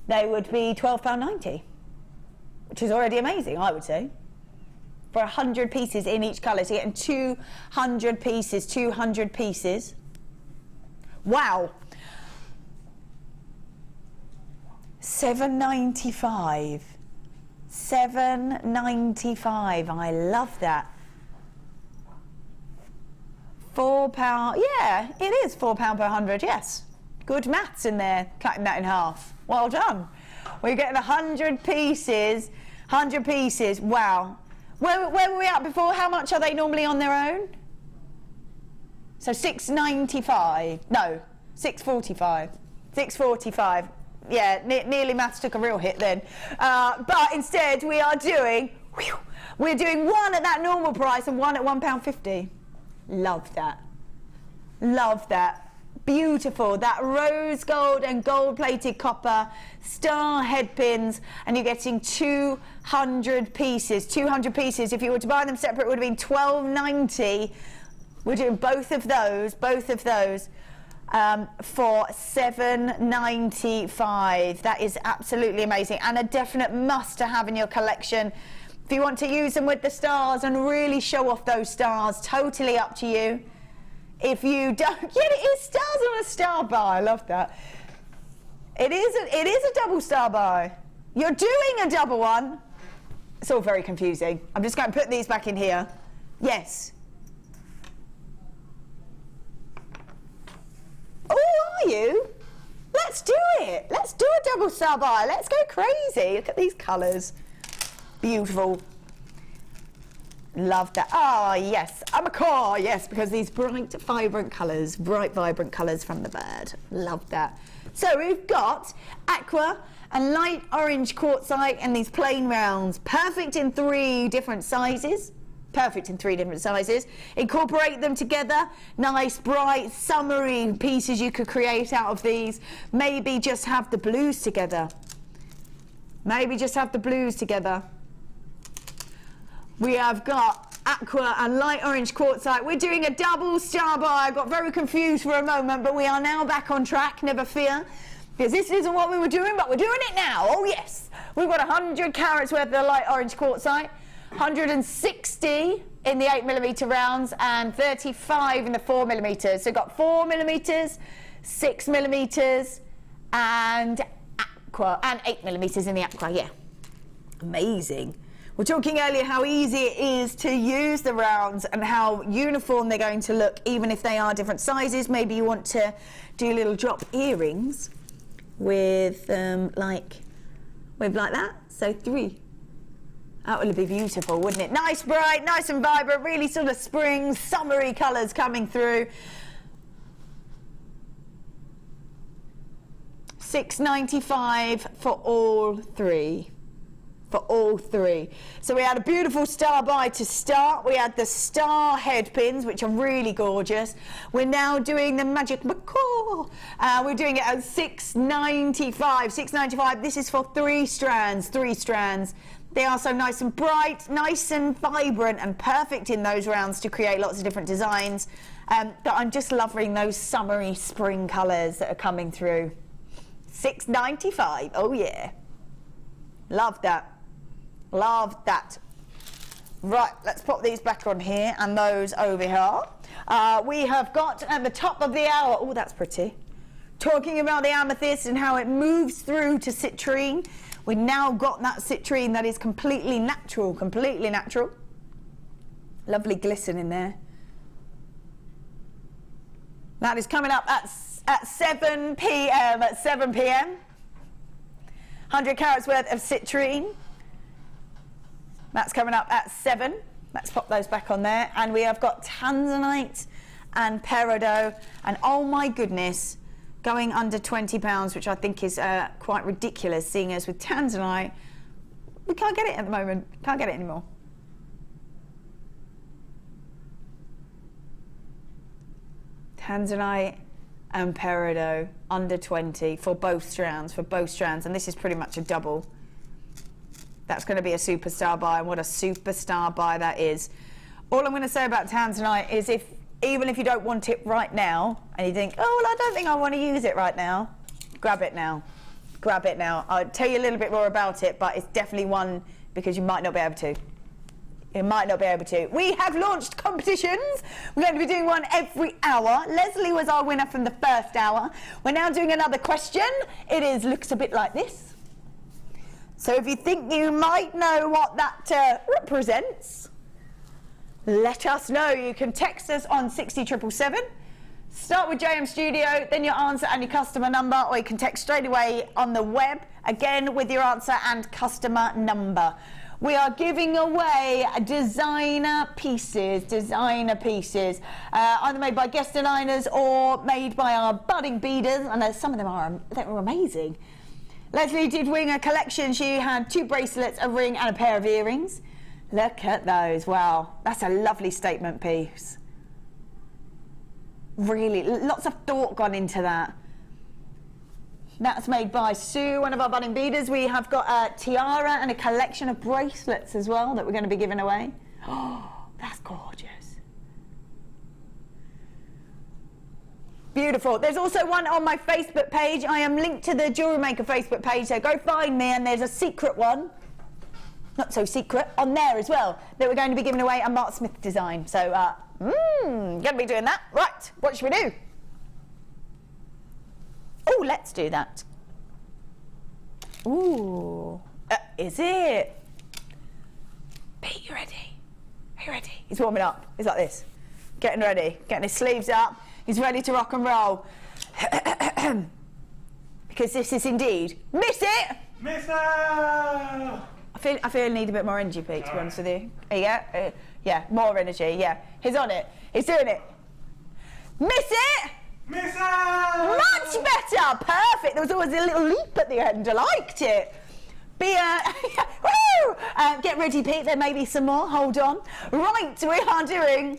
they would be £12.90, which is already amazing, I would say. For 100 pieces in each colour, so you're getting 200 pieces, 200 pieces. Wow. £7.95. £7.95, I love that. £4, yeah, it is £4 per 100, yes. Good maths in there, cutting that in half. Well done. We're getting 100 pieces, 100 pieces, wow. Where were we at before? How much are they normally on their own? So £6.95, no, £6.45, £6.45. Yeah, nearly maths took a real hit then. But instead we are doing, we're doing one at that normal price and one at £1.50. Love that. Love that. Beautiful. That rose gold and gold plated copper star headpins, and you're getting 200 pieces. 200 pieces. If you were to buy them separate, it would have been £12.90. We're doing both of those for £7.95. That is absolutely amazing and a definite must to have in your collection. If you want to use them with the stars and really show off those stars, totally up to you. If you don't, yeah, it is stars on a star bar. I love that. It is a double star bar. You're doing a double one. It's all very confusing. I'm just going to put these back in here. Yes. Oh, are you? Let's do it. Let's do a double star bar. Let's go crazy. Look at these colours. Beautiful. Love that. Ah, yes. Amacore, yes, because these bright, vibrant colours from the bird. Love that. So we've got aqua and light orange quartzite and these plain rounds. Perfect in 3 different sizes. Perfect in 3 different sizes. Incorporate them together. Nice, bright, summery pieces you could create out of these. Maybe just have the blues together. Maybe just have the blues together. We have got aqua and light orange quartzite. We're doing a double star bar. I got very confused for a moment, but we are now back on track, never fear. Because this isn't what we were doing, but we're doing it now. Oh, yes. We've got 100 carats worth of the light orange quartzite, 160 in the 8mm rounds, and 35 in the 4mm. So we've got 4mm, 6mm, and aqua, and 8mm in the aqua, yeah. Amazing. We're talking earlier how easy it is to use the rounds and how uniform they're going to look, even if they are different sizes. Maybe you want to do little drop earrings with like that. So 3. That would be beautiful, wouldn't it? Nice, bright, nice and vibrant, really sort of spring, summery colours coming through. £6.95 for all 3. For all 3. So we had a beautiful star bar to start. We had the star headpins, which are really gorgeous. We're now doing the magic macaw. We're doing it at £6.95. £6.95. This is for 3 strands. 3 strands. They are so nice and bright, nice and vibrant, and perfect in those rounds to create lots of different designs. But I'm just loving those summery spring colours that are coming through. £6.95. Oh yeah. Love that. Love that. Right, let's pop these back on here and those over here. We have got at the top of the hour, oh, that's pretty, talking about the amethyst and how it moves through to citrine. We've now got that citrine that is completely natural, completely natural. Lovely glisten in there. That is coming up at 7 p.m. At 7 p.m. 100 carats worth of citrine. That's coming up at 7. Let's pop those back on there. And we have got Tanzanite and Peridot, and oh my goodness, going under £20, which I think is quite ridiculous, seeing as with Tanzanite, we can't get it at the moment, can't get it anymore. Tanzanite and Peridot under 20 for both strands, and this is pretty much a double. That's going to be a superstar buy, and what a superstar buy that is. All I'm going to say about Tanzanite is even if you don't want it right now, and you think, oh, well, I don't think I want to use it right now, grab it now. Grab it now. I'll tell you a little bit more about it, but it's definitely one because you might not be able to. You might not be able to. We have launched competitions. We're going to be doing one every hour. Leslie was our winner from the first hour. We're now doing another question. It looks a bit like this. So if you think you might know what that represents, let us know. You can text us on 60777. Start with JM Studio, then your answer and your customer number, or you can text straight away on the web, again with your answer and customer number. We are giving away designer pieces, either made by guest designers or made by our budding beaders, and some of them they were amazing. Leslie did win a collection. She had 2 bracelets, a ring and a pair of earrings. Look at those, wow, that's a lovely statement piece. Really, lots of thought gone into that. That's made by Sue, one of our budding beaders. We have got a tiara and a collection of bracelets as well that we're going to be giving away. Oh, that's gorgeous. Beautiful. There's also one on my Facebook page. I am linked to the Jewellery Maker Facebook page, so go find me, and there's a secret one, not so secret, on there as well, that we're going to be giving away a Mark Smith design. So, going to be doing that. Right, what should we do? Oh, let's do that. Ooh, is it? Pete, you ready? Are you ready? He's warming up. He's like this. Getting ready. Getting his sleeves up. He's ready to rock and roll. Because this is indeed... Miss it! Miss it! I feel I need a bit more energy, Pete, to be honest with you. There you go. Yeah, more energy, yeah. He's on it. He's doing it. Miss it! Miss it! Much better! Perfect. There was always a little leap at the end. I liked it. Woo! Get ready, Pete. There may be some more. Hold on. Right, we are doing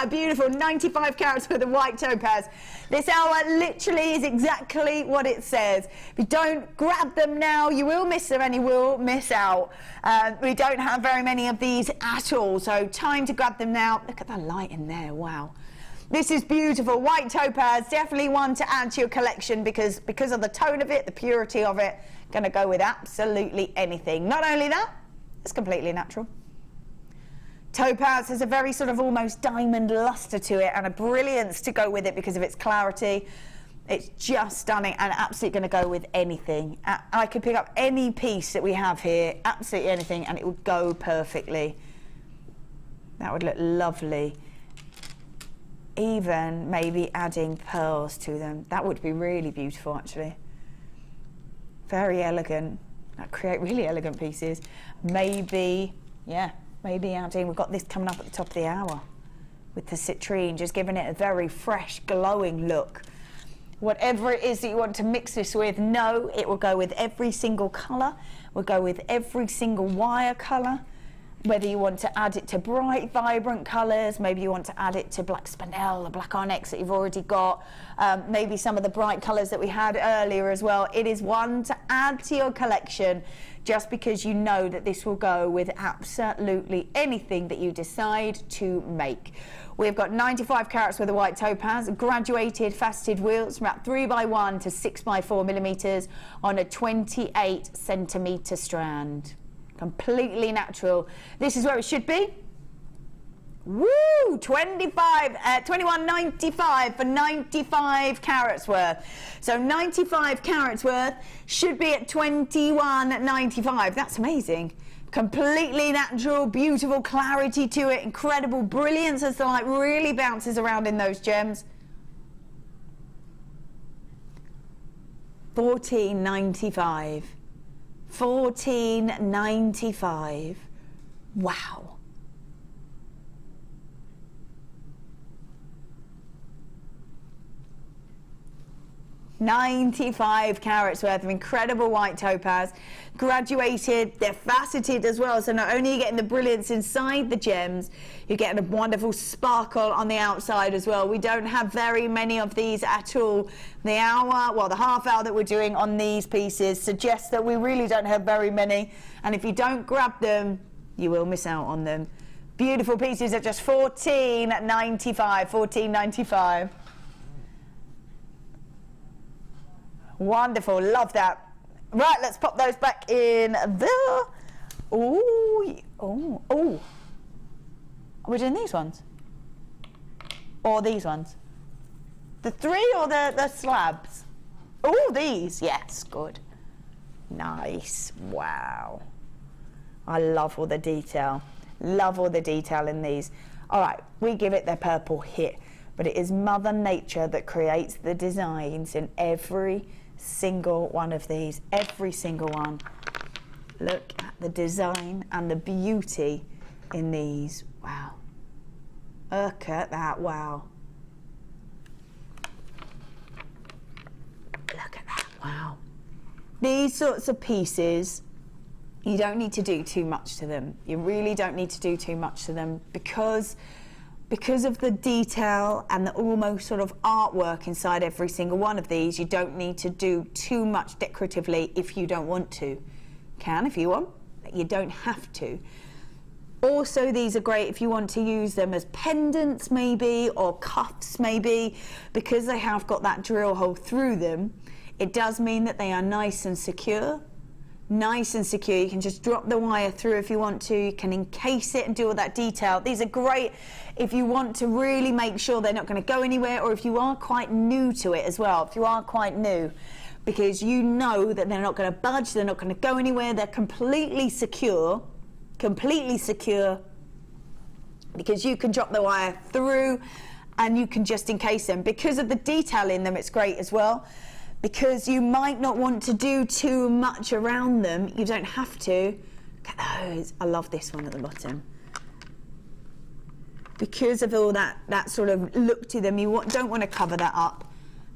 a beautiful 95 carats worth of white topaz. This hour literally is exactly what it says. If you don't grab them now, you will miss them and you will miss out. We don't have very many of these at all, so time to grab them now. Look at the light in there. Wow. This is beautiful. White topaz, definitely one to add to your collection because of the tone of it, the purity of it. Going to go with absolutely anything. Not only that, it's completely natural. Topaz has a very sort of almost diamond luster to it and a brilliance to go with it because of its clarity. It's just stunning and absolutely going to go with anything. I could pick up any piece that we have here, absolutely anything, and it would go perfectly. That would look lovely. Even maybe adding pearls to them. That would be really beautiful, actually. Very elegant. That create really elegant pieces. Maybe, yeah, maybe adding, we've got this coming up at the top of the hour with the citrine, just giving it a very fresh, glowing look. Whatever it is that you want to mix this with, no, it will go with every single colour, will go with every single wire colour. Whether you want to add it to bright, vibrant colours, maybe you want to add it to black spinel, the black onyx that you've already got, maybe some of the bright colours that we had earlier as well. It is one to add to your collection just because you know that this will go with absolutely anything that you decide to make. We've got 95 carats worth of white topaz, graduated faceted wheels from about 3x1 to 6x4 millimetres on a 28 centimetre strand. Completely natural. This is where it should be. Woo! 21.95 for 95 carats worth. So 95 carats worth should be at 21.95. That's amazing. Completely natural, beautiful clarity to it, incredible brilliance as the light really bounces around in those gems. 14.95. 14.95. Wow. 95 carats worth of incredible white topaz, graduated, they're faceted as well, so not only are you getting the brilliance inside the gems, you're getting a wonderful sparkle on the outside as well. We don't have very many of these at all. The hour, well, the half hour that we're doing on these pieces suggests that we really don't have very many, and if you don't grab them, you will miss out on them. Beautiful pieces at just $14.95, $14.95. Wonderful, love that. Right, let's pop those back in there. Ooh, oh, oh. Are we doing these ones? Or these ones? The three or the slabs? Oh, these, yes, good. Nice, wow. I love all the detail. Love all the detail in these. All right, we give it the purple hit, but it is Mother Nature that creates the designs in every single one of these, every single one. Look at the design and the beauty in these. Wow. Look at that, wow. Look at that, wow. These sorts of pieces, you don't need to do too much to them. You really don't need to do too much to them because of the detail and the almost sort of artwork inside every single one of these. You don't need to do too much decoratively if you don't want to. Can if you want, but you don't have to. Also, these are great if you want to use them as pendants maybe, or cuffs maybe, because they have got that drill hole through them. It does mean that they are nice and secure. Nice and secure. You can just drop the wire through if you want to. You can encase it and do all that detail. These are great if you want to really make sure they're not going to go anywhere, or if you are quite new to it as well. If you are quite new, because you know that they're not going to budge, they're not going to go anywhere, they're completely secure, because you can drop the wire through and you can just encase them. Because of the detail in them, it's great as well. Because you might not want to do too much around them. You don't have to. Look at those. I love this one at the bottom. Because of all that sort of look to them, you don't want to cover that up.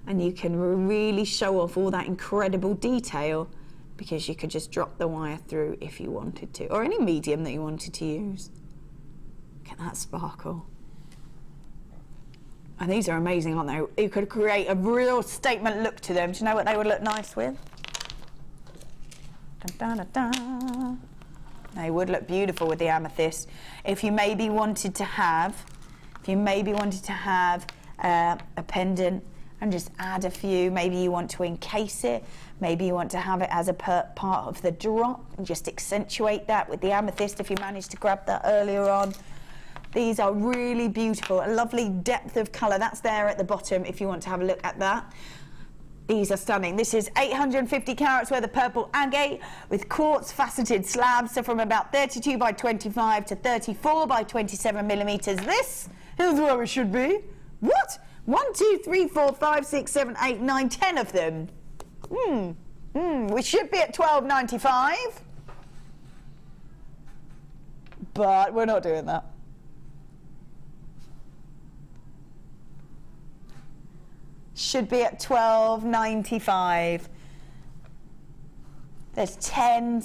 And you can really show off all that incredible detail, because you could just drop the wire through if you wanted to, or any medium that you wanted to use. Look at that sparkle. And these are amazing, aren't they? You could create a real statement look to them. Do you know what they would look nice with? Dun, dun, dun, dun. They would look beautiful with the amethyst. If you maybe wanted to have, a pendant and just add a few, maybe you want to encase it, maybe you want to have it as a part of the drop and just accentuate that with the amethyst if you managed to grab that earlier on. These are really beautiful, a lovely depth of colour. That's there at the bottom if you want to have a look at that. These are stunning. This is 850 carats worth of purple agate with quartz faceted slabs, so from about 32 by 25 to 34 by 27 millimetres. This is where we should be. What? 1, 2, 3, 4, 5, 6, 7, 8, 9, 10 of them. We should be at $12.95. But we're not doing that. Should be at $12.95. There's 10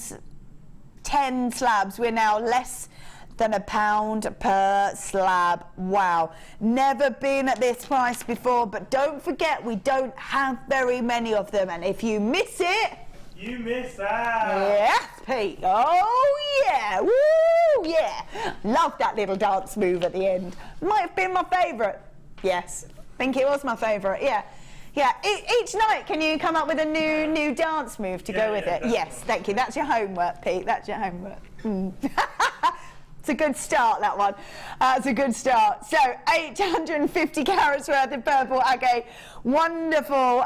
slabs. We're now less than £1 per slab. Wow. Never been at this price before, but don't forget, we don't have very many of them, and if you miss it, you miss out. Yes, Pete. Oh yeah. Woo, yeah. Love that little dance move at the end. Might have been my favourite. Yes. I think it was my favourite, yeah. Yeah, each night can you come up with a new dance move to go with it? Definitely. Yes, thank you. That's your homework, Pete. That's your homework. It's a good start, that one. It's a good start. So, 850 carats worth of purple agate. Wonderful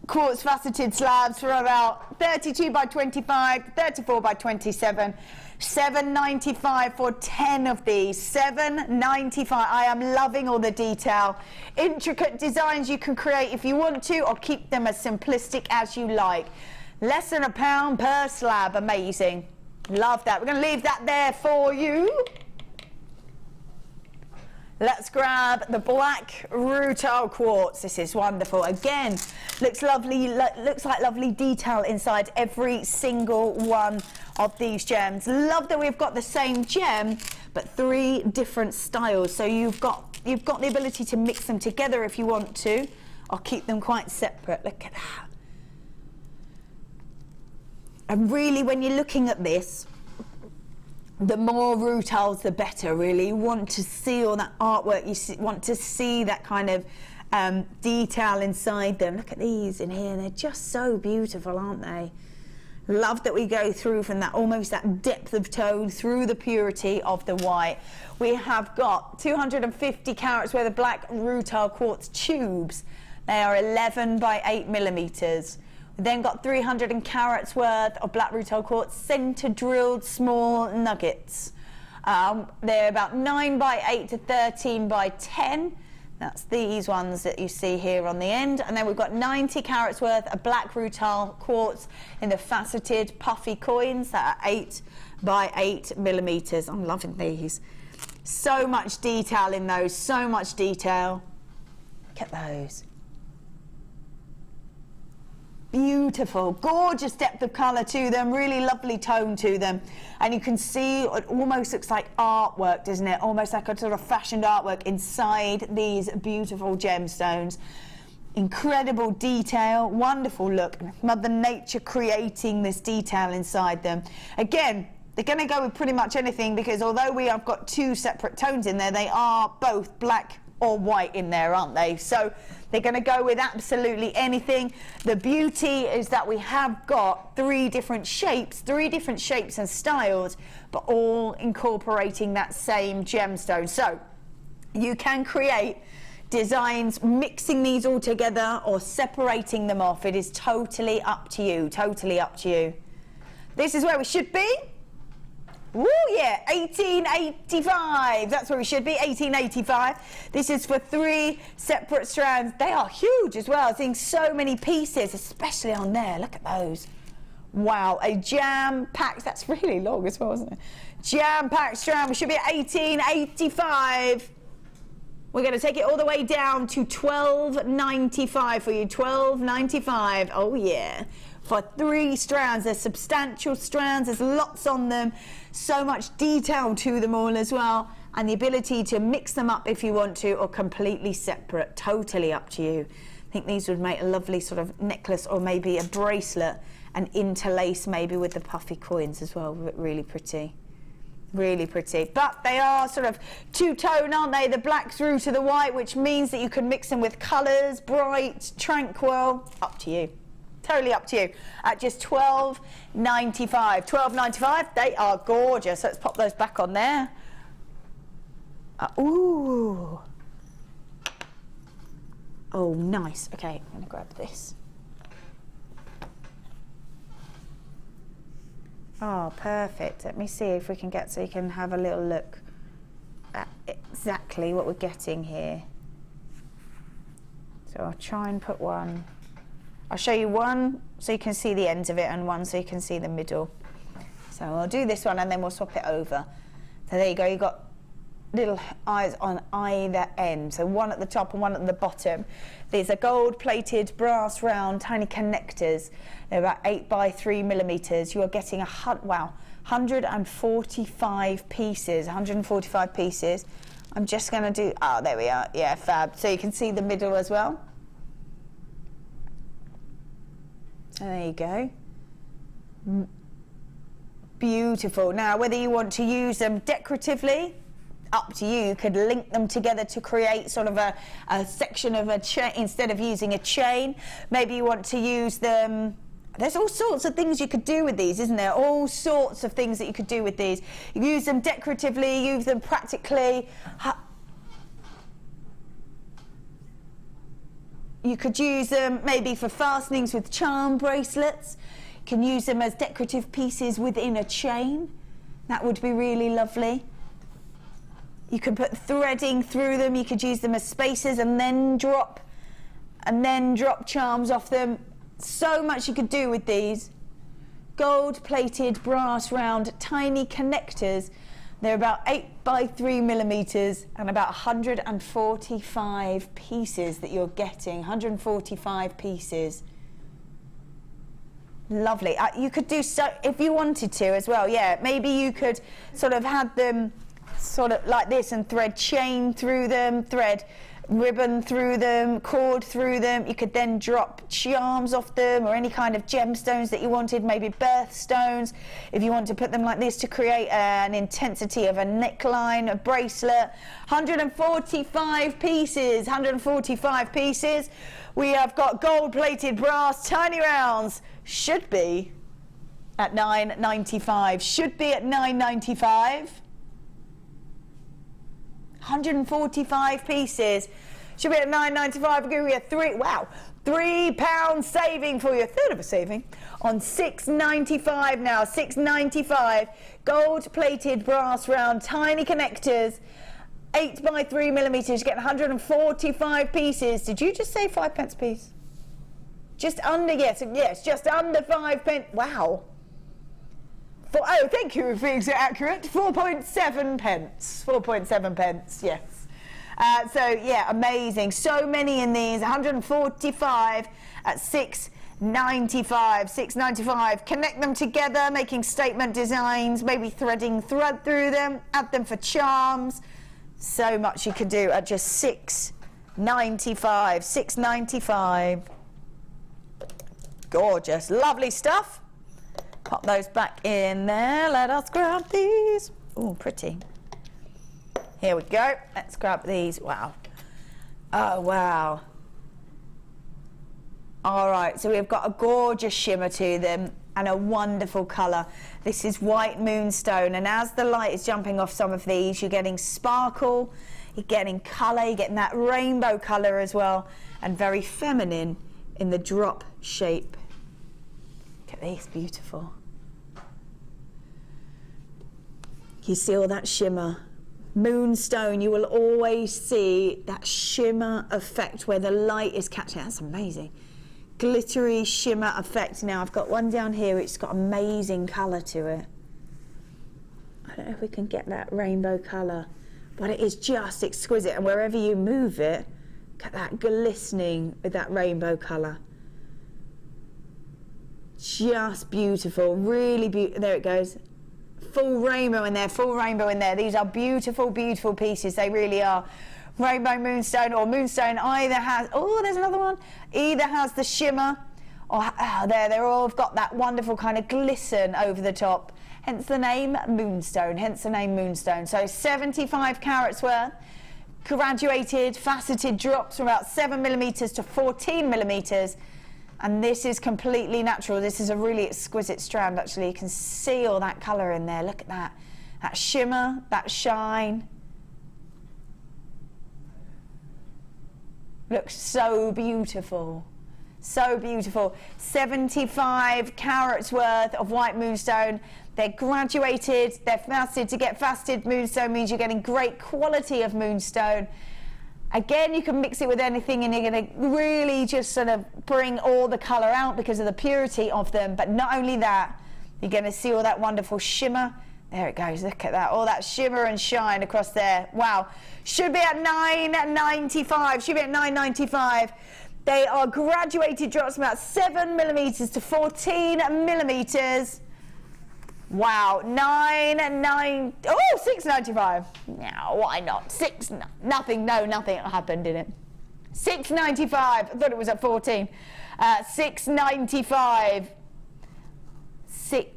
quartz faceted slabs for about 32 by 25, 34 by 27. $7.95 for 10 of these. $7.95. I am loving all the detail. Intricate designs you can create if you want to, or keep them as simplistic as you like. Less than £1 per slab. Amazing. Love that. We're going to leave that there for you. Let's grab the black rutile quartz. This is wonderful. Again, looks lovely, looks like lovely detail inside every single one of these gems. Love that we've got the same gem, but 3 different styles. So you've got the ability to mix them together if you want to, or keep them quite separate. Look at that. And really, when you're looking at this, the more rutiles, the better, really. You want to see all that artwork. You want to see that kind of detail inside them. Look at these in here. They're just so beautiful, aren't they? Love that we go through from that, almost that depth of tone through the purity of the white. We have got 250 carats worth of black rutile quartz tubes. They are 11 by 8 millimeters. We then got 300 carats worth of black rutile quartz center drilled small nuggets. They're about 9 by 8 to 13 by 10. That's these ones that you see here on the end. And then we've got 90 carats worth of black rutile quartz in the faceted puffy coins that are 8 by 8 millimeters. I'm loving these. So much detail in those, so much detail. Look at those. Beautiful, gorgeous depth of colour to them, really lovely tone to them. And you can see it almost looks like artwork, doesn't it? Almost like a sort of fashioned artwork inside these beautiful gemstones. Incredible detail, wonderful look. Mother Nature creating this detail inside them. Again, they're going to go with pretty much anything, because although we have got 2 separate tones in there, they are both black or white in there, aren't they? So they're going to go with absolutely anything. The beauty is that we have got 3 different shapes and styles, but all incorporating that same gemstone. So you can create designs mixing these all together or separating them off. It is totally up to you, totally up to you. This is where we should be. Woo, yeah, 1885. That's where we should be, 1885. This is for 3 separate strands. They are huge as well. Seeing so many pieces, especially on there. Look at those. Wow, a jam-packed, that's really long as well, isn't it? Jam-packed strand. We should be at 1885. We're going to take it all the way down to $12.95 for you. $12.95. Oh, yeah. For 3 strands. They're substantial strands. There's lots on them. So much detail to them all as well. And the ability to mix them up if you want to, or completely separate. Totally up to you. I think these would make a lovely sort of necklace, or maybe a bracelet, and interlace maybe with the puffy coins as well. Really pretty. Really pretty. But they are sort of 2-tone, aren't they? The black through to the white, which means that you can mix them with colours, bright, tranquil. Up to you. Totally up to you. At just $12.95. $12.95. They are gorgeous. Let's pop those back on there. Ooh. Oh, nice. Okay, I'm going to grab this. Oh, perfect. Let me see if we can get, so you can have a little look at exactly what we're getting here. So I'll try and put one. I'll show you one so you can see the ends of it, and one so you can see the middle. So I'll do this one and then we'll swap it over. So there you go, you've got little eyes on either end. So one at the top and one at the bottom. These are gold-plated, brass round, tiny connectors. They're about 8 by 3 millimeters. You are getting 145 pieces. 145 pieces. I'm just going to do, oh, there we are. Yeah, fab. So you can see the middle as well. And there you go. Beautiful. Now, whether you want to use them decoratively, up to you. You could link them together to create sort of a section of a chain instead of using a chain. Maybe you want to use them. There's all sorts of things you could do with these, isn't there? All sorts of things that you could do with these. You use them decoratively, use them practically. You could use them maybe for fastenings with charm bracelets. You can use them as decorative pieces within a chain. That would be really lovely. You can put threading through them. You could use them as spacers and then drop charms off them. So much you could do with these. Gold-plated, brass round, tiny connectors They're about 8 by 3 millimeters and about 145 pieces that you're getting. 145 pieces. Lovely. You could do so if you wanted to as well. Yeah, maybe you could sort of have them sort of like this and thread chain through them, thread ribbon through them, cord through them. You could then drop charms off them or any kind of gemstones that you wanted, maybe birthstones if you want to put them like this to create an intensity of a neckline, a bracelet. 145 pieces, 145 pieces. We have got gold plated brass tiny rounds. Should be at $9.95. Should be at $9.95. 145 pieces. Should be at $9.95. I'll give you a £3 saving for you, a third of a saving on $6.95 now. $6.95. Gold plated brass round tiny connectors. 8 by 3 millimeters. You get 145 pieces. Did you just say 5 pence a piece? Just under, yes, just under 5 pence. Wow. Oh, thank you for being so accurate. 4.7 pence. 4.7 pence, yes. So, yeah, amazing. So many in these. 145 at $6.95. $6.95. Connect them together, making statement designs, maybe threading thread through them, add them for charms. So much you could do at just $6.95. $6.95. Gorgeous. Lovely stuff. Pop those back in there. Let us grab these. Oh, pretty. Here we go. Let's grab these. Wow. Oh, wow. All right, so we've got a gorgeous shimmer to them and a wonderful colour. This is white moonstone, and as the light is jumping off some of these, you're getting sparkle, you're getting colour, you're getting that rainbow colour as well, and very feminine in the drop shape. Look at these, beautiful. You see all that shimmer. Moonstone, you will always see that shimmer effect where the light is catching. That's amazing. Glittery shimmer effect. Now I've got one down here which has got amazing colour to it. I don't know if we can get that rainbow colour, but it is just exquisite, and wherever you move it, look at that glistening with that rainbow colour. Just beautiful, really beautiful. There it goes. Full rainbow in there, full rainbow in there. These are beautiful, beautiful pieces. They really are. Rainbow moonstone or moonstone either has, oh, there's another one, either has the shimmer or they're all got that wonderful kind of glisten over the top, hence the name moonstone, hence the name moonstone. So 75 carats worth, graduated faceted drops from about 7 millimeters to 14 millimeters, and this is completely natural. This is a really exquisite strand. Actually, you can see all that color in there. Look at that shimmer, that shine. Looks so beautiful, so beautiful. 75 carats worth of white moonstone. They're graduated, they're faceted. To get faceted moonstone means you're getting great quality of moonstone. Again, you can mix it with anything and you're going to really just sort of bring all the colour out because of the purity of them. But not only that, you're going to see all that wonderful shimmer. There it goes, look at that, all that shimmer and shine across there. Wow, should be at $9.95, should be at $9.95. They are graduated drops from about 7 millimeters to 14 millimeters. Wow, $6.95. Now, why not? Nothing happened in it. $6.95, I thought it was at 14. $6.95.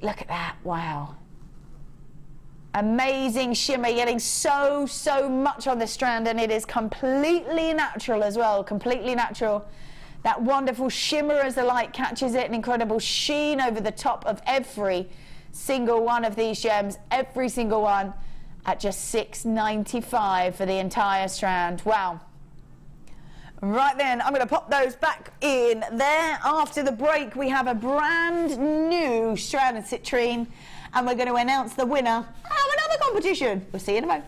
Look at that, wow. Amazing shimmer, getting so much on the strand, and it is completely natural as well, completely natural. That wonderful shimmer as the light catches it, an incredible sheen over the top of every single one of these gems, every single one, at just $6.95 for the entire strand. Wow. Right then, I'm going to pop those back in there. After the break, we have a brand new strand of citrine, and we're going to announce the winner of another competition. We'll see you in a moment.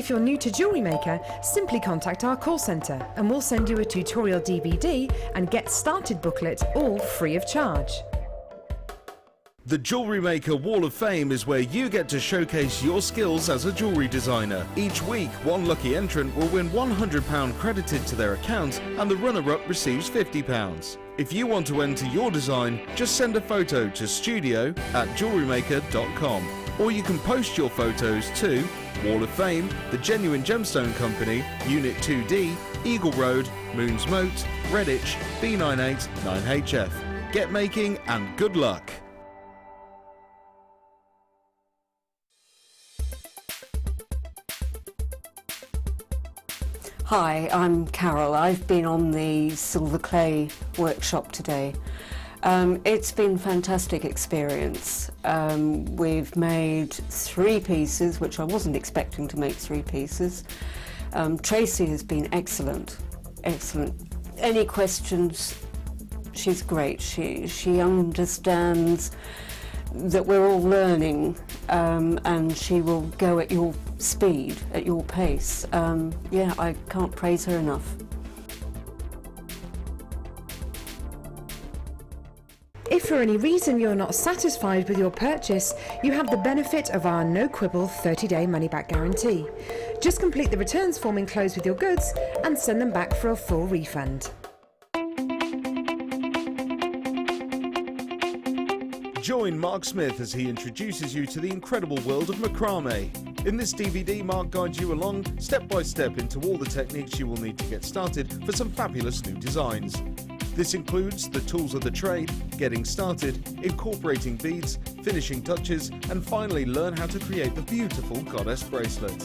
If you're new to Jewellery Maker, simply contact our call centre and we'll send you a tutorial DVD and Get Started booklet, all free of charge. The Jewellery Maker Wall of Fame is where you get to showcase your skills as a jewellery designer. Each week, one lucky entrant will win £100 credited to their account and the runner-up receives £50. If you want to enter your design, just send a photo to studio@jewellerymaker.com, or you can post your photos to Wall of Fame, The Genuine Gemstone Company, Unit 2D, Eagle Road, Moons Moat, Redditch, B98 9HF. Get making and good luck! Hi, I'm Carol. I've been on the silver clay workshop today. It's been a fantastic experience. We've made 3 pieces, which I wasn't expecting to make 3 pieces. Tracy has been excellent, excellent. Any questions, she's great. She understands that we're all learning, and she will go at your speed, at your pace. Yeah, I can't praise her enough. If for any reason you're not satisfied with your purchase, you have the benefit of our no quibble 30-day money-back guarantee. Just complete the returns form enclosed with your goods and send them back for a full refund. Join Mark Smith as he introduces you to the incredible world of macrame. In this DVD, Mark guides you along step by step into all the techniques you will need to get started for some fabulous new designs. This includes the tools of the trade, getting started, incorporating beads, finishing touches, and finally learn how to create the beautiful goddess bracelet.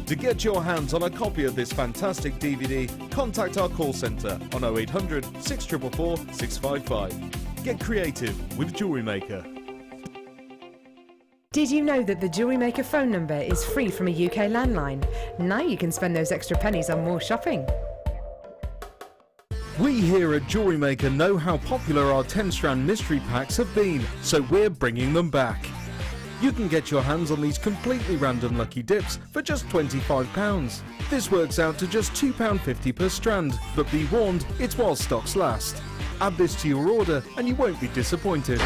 To get your hands on a copy of this fantastic DVD, contact our call centre on 0800 644 655. Get creative with Jewellery Maker. Did you know that the Jewellery Maker phone number is free from a UK landline? Now you can spend those extra pennies on more shopping. We here at Jewellery Maker know how popular our 10-strand mystery packs have been, so we're bringing them back. You can get your hands on these completely random lucky dips for just £25. This works out to just £2.50 per strand, but be warned, it's while stocks last. Add this to your order and you won't be disappointed.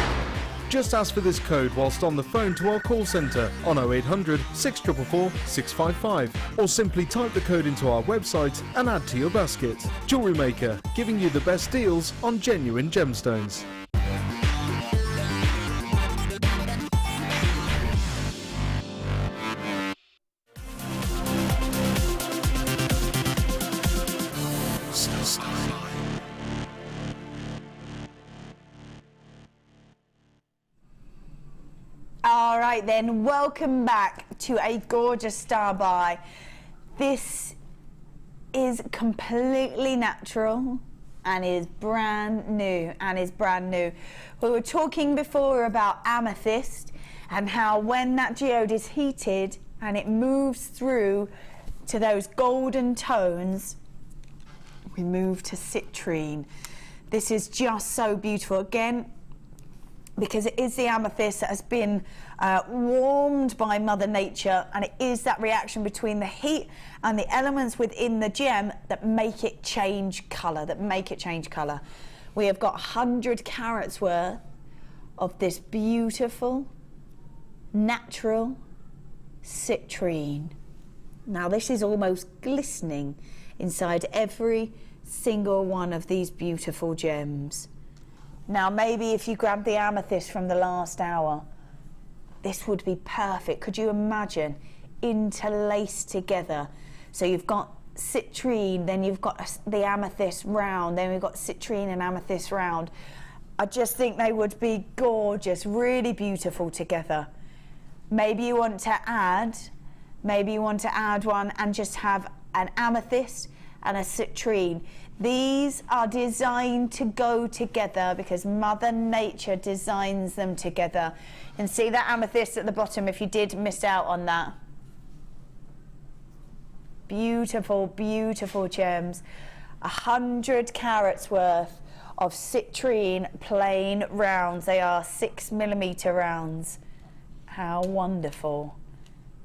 Just ask for this code whilst on the phone to our call centre on 0800 644 655, or simply type the code into our website and add to your basket. Jewellery Maker, giving you the best deals on genuine gemstones. All right then, welcome back to a gorgeous star buy. This is completely natural and is brand new We were talking before about amethyst and how when that geode is heated and it moves through to those golden tones, we move to citrine. This is just so beautiful. Again, because it is the amethyst that has been warmed by Mother Nature, and it is that reaction between the heat and the elements within the gem that make it change colour, We have got 100 carats worth of this beautiful, natural citrine. Now this is almost glistening inside every single one of these beautiful gems. Now maybe if you grab the amethyst from the last hour, this would be perfect. Could you imagine interlaced together? So you've got citrine, then you've got the amethyst round, then we've got citrine and amethyst round. I just think they would be gorgeous, really beautiful together. Maybe you want to add one and just have an amethyst and a citrine. These are designed to go together because Mother Nature designs them together. You can see that amethyst at the bottom if you did miss out on that. Beautiful, beautiful gems. 100 carats worth of citrine plain rounds. They are 6mm rounds. How wonderful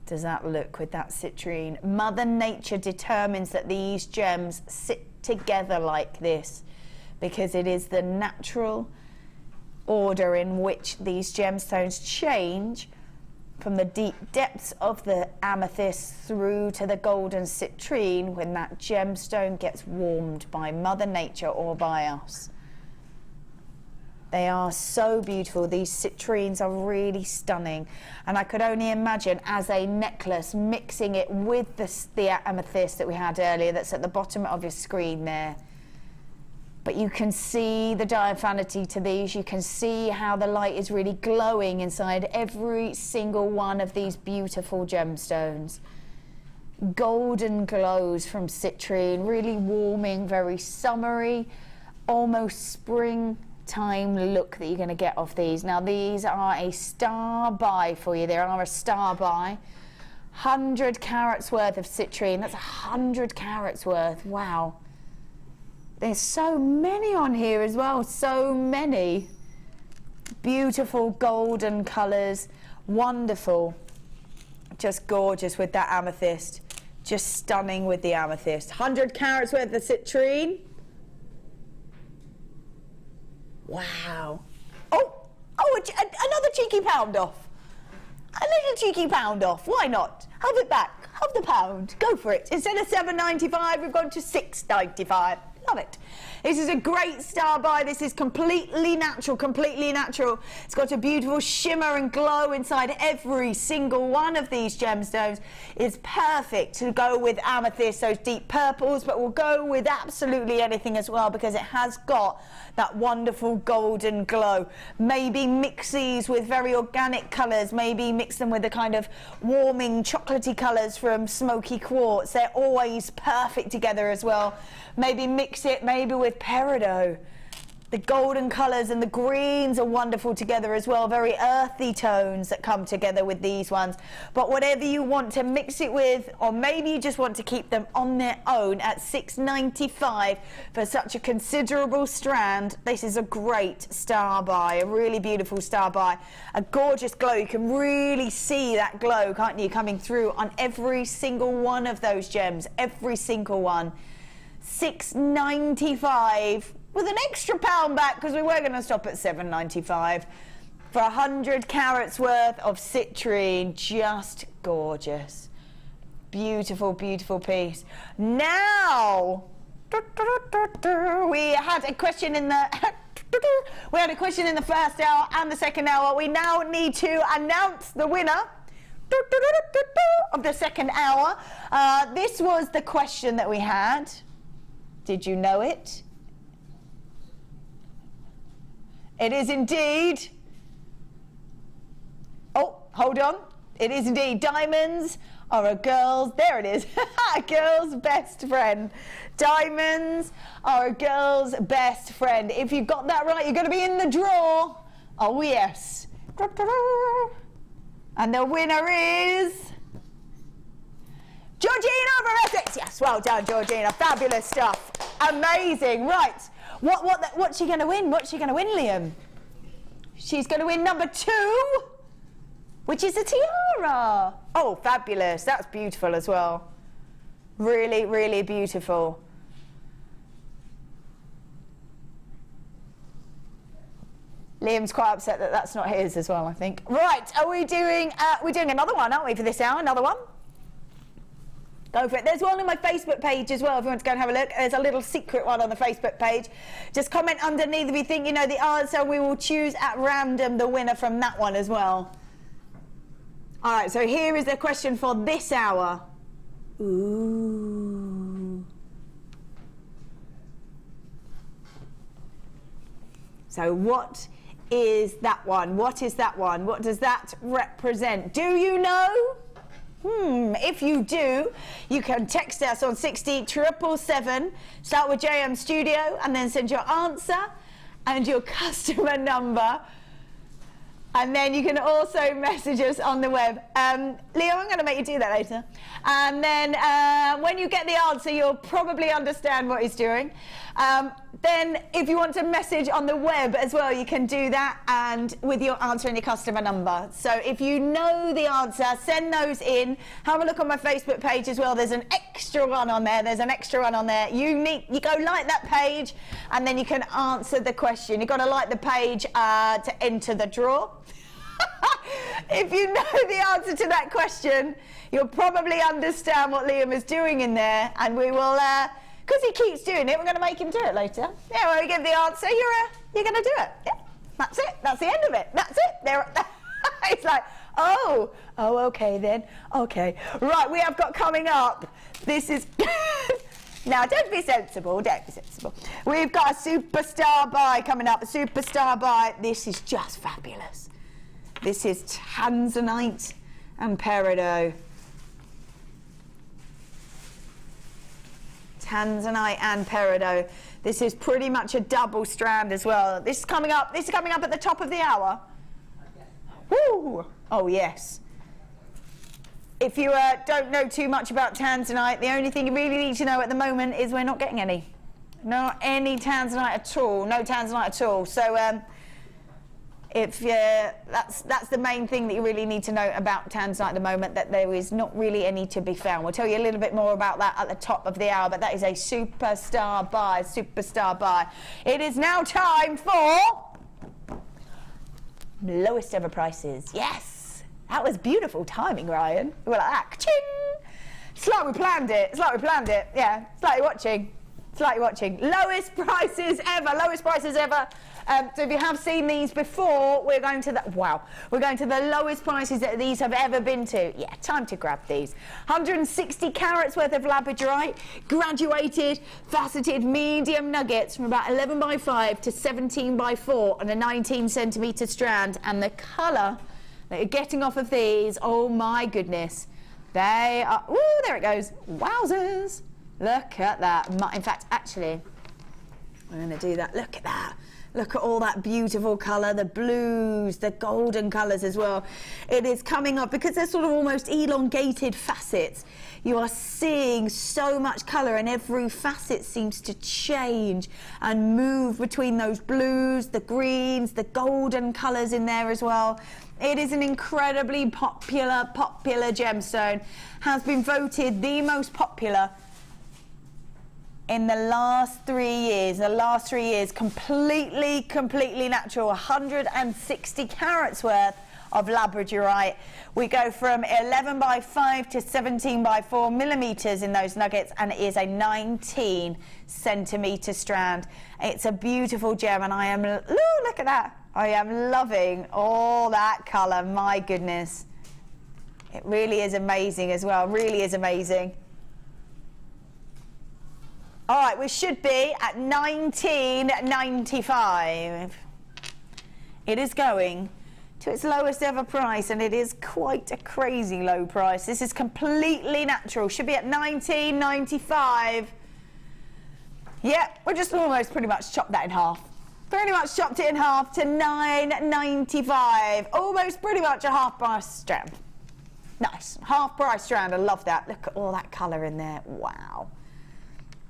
does that look with that citrine? Mother Nature determines that these gems sit together like this because it is the natural order in which these gemstones change from the deep depths of the amethyst through to the golden citrine when that gemstone gets warmed by Mother Nature or by us. They are so beautiful. These citrines are really stunning. And I could only imagine as a necklace mixing it with the amethyst that we had earlier that's at the bottom of your screen there. But you can see the diaphanity to these. You can see how the light is really glowing inside every single one of these beautiful gemstones. Golden glows from citrine, really warming, very summery, almost springtime look that you're going to get off these. Now these are a star buy for you. They are a star buy. 100 carats worth of citrine. That's 100 carats worth. Wow. There's so many on here as well, so many. Beautiful golden colours, wonderful. Just gorgeous with that amethyst. Just stunning with the amethyst. 100 carats worth of citrine. Wow. Oh, another cheeky pound off. A little cheeky pound off, why not? Have it back, have the pound, go for it. Instead of $7.95, we've gone to $6.95. Love it. This is a great star buy. This is completely natural, completely natural. It's got a beautiful shimmer and glow inside every single one of these gemstones. It's perfect to go with amethyst, those deep purples, but we'll go with absolutely anything as well because it has got that wonderful golden glow. Maybe mix these with very organic colours, maybe mix them with the kind of warming chocolatey colours from smoky quartz. They're always perfect together as well. Maybe mix it maybe with Peridot. The golden colours and the greens are wonderful together as well. Very earthy tones that come together with these ones. But whatever you want to mix it with, or maybe you just want to keep them on their own at $6.95 for such a considerable strand, this is a great star buy, a really beautiful star buy. A gorgeous glow. You can really see that glow, can't you, coming through on every single one of those gems, every single one. $6.95 with an extra pound back because we were going to stop at $7.95 for 100 carats worth of citrine. Just gorgeous. Beautiful, beautiful piece. Now, we had a question in the first hour and the second hour. We now need to announce the winner of the second hour. This was the question that we had. Did you know it? It is indeed. Oh, hold on. It is indeed. Diamonds are a girl's, there it is, a girl's best friend. Diamonds are a girl's best friend. If you've got that right, you're going to be in the draw. Oh, yes. And the winner is Georgina from Essex. Yes, well done, Georgina. Fabulous stuff. Amazing. Right. What's she going to win? What's she going to win, Liam? She's going to win number 2, which is a tiara. Oh, fabulous. That's beautiful as well. Really, really beautiful. Liam's quite upset that that's not his as well, I think. Right. Are we doing? We're doing another one, aren't we, for this hour? Another one. Go for it. There's one on my Facebook page as well if you want to go and have a look. There's a little secret one on the Facebook page. Just comment underneath if you think you know the answer, and we will choose at random the winner from that one as well. All right, so here is the question for this hour. Ooh. So what is that one? What is that one? What does that represent? Do you know? If you do, you can text us on 60777, start with JM Studio, and then send your answer and your customer number And then you can also message us on the web. Leo, I'm going to make you do that later. And then when you get the answer, you'll probably understand what he's doing. Then if you want to message on the web as well, you can do that, and with your answer and your customer number. So if you know the answer, send those in. Have a look on my Facebook page as well. There's an extra one on there. There's an extra one on there. You go like that page, and then you can answer the question. You've got to like the page to enter the draw. If you know the answer to that question, you'll probably understand what Liam is doing in there, and we will, because he keeps doing it, we're going to make him do it later. Yeah, when we give the answer, you're going to do it. Yeah, that's it. That's the end of it. That's it. There. It's like, oh, okay then. Okay. Right, we have got coming up. This is... Now, don't be sensible. Don't be sensible. We've got a superstar buy coming up. A superstar buy. This is just fabulous. This is Tanzanite and Peridot. Tanzanite and Peridot. This is pretty much a double strand as well. This is coming up at the top of the hour. Woo! Oh yes. If you don't know too much about Tanzanite, the only thing you really need to know at the moment is we're not getting any. Not any Tanzanite at all. No Tanzanite at all. So if that's the main thing that you really need to know about Tanzanite at the moment, that there is not really any to be found. We'll tell you a little bit more about that at the top of the hour, but that is a superstar buy, superstar buy. It is now time for lowest ever prices. Yes, that was beautiful timing, Ryan. We were like that. Ka-ching! It's like we planned it. It's like we planned it. Yeah, slightly watching. Slightly watching. Lowest prices ever. Lowest prices ever. So if you have seen these before, we're going to the lowest prices that these have ever been to. Yeah, time to grab these. 160 carats worth of Labradorite, graduated, faceted medium nuggets from about 11 by 5 to 17 by 4 on a 19 centimetre strand. And the colour that you're getting off of these, oh my goodness, they are, ooh, there it goes. Wowzers. Look at that. In fact, actually, I'm going to do that. Look at that. Look at all that beautiful colour, the blues, the golden colours as well. It is coming up, because they're sort of almost elongated facets. You are seeing so much colour, and every facet seems to change and move between those blues, the greens, the golden colours in there as well. It is an incredibly popular gemstone. Has been voted the most popular in the last 3 years. The last 3 years, completely natural. 160 carats worth of Labradorite. We go from 11 by 5 to 17 by 4 millimetres in those nuggets, and it is a 19 centimetre strand. It's a beautiful gem, and I am, ooh, look at that. I am loving all that colour, my goodness. It really is amazing as well, really is amazing. All right, we should be at $19.95. It is going to its lowest ever price, and it is quite a crazy low price. This is completely natural. Should be at $19.95. Yeah, we're just almost pretty much chopped that in half. Pretty much chopped it in half to $9.95. Almost pretty much a half price strand. Nice, half price strand. I love that. Look at all that colour in there. Wow.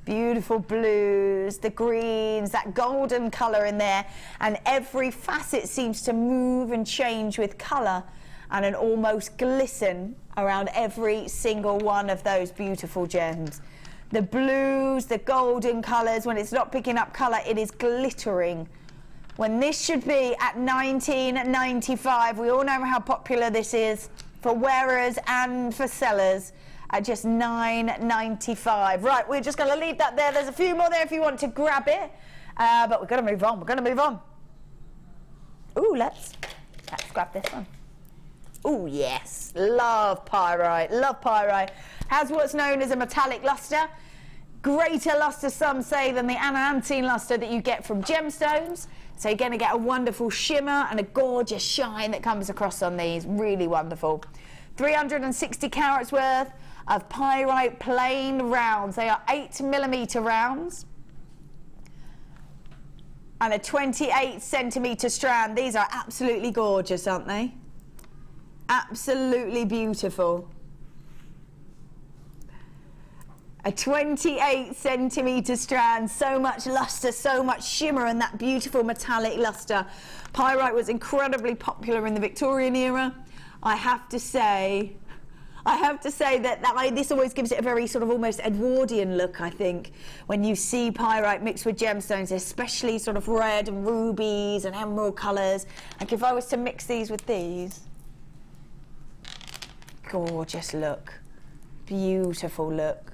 Beautiful blues, the greens, that golden colour in there, and every facet seems to move and change with colour and an almost glisten around every single one of those beautiful gems. The blues, the golden colours, when it's not picking up colour, it is glittering. When this should be at $19.95, we all know how popular this is for wearers and for sellers. At just $9.95. Right, we're just going to leave that there. There's a few more there if you want to grab it. But we're going to move on. We're going to move on. Ooh, let's grab this one. Ooh, yes. Love pyrite. Love pyrite. Has what's known as a metallic lustre. Greater lustre, some say, than the anaantine lustre that you get from gemstones. So you're going to get a wonderful shimmer and a gorgeous shine that comes across on these. Really wonderful. 360 carats worth of pyrite plain rounds. They are 8mm rounds. And a 28 centimetre strand. These are absolutely gorgeous, aren't they? Absolutely beautiful. A 28 centimetre strand, so much luster, so much shimmer, and that beautiful metallic luster. Pyrite was incredibly popular in the Victorian era. I have to say that this always gives it a very sort of almost Edwardian look, I think, when you see pyrite mixed with gemstones, especially sort of red and rubies and emerald colours. Like if I was to mix these with these, gorgeous look, beautiful look.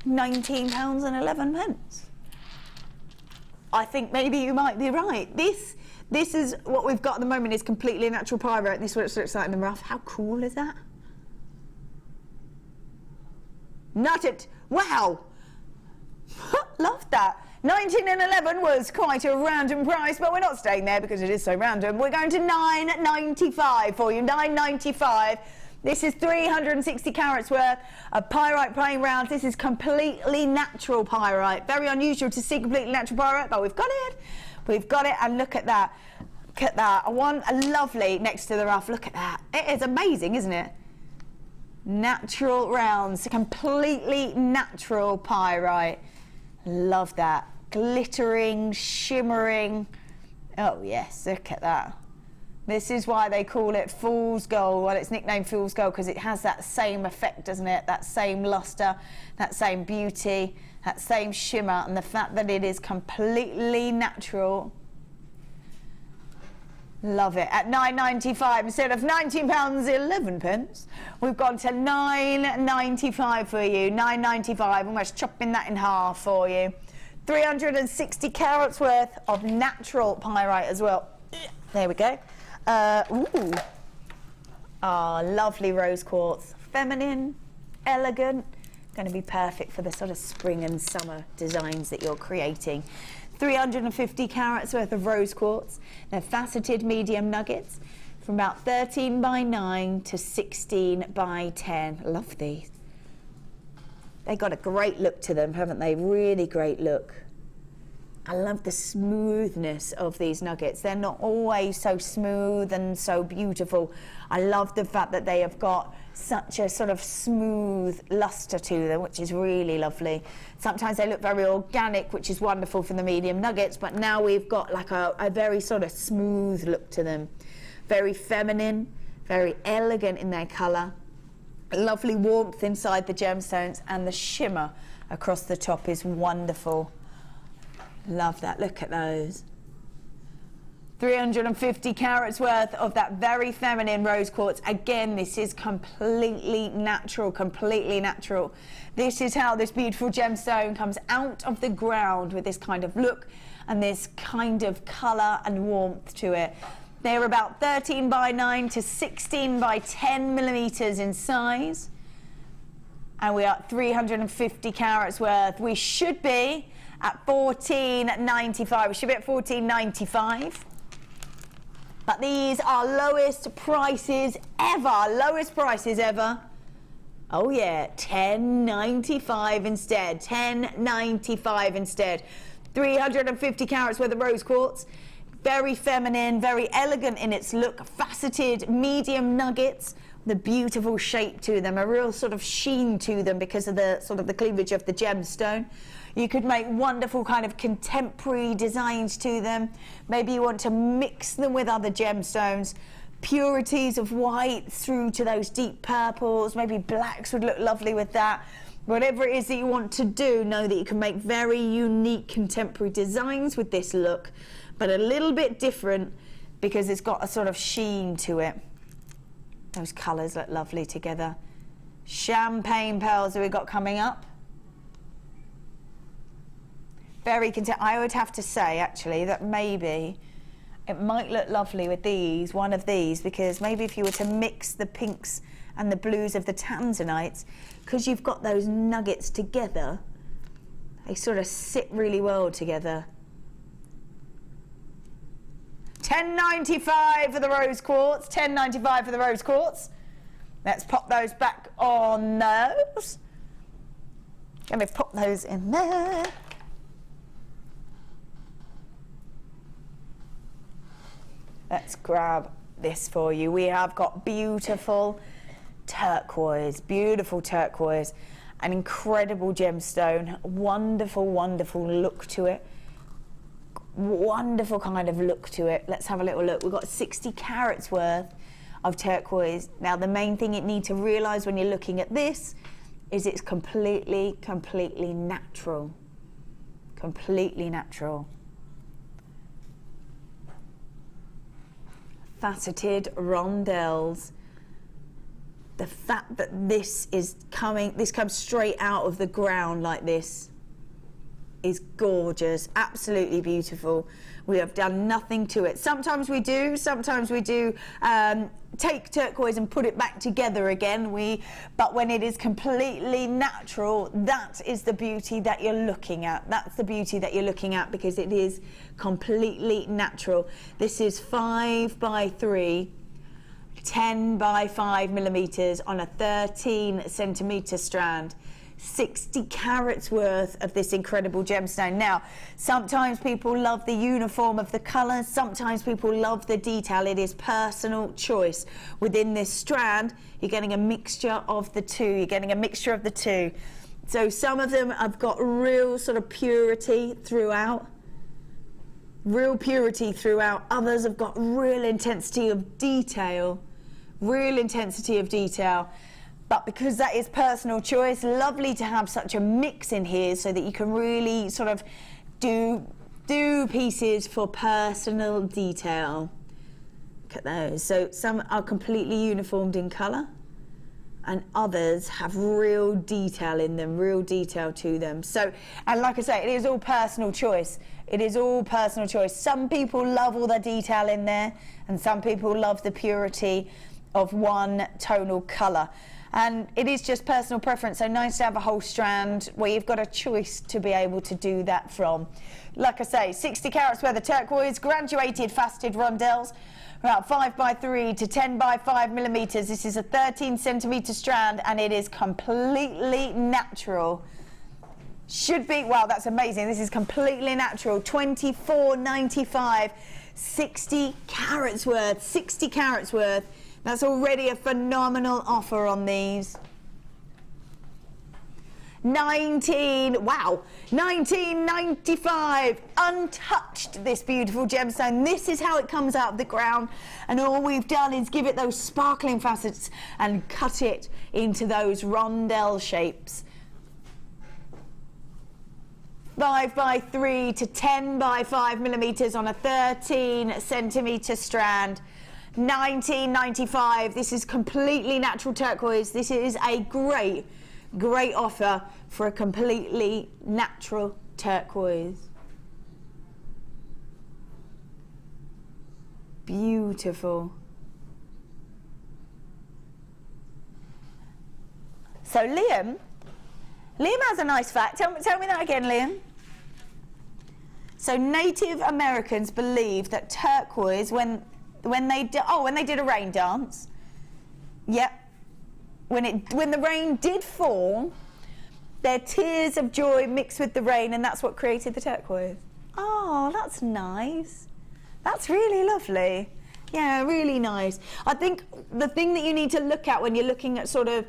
£19.11. I think maybe you might be right. This is what we've got at the moment, is completely natural pyrite, and this is what it looks like in the rough. How cool is that? Nutted. Wow. Love that. 19.11 was quite a random price, but we're not staying there because it is so random. We're going to $9.95 for you. $9.95. This is 360 carats worth of pyrite plain rounds. This is completely natural pyrite. Very unusual to see completely natural pyrite, but we've got it. We've got it, and look at that. Look at that. I want a lovely next to the rough. Look at that. It is amazing, isn't it? Natural rounds, completely natural pyrite. Love that. Glittering, shimmering. Oh yes, look at that. This is why they call it fool's gold. Well, it's nicknamed fool's gold because it has that same effect, doesn't it? That same luster, that same beauty, that same shimmer, and the fact that it is completely natural. Love it. At £9.95 instead of £19.11, we've gone to £9.95 for you. £9.95, almost chopping that in half for you. 360 carats worth of natural pyrite as well. There we go. Lovely rose quartz. Feminine, elegant, going to be perfect for the sort of spring and summer designs that you're creating. 350 carats worth of rose quartz. They're faceted medium nuggets from about 13 by 9 to 16 by 10. Love these. They got a great look to them, haven't they? Really great look. I love the smoothness of these nuggets. They're not always so smooth and so beautiful. I love the fact that they have got such a sort of smooth luster to them, which is really lovely. Sometimes they look very organic, which is wonderful for the medium nuggets, but now we've got like a very sort of smooth look to them. Very feminine, very elegant in their colour. Lovely warmth inside the gemstones, and the shimmer across the top is wonderful. Love that. Look at those. 350 carats worth of that very feminine rose quartz. Again, this is completely natural, completely natural. This is how this beautiful gemstone comes out of the ground, with this kind of look and this kind of colour and warmth to it. They're about 13 by 9 to 16 by 10 millimetres in size. And we are at 350 carats worth. We should be at $14.95. We should be at $14.95. But these are lowest prices ever. Lowest prices ever. Oh yeah, $10.95 instead. $10.95 instead. 350 carats worth of rose quartz. Very feminine, very elegant in its look. Faceted medium nuggets. The beautiful shape to them, a real sort of sheen to them because of the sort of the cleavage of the gemstone. You could make wonderful kind of contemporary designs to them. Maybe you want to mix them with other gemstones. Purities of white through to those deep purples. Maybe blacks would look lovely with that. Whatever it is that you want to do, know that you can make very unique contemporary designs with this look, but a little bit different because it's got a sort of sheen to it. Those colours look lovely together. Champagne pearls that we've got coming up. Very I would have to say, actually, that maybe it might look lovely with these, one of these, because maybe if you were to mix the pinks and the blues of the Tanzanites, because you've got those nuggets together, they sort of sit really well together. $10.95 for the rose quartz. $10.95 for the rose quartz. Let's pop those back on those. Let me pop those in there. Let's grab this for you. We have got beautiful turquoise, an incredible gemstone, wonderful, wonderful look to it. Wonderful kind of look to it. Let's have a little look. We've got 60 carats worth of turquoise. Now, the main thing you need to realize when you're looking at this is it's completely natural. Completely natural. Faceted rondelles. The fact that this comes straight out of the ground like this is gorgeous, absolutely beautiful. We have done nothing to it. Sometimes we do take turquoise and put it back together again. But when it is completely natural, that is the beauty that you're looking at. That's the beauty that you're looking at, because it is completely natural. This is 5 by 3, 10 by 5 millimeters on a 13 centimeter strand. 60 carats worth of this incredible gemstone. Now, sometimes people love the uniform of the colours, sometimes people love the detail. It is personal choice. Within this strand, you're getting a mixture of the two. So some of them have got real sort of purity throughout. Others have got real intensity of detail. But because that is personal choice, lovely to have such a mix in here so that you can really sort of do pieces for personal detail. Look at those. So some are completely uniformed in colour, and others have real detail in them, real detail to them. So, and like I say, it is all personal choice. Some people love all the detail in there, and some people love the purity of one tonal colour. And it is just personal preference, so nice to have a whole strand where you've got a choice to be able to do that from. Like I say, 60 carats worth of turquoise, graduated faceted rondelles, about 5 by 3 to 10 by 5 millimeters. This is a 13 centimeter strand, and it is completely natural. Should be, wow, that's amazing. This is completely natural. $24.95, 60 carats worth. That's already a phenomenal offer on these. $19.95, untouched, this beautiful gemstone. This is how it comes out of the ground, and all we've done is give it those sparkling facets and cut it into those rondelle shapes. 5 by 3 to 10 by 5 millimeters on a 13 centimeter strand. $19.95. This is completely natural turquoise. This is a great offer for a completely natural turquoise. Beautiful. So Liam has a nice fact. Tell me that again, Liam. So Native Americans believe that turquoise, when they did a rain dance, when the rain did fall, their tears of joy mixed with the rain, and that's what created the turquoise. Oh, that's nice. That's really lovely. Yeah, really nice. I think the thing that you need to look at when you're looking at sort of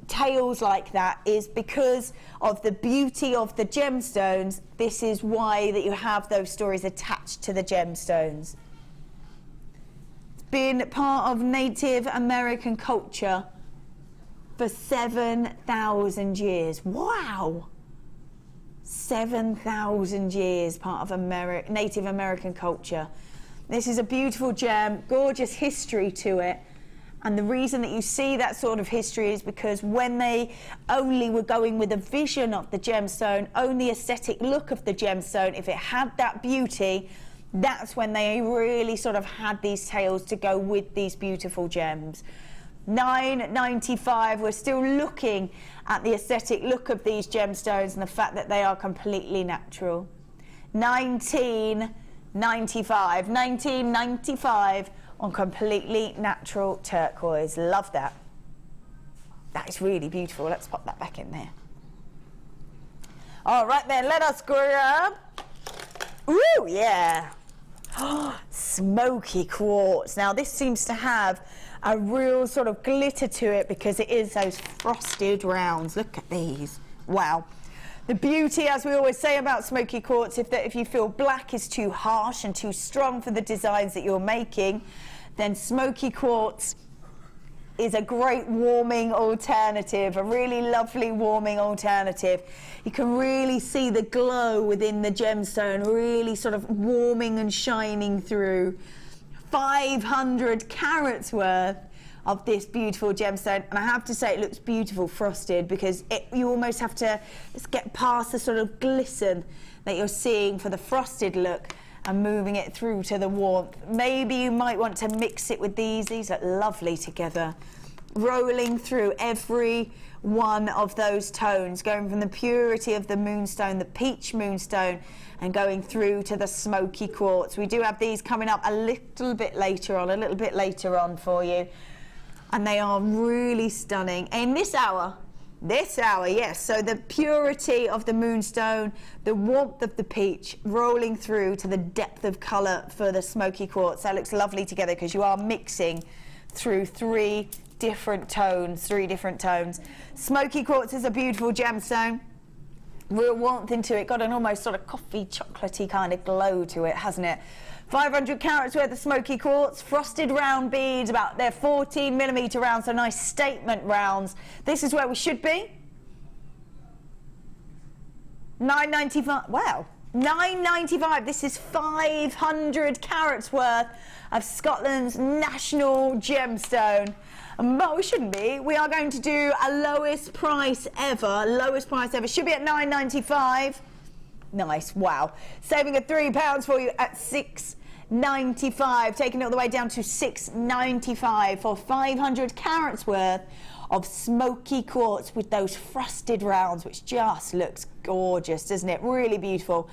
tales like that is because of the beauty of the gemstones. This is why that you have those stories attached to the gemstones. Been part of Native American culture for 7,000 years. Wow! 7,000 years part of Native American culture. This is a beautiful gem, gorgeous history to it. And the reason that you see that sort of history is because when they only were going with a vision of the gemstone, own the aesthetic look of the gemstone, if it had that beauty, that's when they really sort of had these tales to go with these beautiful gems. $9.95. We're still looking at the aesthetic look of these gemstones and the fact that they are completely natural. $19.95. 1995 on completely natural turquoise. Love that. That is really beautiful. Let's pop that back in there. All right then, let us grab. Ooh, yeah. Smoky quartz. Now this seems to have a real sort of glitter to it because it is those frosted rounds. Look at these. Wow. The beauty, as we always say about smoky quartz, if you feel black is too harsh and too strong for the designs that you're making, then smoky quartz is a great warming alternative, a really lovely warming alternative. You can really see the glow within the gemstone, really sort of warming and shining through. 500 carats worth of this beautiful gemstone, and I have to say it looks beautiful frosted because you almost have to just get past the sort of glisten that you're seeing for the frosted look and moving it through to the warmth. Maybe you might want to mix it with these look lovely together, rolling through every one of those tones, going from the purity of the moonstone, the peach moonstone, and going through to the smoky quartz. We do have these coming up a little bit later on for you. And they are really stunning. In this hour, yes. So the purity of the moonstone, the warmth of the peach, rolling through to the depth of colour for the smoky quartz. That looks lovely together because you are mixing through three different tones. Smoky quartz is a beautiful gemstone. Real warmth into it, got an almost sort of coffee chocolatey kind of glow to it, hasn't it? 500 carats worth of smoky quartz, frosted round beads, about they're 14mm rounds, so nice statement rounds. This is where we should be. $9.95. Wow, $9.95. This is 500 carats worth of Scotland's national gemstone. But we shouldn't be. We are going to do a lowest price ever. Should be at $9.95. Nice, wow. Saving at £3 for you at $6.95. Taking it all the way down to $6.95 for 500 carats worth of smoky quartz with those frosted rounds, which just looks gorgeous, doesn't it? Really beautiful.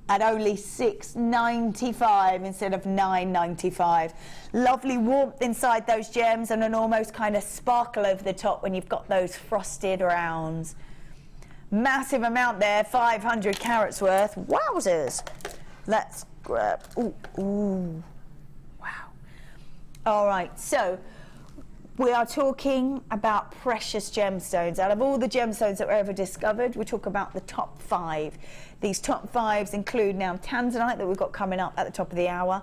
At only $6.95 instead of $9.95. Lovely warmth inside those gems and an almost kind of sparkle over the top when you've got those frosted rounds. Massive amount there, 500 carats worth. Wowzers. Let's grab. Ooh. Wow. All right, so we are talking about precious gemstones. Out of all the gemstones that were ever discovered, we talk about the top 5. These top 5s include now Tanzanite that we've got coming up at the top of the hour.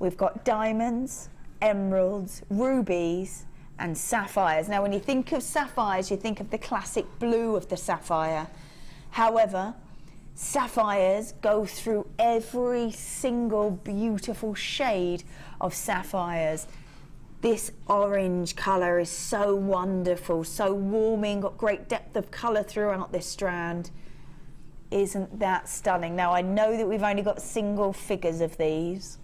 We've got diamonds, emeralds, rubies, and sapphires. Now, when you think of sapphires, you think of the classic blue of the sapphire. However, sapphires go through every single beautiful shade of sapphires. This orange colour is so wonderful, so warming, got great depth of colour throughout this strand. Isn't that stunning? Now, I know that we've only got single figures of these.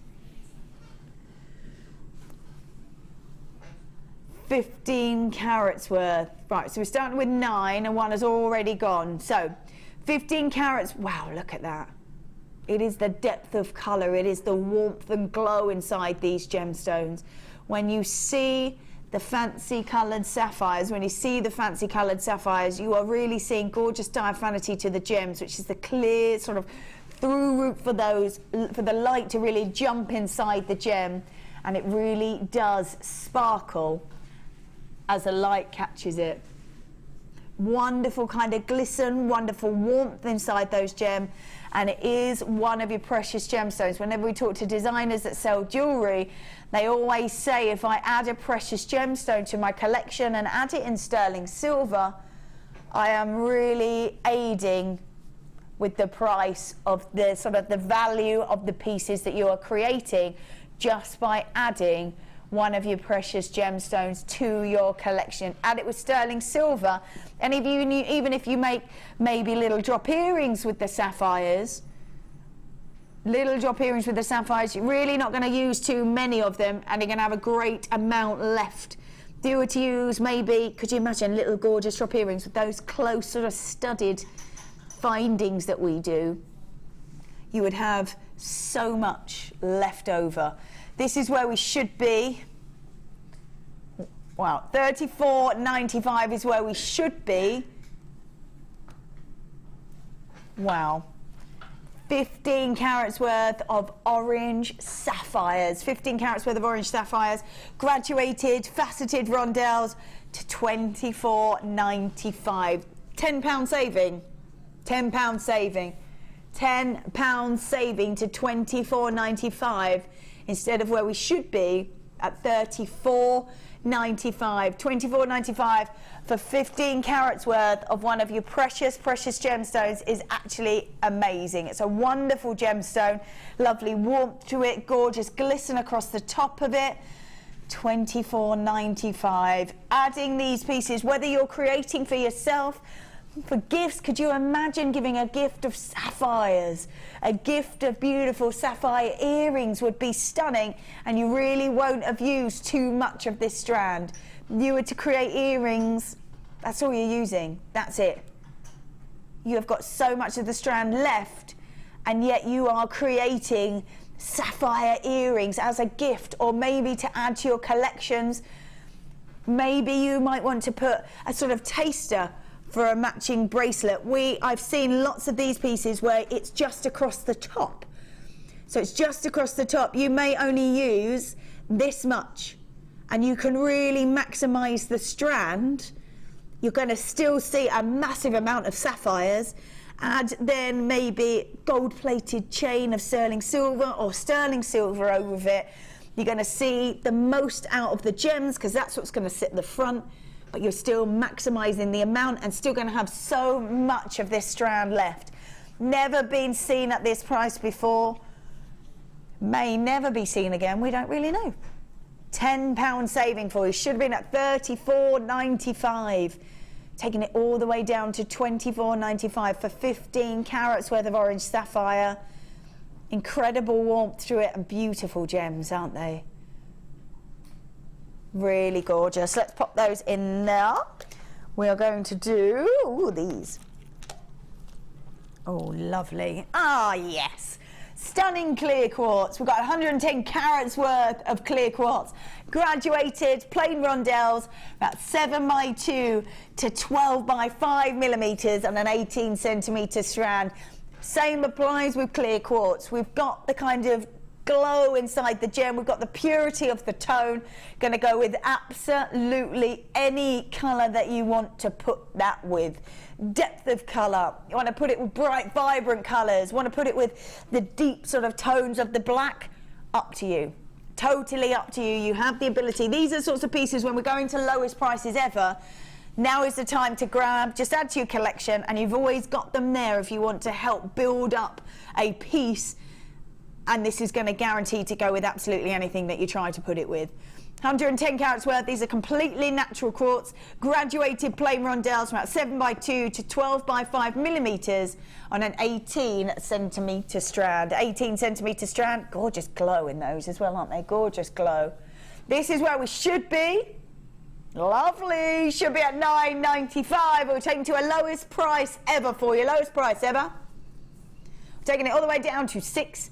15 carats worth. Right, so we're starting with 9 and 1 has already gone. So 15 carats, wow, look at that. It is the depth of colour, it is the warmth and glow inside these gemstones. When you see the fancy coloured sapphires, you are really seeing gorgeous diaphanity to the gems, which is the clear sort of through route for the light to really jump inside the gem, and it really does sparkle as the light catches it. Wonderful kind of glisten, wonderful warmth inside those gems, and it is one of your precious gemstones. Whenever we talk to designers that sell jewellery, they always say if I add a precious gemstone to my collection and add it in sterling silver, I am really aiding with the price of the sort of the value of the pieces that you are creating just by adding one of your precious gemstones to your collection. Add it with sterling silver, and even if you make maybe little drop earrings with the sapphires, you're really not going to use too many of them, and you're going to have a great amount left. If you were to use maybe, could you imagine little gorgeous drop earrings with those close sort of studded findings that we do? You would have So much left over. This is where we should be. Wow, 34.95 is where we should be. Wow. 15 carats worth of orange sapphires. 15 carats worth of orange sapphires. Graduated, faceted rondelles to £24.95. £10 saving. £10 saving. £10 saving to £24.95 instead of where we should be at £34.95. £24.95 for 15 carats worth of one of your precious gemstones is actually amazing. It's a wonderful gemstone, lovely warmth to it, gorgeous glisten across the top of it. £24.95. Adding these pieces, whether you're creating for yourself, for gifts, could you imagine giving a gift of sapphires? A gift of beautiful sapphire earrings would be stunning, and you really won't have used too much of this strand. You were to create earrings, that's all you're using, that's it. You have got so much of the strand left, and yet you are creating sapphire earrings as a gift, or maybe to add to your collections. Maybe you might want to put a sort of taster for a matching bracelet. I've seen lots of these pieces where it's just across the top. So it's just across the top. You may only use this much, and you can really maximize the strand. You're going to still see a massive amount of sapphires. Add then maybe gold-plated chain of sterling silver or sterling silver over it. You're going to see the most out of the gems, because that's what's going to sit at the front. But you're still maximizing the amount and still going to have so much of this strand left. Never been seen at this price before. May never be seen again, we don't really know. £10 saving for you. Should have been at £34.95. Taking it all the way down to £24.95 for 15 carats worth of orange sapphire. Incredible warmth through it and beautiful gems, aren't they? Really gorgeous. Let's pop those in there. We are going to do these. Oh, lovely. Ah, yes. Stunning clear quartz. We've got 110 carats worth of clear quartz. Graduated, plain rondelles, about 7x2 to 12x5 millimeters on an 18 centimeter strand. Same applies with clear quartz. We've got the kind of glow inside the gem, we've got the purity of the tone. Going to go with absolutely any colour that you want to put that with. Depth of colour, you want to put it with bright vibrant colours, want to put it with the deep sort of tones of the black, up to you. Totally up to you. You have the ability. These are sorts of pieces when we're going to lowest prices ever. Now is the time to grab, just add to your collection, and you've always got them there if you want to help build up a piece. And this is going to guarantee to go with absolutely anything that you try to put it with. 110 carats worth. These are completely natural quartz, graduated plain rondelles from about 7x2 to 12x5 millimeters on an 18 centimeter strand. 18 centimeter strand. Gorgeous glow in those as well, aren't they? Gorgeous glow. This is where we should be. Lovely. Should be at £9.95. We're taking to a lowest price ever for you. Lowest price ever. We're taking it all the way down to £6.95.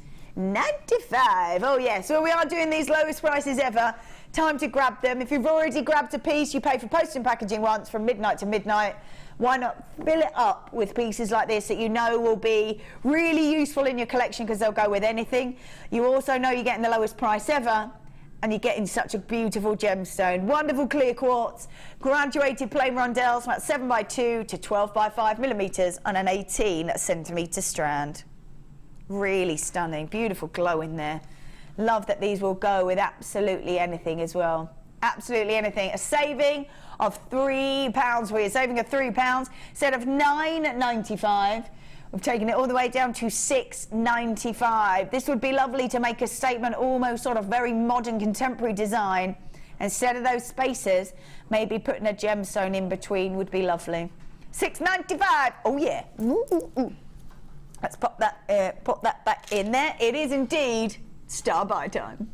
Oh yes, well we are doing these lowest prices ever. Time to grab them. If you've already grabbed a piece, you pay for post and packaging once from midnight to midnight. Why not fill it up with pieces like this that you know will be really useful in your collection because they'll go with anything. You also know you're getting the lowest price ever, and you're getting such a beautiful gemstone. Wonderful clear quartz, graduated plain rondelles, about 7x2 to 12x5 millimeters on an 18 centimeter strand. Really stunning, beautiful glow in there. Love that these will go with absolutely anything as well. Absolutely anything. A saving of £3 for you. Saving of £3 instead of £9.95. We've taken it all the way down to £6.95. This would be lovely to make a statement, almost sort of very modern contemporary design. Instead of those spaces, maybe putting a gemstone in between would be lovely. £6.95. Oh yeah. Ooh, ooh, ooh. Let's pop that back in there. It is indeed star buy time.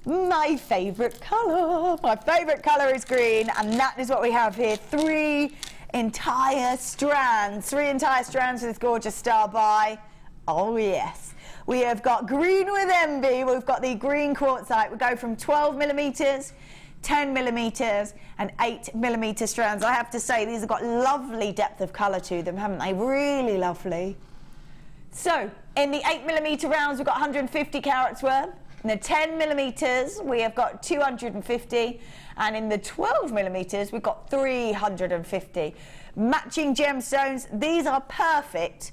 my favourite colour. My favourite colour is green, and that is what we have here. 3 entire strands. 3 entire strands with this gorgeous star by. Oh yes. We have got green with envy. We've got the green quartzite. We go from 12 millimetres, 10 millimetres and 8 millimetre strands. I have to say, these have got lovely depth of colour to them, haven't they? Really lovely. So, in the 8 millimetre rounds, we've got 150 carats worth. In the 10 millimetres, we have got 250. And in the 12 millimetres, we've got 350. Matching gemstones. These are perfect,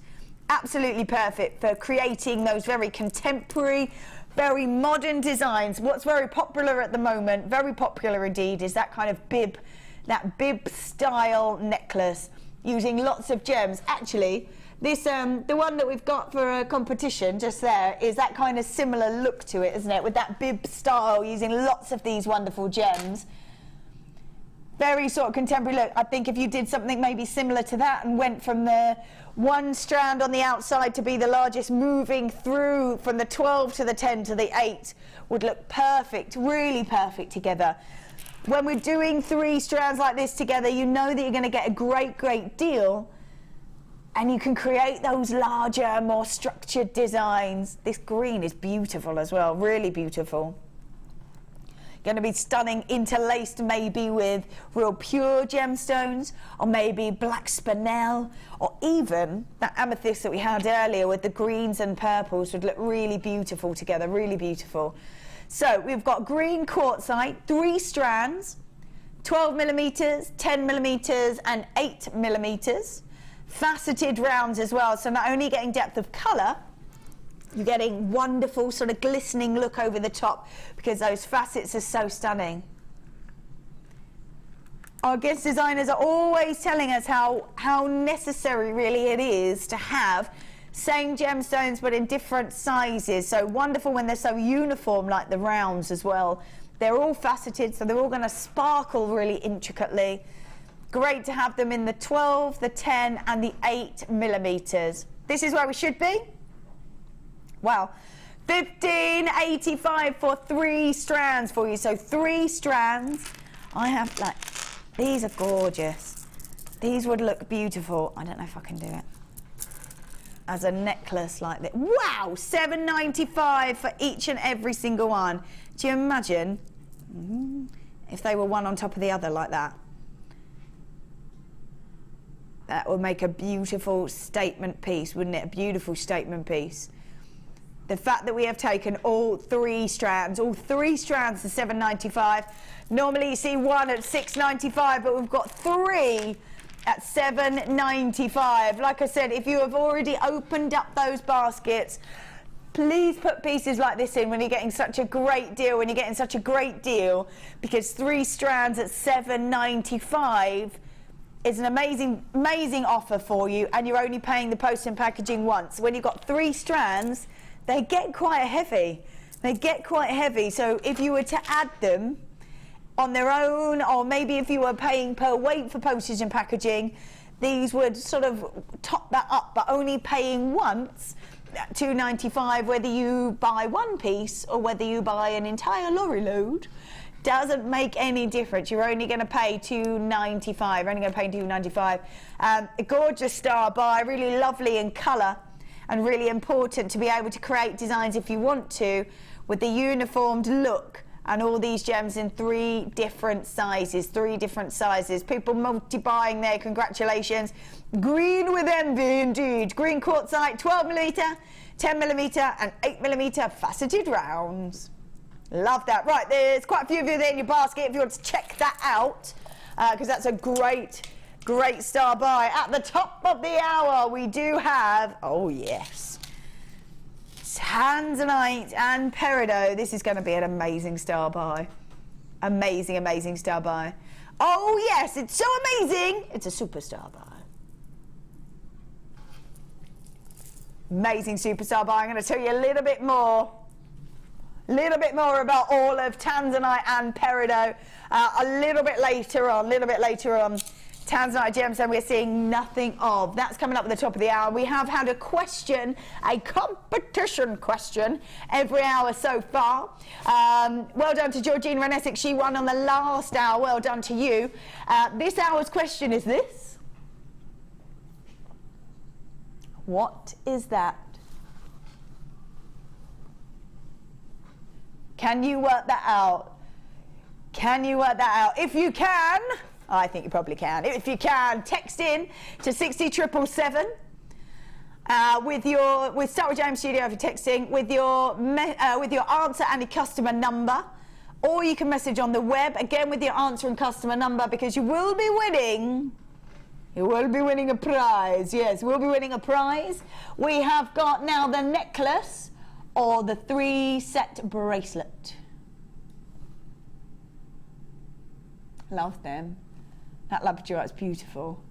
absolutely perfect for creating those very contemporary, very modern designs. What's very popular at the moment, very popular indeed, is that kind of bib, that bib style necklace using lots of gems. Actually, this the one that we've got for a competition just there is that kind of similar look to it, isn't it? With that bib style, using lots of these wonderful gems. Very sort of contemporary look. I think if you did something maybe similar to that and went from the 1 strand on the outside to be the largest, moving through from the 12 to the 10 to the 8, would look perfect, really perfect together. When we're doing 3 strands like this together, you know that you're going to get a great deal, and you can create those larger, more structured designs. This green is beautiful as well, really beautiful. Going to be stunning, interlaced maybe with real pure gemstones, or maybe black spinel, or even that amethyst that we had earlier with the greens and purples would look really beautiful together, really beautiful. So we've got green quartzite, 3 strands, 12 millimetres, 10 millimetres and 8 millimetres. Faceted rounds as well, so not only getting depth of colour, you're getting wonderful sort of glistening look over the top because those facets are so stunning. Our guest designers are always telling us how necessary really it is to have same gemstones but in different sizes. So wonderful when they're so uniform, like the rounds as well. They're all faceted, so they're all going to sparkle really intricately. Great to have them in the 12, the 10 and the 8 millimetres. This is where we should be. Wow, $15.85 for 3 strands for you. So 3 strands. I have, like, these are gorgeous. These would look beautiful. I don't know if I can do it. As a necklace like this. Wow, $7.95 for each and every single one. Do you imagine if they were one on top of the other like that? That would make a beautiful statement piece, wouldn't it? A beautiful statement piece. The fact that we have taken all 3 strands to $7.95. Normally you see one at $6.95, but we've got 3 at $7.95. Like I said, if you have already opened up those baskets, please put pieces like this in when you're getting such a great deal, because 3 strands at $7.95 is an amazing offer for you, and you're only paying the post and packaging once. When you've got 3 strands, they get quite heavy. So if you were to add them on their own, or maybe if you were paying per weight for postage and packaging, these would sort of top that up, but only paying once at $2.95, whether you buy 1 piece or whether you buy an entire lorry load, doesn't make any difference. You're only going to pay $2.95. A gorgeous star by, really lovely in colour, and really important to be able to create designs if you want to, with the uniformed look, and all these gems in 3 different sizes. People multi-buying there, congratulations. Green with envy indeed. Green quartzite, 12 millimetre, 10 millimetre and 8 millimetre faceted rounds. Love that. Right, there's quite a few of you there in your basket if you want to check that out, because that's a great star buy. At the top of the hour, we do have, oh yes, Tanzanite and Peridot. This is going to be an amazing star buy. Amazing star buy. Oh yes, it's so amazing. It's a superstar buy. Amazing superstar buy. I'm going to tell you a little bit more about all of Tanzanite and Peridot a little bit later on. Tanzanite gemstone we're seeing nothing of. That's coming up at the top of the hour. We have had a question, a competition question, every hour so far. Well done to Georgina and Essex. She won on the last hour. Well done to you. This hour's question is this. What is that? Can you work that out? Can you work that out? If you can, I think you probably can. If you can, text in to 60777 start with JM Studio for texting with your answer and a customer number, or you can message on the web again with your answer and customer number, because you will be winning. You will be winning a prize. Yes, we'll be winning a prize. We have got now the necklace or the 3-set bracelet. Love them. That Labradorite is beautiful.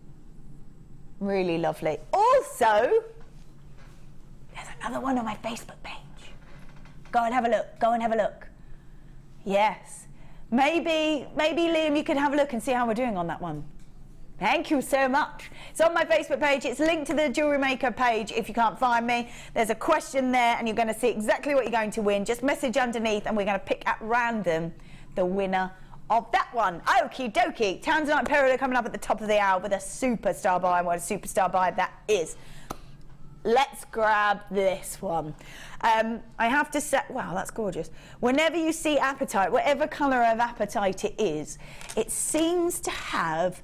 Really lovely. Also, there's another one on my Facebook page. Go and have a look. Go and have a look. Yes. Maybe Liam, you can have a look and see how we're doing on that one. Thank you so much. It's on my Facebook page. It's linked to the Jewellery Maker page if you can't find me. There's a question there and you're going to see exactly what you're going to win. Just message underneath and we're going to pick at random the winner of that one. Okie dokie. Tanzanite Peridot coming up at the top of the hour with a superstar buy. And what a superstar buy that is. Let's grab this one. I have to say, wow, that's gorgeous. Whenever you see apatite, whatever colour of apatite it is, it seems to have,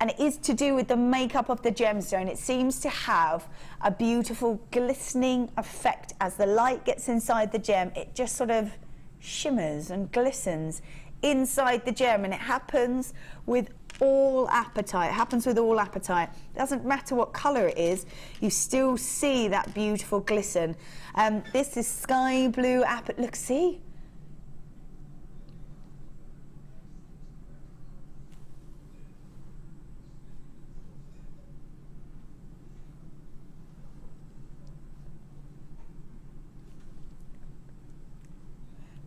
and it is to do with the makeup of the gemstone, it seems to have a beautiful glistening effect. As the light gets inside the gem, it just sort of shimmers and glistens inside the gem, and it happens with all apatite. It happens with all apatite. Doesn't matter what colour it is, you still see that beautiful glisten. This is sky blue apatite. Look, see?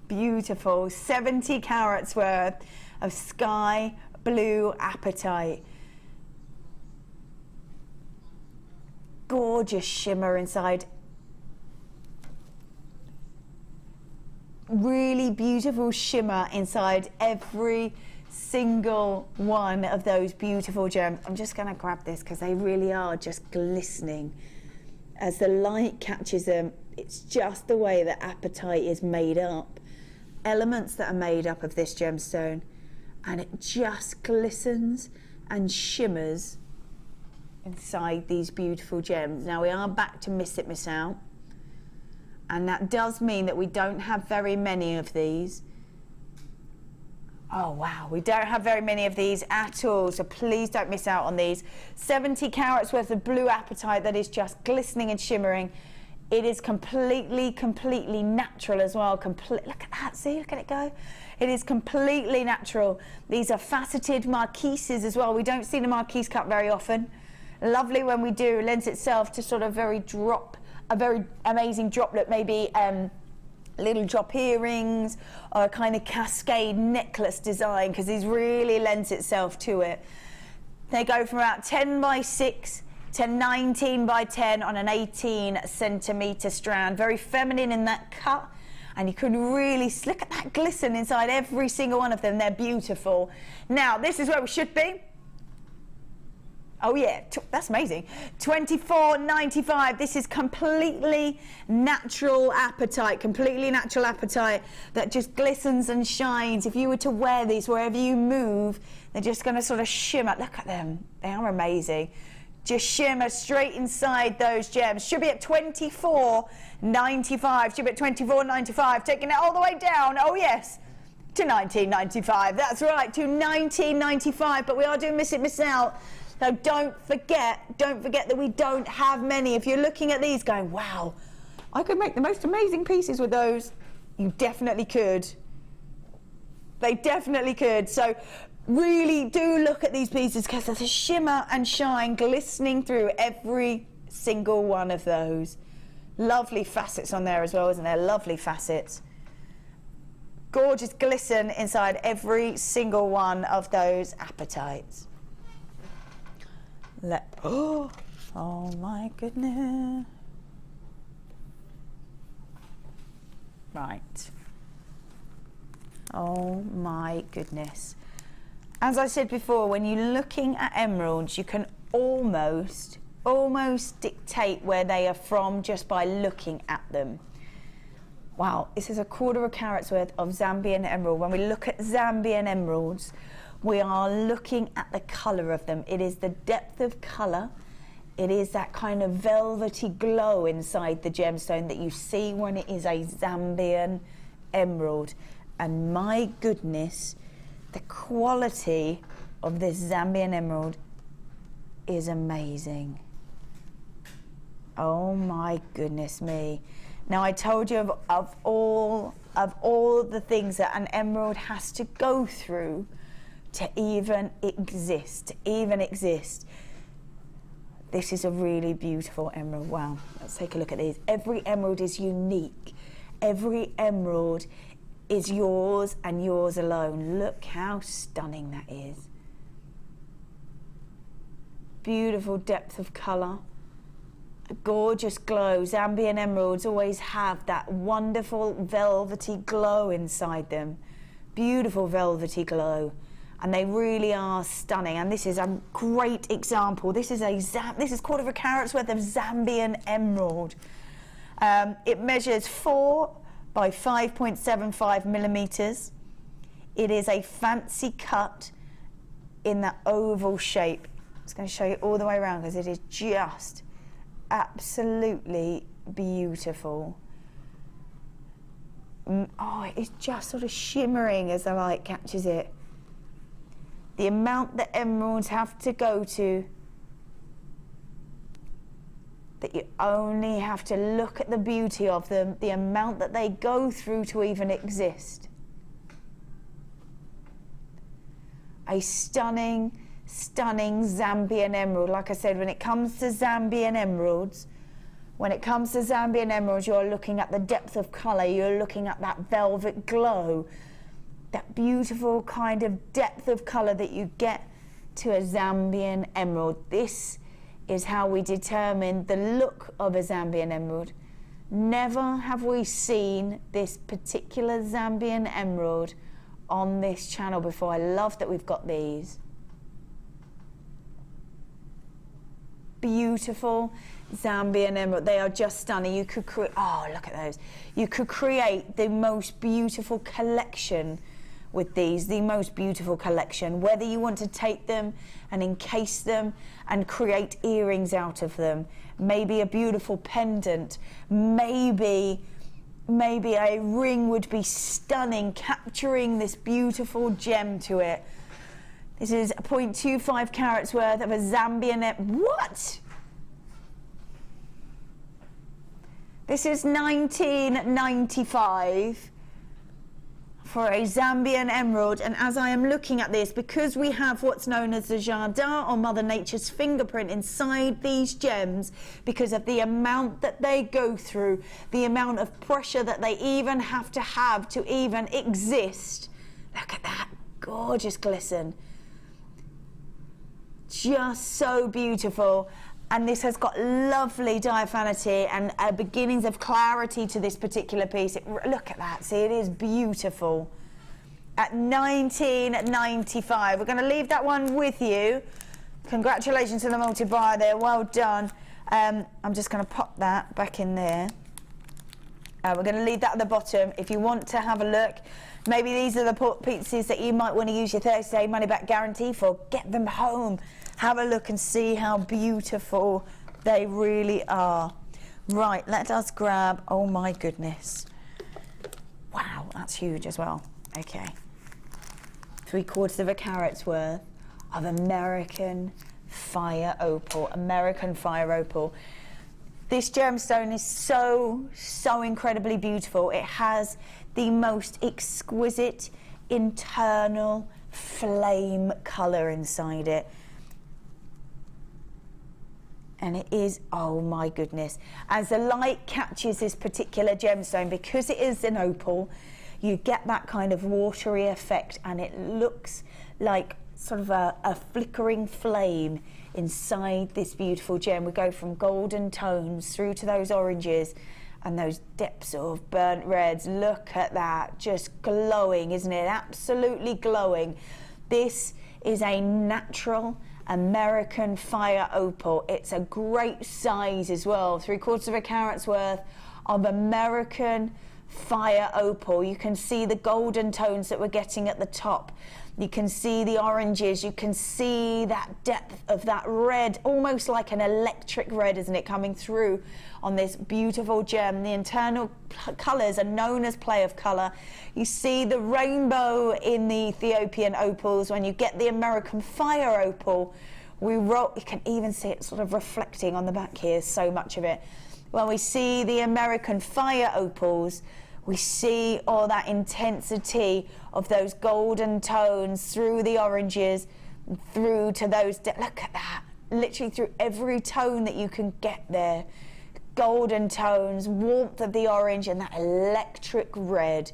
Beautiful, 70 carats worth of sky blue apatite. Gorgeous shimmer inside. Really beautiful shimmer inside every single one of those beautiful gems. I'm just going to grab this because they really are just glistening. As the light catches them, it's just the way that apatite is made up. Elements that are made up of this gemstone, and it just glistens and shimmers inside these beautiful gems. Now we are back to miss it, miss out, and that does mean that we don't have very many of these. Oh wow, we don't have very many of these at all, so please don't miss out on these. 70 carats worth of blue apatite that is just glistening and shimmering. It is completely natural as well. Look at that, see, look at it go. It is completely natural. These are faceted marquises as well. We don't see the marquise cut very often. Lovely when we do. It lends itself to sort of a very amazing drop look, maybe little drop earrings or a kind of cascade necklace design, because these really lends itself to it. They go from about 10 by 6 to 19 by 10 on an 18 centimetre strand. Very feminine in that cut, and you can really look at that glisten inside every single one of them. They're beautiful. Now this is where we should be. Oh yeah, that's amazing. $24.95. This is completely natural apatite, that just glistens and shines. If you were to wear these wherever you move, they're just going to sort of shimmer. Look at them, they are amazing. Just shimmer straight inside those gems. Should be at $24.95. Should be at $24.95. Taking it all the way down. Oh yes, to $19.95. That's right, to $19.95. But we are doing miss it, miss out. So don't forget that we don't have many. If you're looking at these going, wow, I could make the most amazing pieces with those, you definitely could. They definitely could. So really do look at these pieces, because there's a shimmer and shine glistening through every single one of those. Lovely facets on there as well, isn't there? Lovely facets. Gorgeous glisten inside every single one of those apatites. Oh my goodness. Right. Oh my goodness. As I said before, when you're looking at emeralds, you can almost dictate where they are from just by looking at them. Wow, this is 1/4 carat's worth of Zambian emerald. When we look at Zambian emeralds, we are looking at the colour of them. It is the depth of colour. It is that kind of velvety glow inside the gemstone that you see when it is a Zambian emerald. And my goodness, the quality of this Zambian emerald is amazing. Oh my goodness me. Now I told you of all the things that an emerald has to go through to even exist, This is a really beautiful emerald. Wow, let's take a look at these. Every emerald is unique. Every emerald is yours and yours alone. Look how stunning that is. Beautiful depth of colour. A gorgeous glow. Zambian emeralds always have that wonderful velvety glow inside them. Beautiful velvety glow. And they really are stunning. And this is a great example. This is 1/4 carat's worth of Zambian emerald. It measures 4 by 5.75 millimeters. It is a fancy cut in that oval shape. I'm just going to show you all the way around because it is just absolutely beautiful. Oh, it is just sort of shimmering as the light catches it. The amount that emeralds have to go to, that you only have to look at the beauty of them, the amount that they go through to even exist. A stunning, stunning Zambian emerald. Like I said, when it comes to Zambian emeralds, you're looking at the depth of colour, you're looking at that velvet glow, that beautiful kind of depth of colour that you get to a Zambian emerald. This is how we determine the look of a Zambian emerald. Never have we seen this particular Zambian emerald on this channel before. I love that we've got these. Beautiful Zambian emerald. They are just stunning. You could create, oh, look at those. You could create the most beautiful collection with these, the most beautiful collection. Whether you want to take them and encase them and create earrings out of them, maybe a beautiful pendant, maybe a ring would be stunning, capturing this beautiful gem to it. This is 0.25 carats worth of a Zambian, what? This is 1995 for a Zambian emerald, and as I am looking at this, because we have what's known as the jardin or Mother Nature's fingerprint inside these gems, because of the amount that they go through, the amount of pressure that they even have to even exist. Look at that gorgeous glisten. Just so beautiful. And this has got lovely diaphanity and beginnings of clarity to this particular piece. Look at that, see, it is beautiful. At 1995, we're going to leave that one with you. Congratulations to the multi-buyer there, well done. I'm just going to pop that back in there. We're going to leave that at the bottom. If you want to have a look, maybe these are the pieces that you might want to use your 30-day money-back guarantee for. Get them home. Have a look and see how beautiful they really are. Right, let us grab, oh my goodness. Wow, that's huge as well. Okay. 3/4 carat's worth of American fire opal. American fire opal. This gemstone is so incredibly beautiful. It has the most exquisite internal flame colour inside it. And it is, oh my goodness. As the light catches this particular gemstone, because it is an opal, you get that kind of watery effect, and it looks like sort of a flickering flame inside this beautiful gem. We go from golden tones through to those oranges and those depths of burnt reds. Look at that, just glowing, isn't it? Absolutely glowing. This is a natural American fire opal. It's a great size as well, 3/4 carat's worth of American fire opal. You can see the golden tones that we're getting at the top. You can see the oranges, you can see that depth of that red, almost like an electric red, isn't it, coming through on this beautiful gem. The internal colours are known as play of colour. You see the rainbow in the Ethiopian opals. When you get the American fire opal, you can even see it sort of reflecting on the back here, so much of it. When we see the American fire opals, we see all that intensity of those golden tones through the oranges, through to those, look at that, literally through every tone that you can get there. Golden tones, warmth of the orange and that electric red.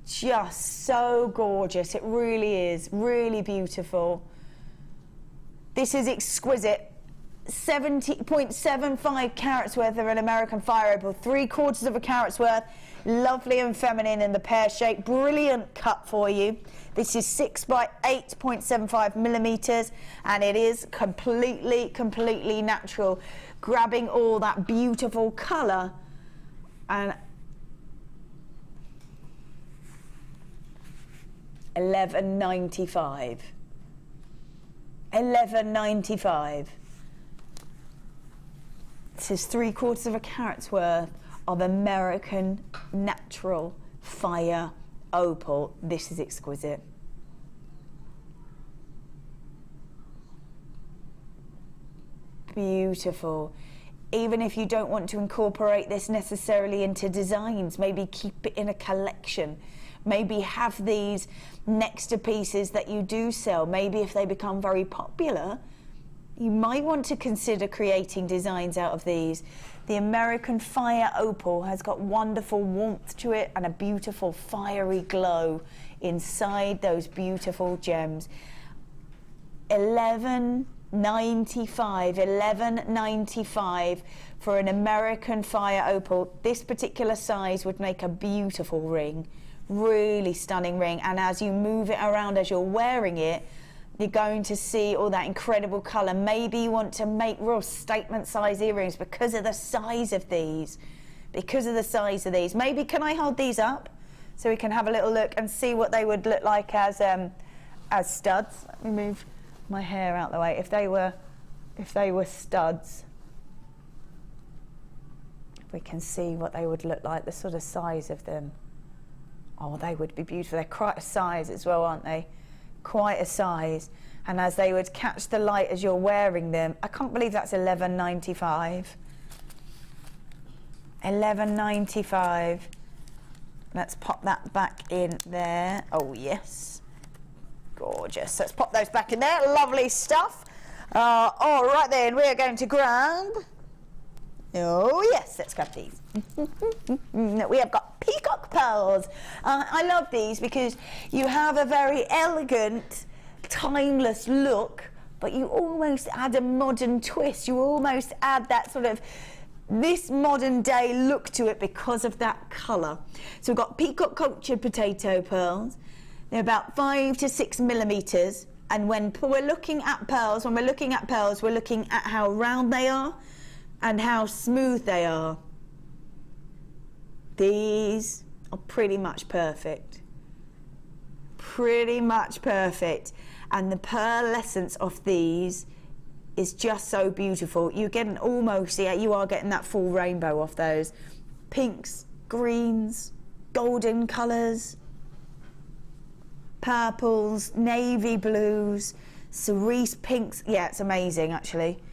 Just so gorgeous, it really is, really beautiful. This is exquisite. 70.75 carats worth of an American fire opal, 3/4 carat's worth, lovely and feminine in the pear shape, brilliant cut for you. This is 6 by 8.75 millimeters, and it is completely natural, grabbing all that beautiful color. And $11.95. $11.95. This is 3/4 carat's worth of American natural fire opal. This is exquisite. Beautiful. Even if you don't want to incorporate this necessarily into designs, maybe keep it in a collection. Maybe have these next to pieces that you do sell. Maybe if they become very popular, you might want to consider creating designs out of these. The American fire opal has got wonderful warmth to it and a beautiful fiery glow inside those beautiful gems. $11.95 for an American fire opal. This particular size would make a beautiful ring, really stunning ring. And as you move it around as you're wearing it, you're going to see all that incredible colour. Maybe you want to make real statement size earrings because of the size of these. Maybe, can I hold these up so we can have a little look and see what they would look like as studs? Let me move my hair out the way. If they were studs, we can see what they would look like, the sort of size of them. Oh, they would be beautiful. They're quite a size as well, aren't they? Quite a size. And as they would catch the light as you're wearing them, I can't believe that's $11.95. $11.95. Let's pop that back in there. Oh yes, gorgeous. Let's pop those back in there. Lovely stuff. All right then, we're going to grab, oh yes, let's grab these. We have got peacock pearls. I love these because you have a very elegant, timeless look, but you almost add a modern twist. You almost add that sort of this modern day look to it because of that colour. So we've got peacock cultured potato pearls. They're about 5 to 6 millimetres. And when we're looking at pearls, we're looking at how round they are and how smooth they are. These are pretty much perfect. Pretty much perfect. And the pearlescence of these is just so beautiful. You're getting almost, yeah, you are getting that full rainbow off those. Pinks, greens, golden colours, purples, navy blues, cerise pinks. Yeah, it's amazing actually.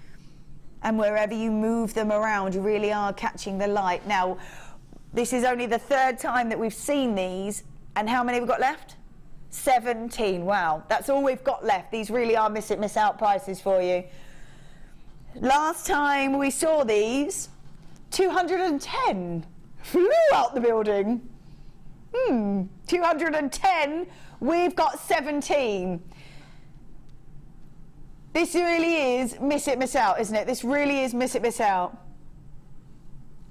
And wherever you move them around, you really are catching the light. Now, this is only the third time that we've seen these. And how many have we got left? 17. Wow, that's all we've got left. These really are miss out prices for you. Last time we saw these, 210 flew out the building. 210, we've got 17. This really is miss it, miss out, isn't it? This really is miss it, miss out.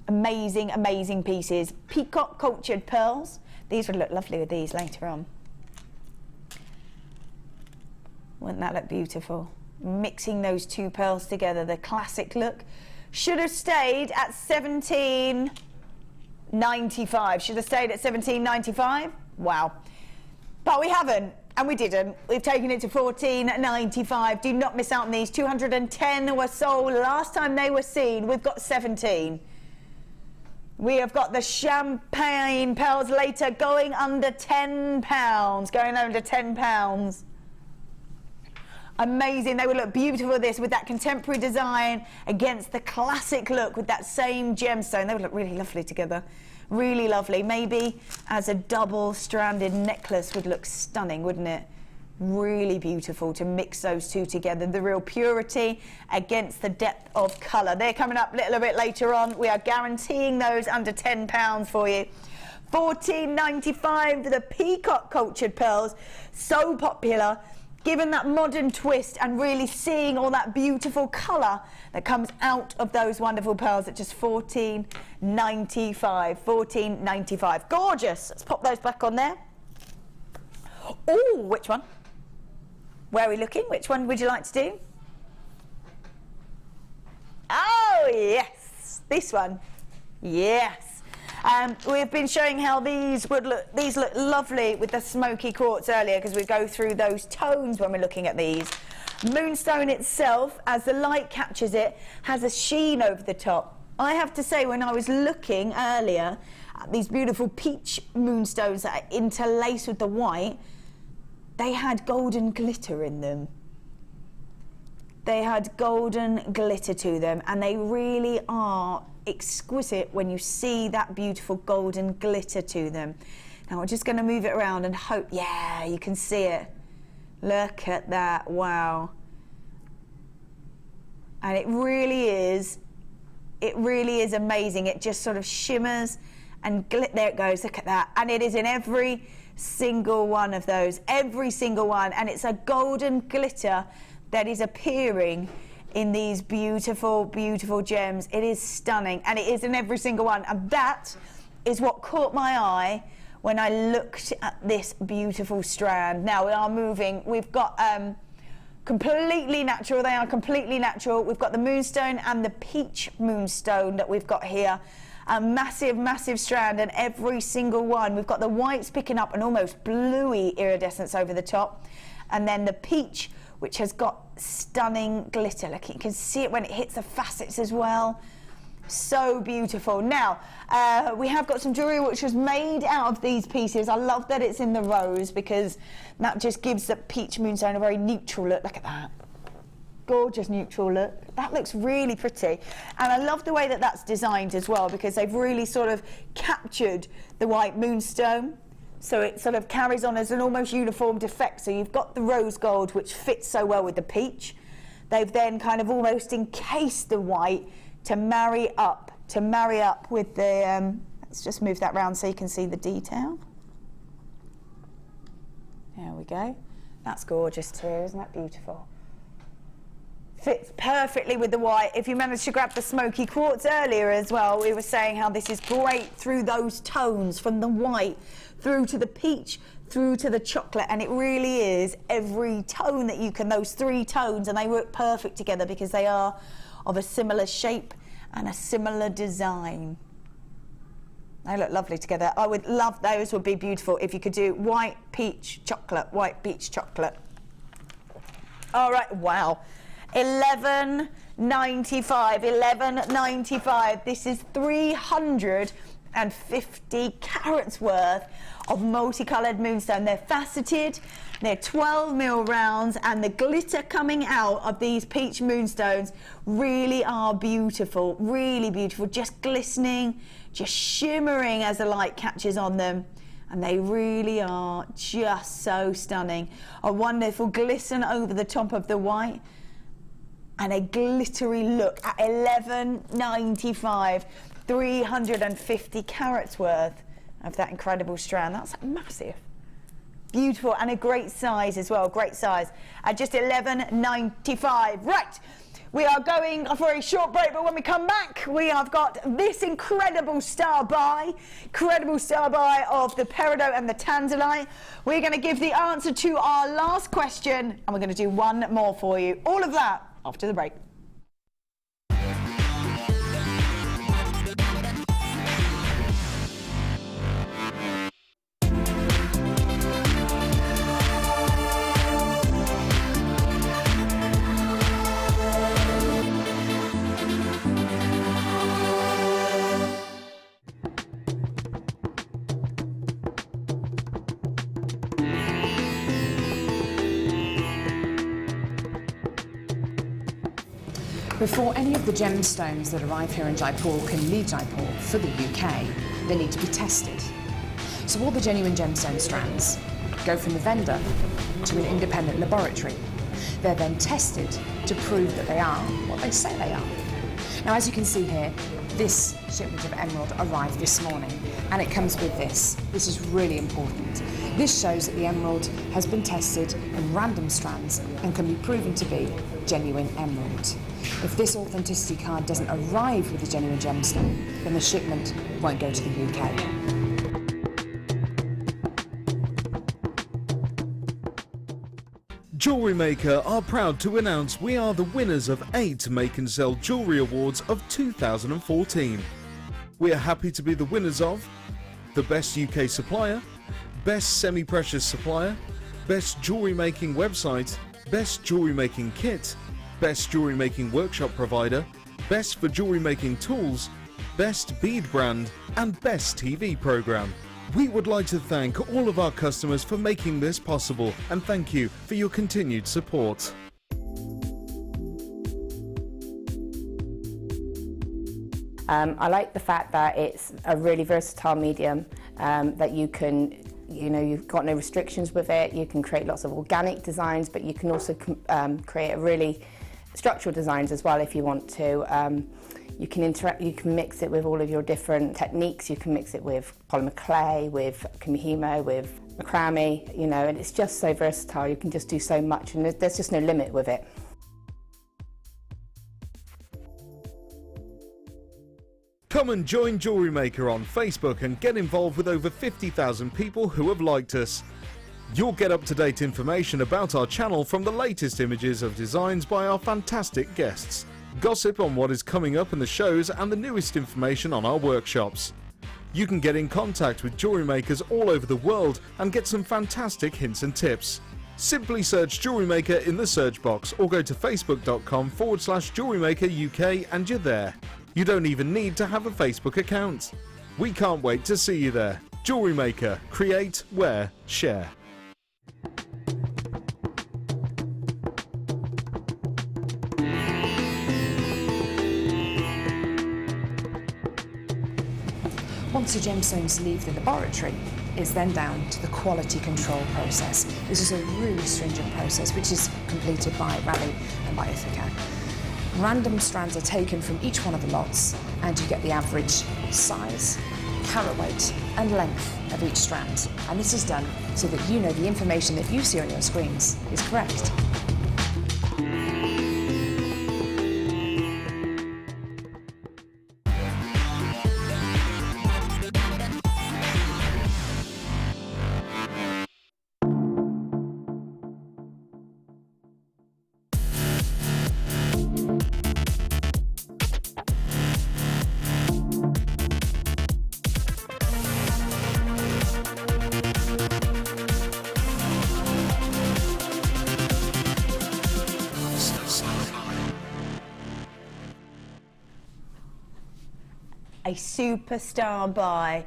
Amazing, amazing pieces. Peacock cultured pearls. These would look lovely with these later on. Wouldn't that look beautiful? Mixing those two pearls together, the classic look. Should have stayed at $17.95. Should have stayed at $17.95. Wow. But we haven't, and we didn't. We've taken it to $14.95. Do not miss out on these. 210 were sold last time they were seen. We've got 17. We have got the champagne pearls later going under £10. Going under £10. Amazing. They would look beautiful with this, with that contemporary design against the classic look with that same gemstone. They would look really lovely together. Really lovely. Maybe as a double-stranded necklace would look stunning, wouldn't it? Really beautiful to mix those two together. The real purity against the depth of colour. They're coming up a little bit later on. We are guaranteeing those under £10 for you. $14.95 for the peacock cultured pearls. So popular. Given that modern twist and really seeing all that beautiful colour that comes out of those wonderful pearls at just $14.95. $14.95. Gorgeous. Let's pop those back on there. Oh, which one? Where are we looking? Which one would you like to do? Oh, yes. This one. Yes. We've been showing how these look lovely with the smoky quartz earlier, because we go through those tones when we're looking at these. Moonstone itself, as the light catches it, has a sheen over the top. I have to say, when I was looking earlier at these beautiful peach moonstones that are interlaced with the white, they had golden glitter in them. They had golden glitter to them, and they really are exquisite when you see that beautiful golden glitter to them. Now we're just going to move it around and hope, yeah, you can see it. Look at that, wow. And it really is amazing. It just sort of shimmers and there it goes, look at that. And it is in every single one of those, every single one, and it's a golden glitter that is appearing in these beautiful, beautiful gems. It is stunning, and it is in every single one, and that is what caught my eye when I looked at this beautiful strand. Now we are moving, we've got completely natural, they are completely natural. We've got the moonstone and the peach moonstone that we've got here. A massive, massive strand, and every single one. We've got the whites picking up an almost bluey iridescence over the top, and then the peach, which has got stunning glitter. Look, you can see it when it hits the facets as well. So beautiful. Now, we have got some jewellery which was made out of these pieces. I love that it's in the rose, because that just gives the peach moonstone a very neutral look. Look at that. Gorgeous neutral look. That looks really pretty, and I love the way that that's designed as well, because they've really sort of captured the white moonstone, so it sort of carries on as an almost uniformed effect. So you've got the rose gold, which fits so well with the peach. They've then kind of almost encased the white to marry up with the let's just move that round so you can see the detail. There we go. That's gorgeous too, isn't that beautiful? Fits perfectly with the white. If you managed to grab the smoky quartz earlier as well, we were saying how this is great through those tones, from the white through to the peach, through to the chocolate, and it really is every tone that you can, those three tones, and they work perfect together because they are of a similar shape and a similar design. They look lovely together. I would love, those would be beautiful if you could do white, peach, chocolate, white, peach, chocolate. All right, wow. $11.95, $11.95. This is 350 carats worth of multicoloured moonstone. They're faceted, they're 12mm rounds, and the glitter coming out of these peach moonstones really are beautiful, really beautiful, just glistening, just shimmering as the light catches on them. And they really are just so stunning. A wonderful glisten over the top of the white, and a glittery look at $11.95, 350 carats worth of that incredible strand. That's massive. Beautiful, and a great size as well, great size, at just $11.95. Right, we are going for a short break, but when we come back, we have got this incredible star buy of the Peridot and the Tanzanite. We're going to give the answer to our last question, and we're going to do one more for you. All of that after the break. Before any of the gemstones that arrive here in Jaipur can leave Jaipur for the UK, they need to be tested. So all the genuine gemstone strands go from the vendor to an independent laboratory. They're then tested to prove that they are what they say they are. Now, as you can see here, this shipment of emerald arrived this morning, and it comes with this. This is really important. This shows that the emerald has been tested in random strands and can be proven to be genuine emerald. If this authenticity card doesn't arrive with a genuine gemstone, then the shipment won't go to the UK. Jewellery Maker are proud to announce we are the winners of 8 Make and Sell Jewellery Awards of 2014. We are happy to be the winners of the Best UK Supplier, Best Semi-Precious Supplier, Best Jewellery Making Website, Best Jewellery Making Kit, Best Jewellery Making Workshop Provider, Best for Jewellery Making Tools, Best Bead Brand, and Best TV Programme. We would like to thank all of our customers for making this possible, and thank you for your continued support. I like the fact that it's a really versatile medium, that you can, you've got no restrictions with it. You can create lots of organic designs, but you can also create a really structural designs as well if you want to. You can mix it with all of your different techniques. You can mix it with polymer clay, with kumihimo, with macrame, and it's just so versatile. You can just do so much, and there's just no limit with it. Come and join Jewellery Maker on Facebook and get involved with over 50,000 people who have liked us. You'll get up-to-date information about our channel from the latest images of designs by our fantastic guests, gossip on what is coming up in the shows, and the newest information on our workshops. You can get in contact with jewellery makers all over the world and get some fantastic hints and tips. Simply search Jewellery Maker in the search box or go to facebook.com/Jewellery Maker UK and you're there. You don't even need to have a Facebook account. We can't wait to see you there. Jewellery Maker. Create, wear, share. Once the gemstones leave the laboratory, it's then down to the quality control process. This is a really stringent process which is completed by Raleigh and by Ithaca. Random strands are taken from each one of the lots, and you get the average size, carat weight and length of each strand. And this is done so that you know the information that you see on your screens is correct. A superstar buy,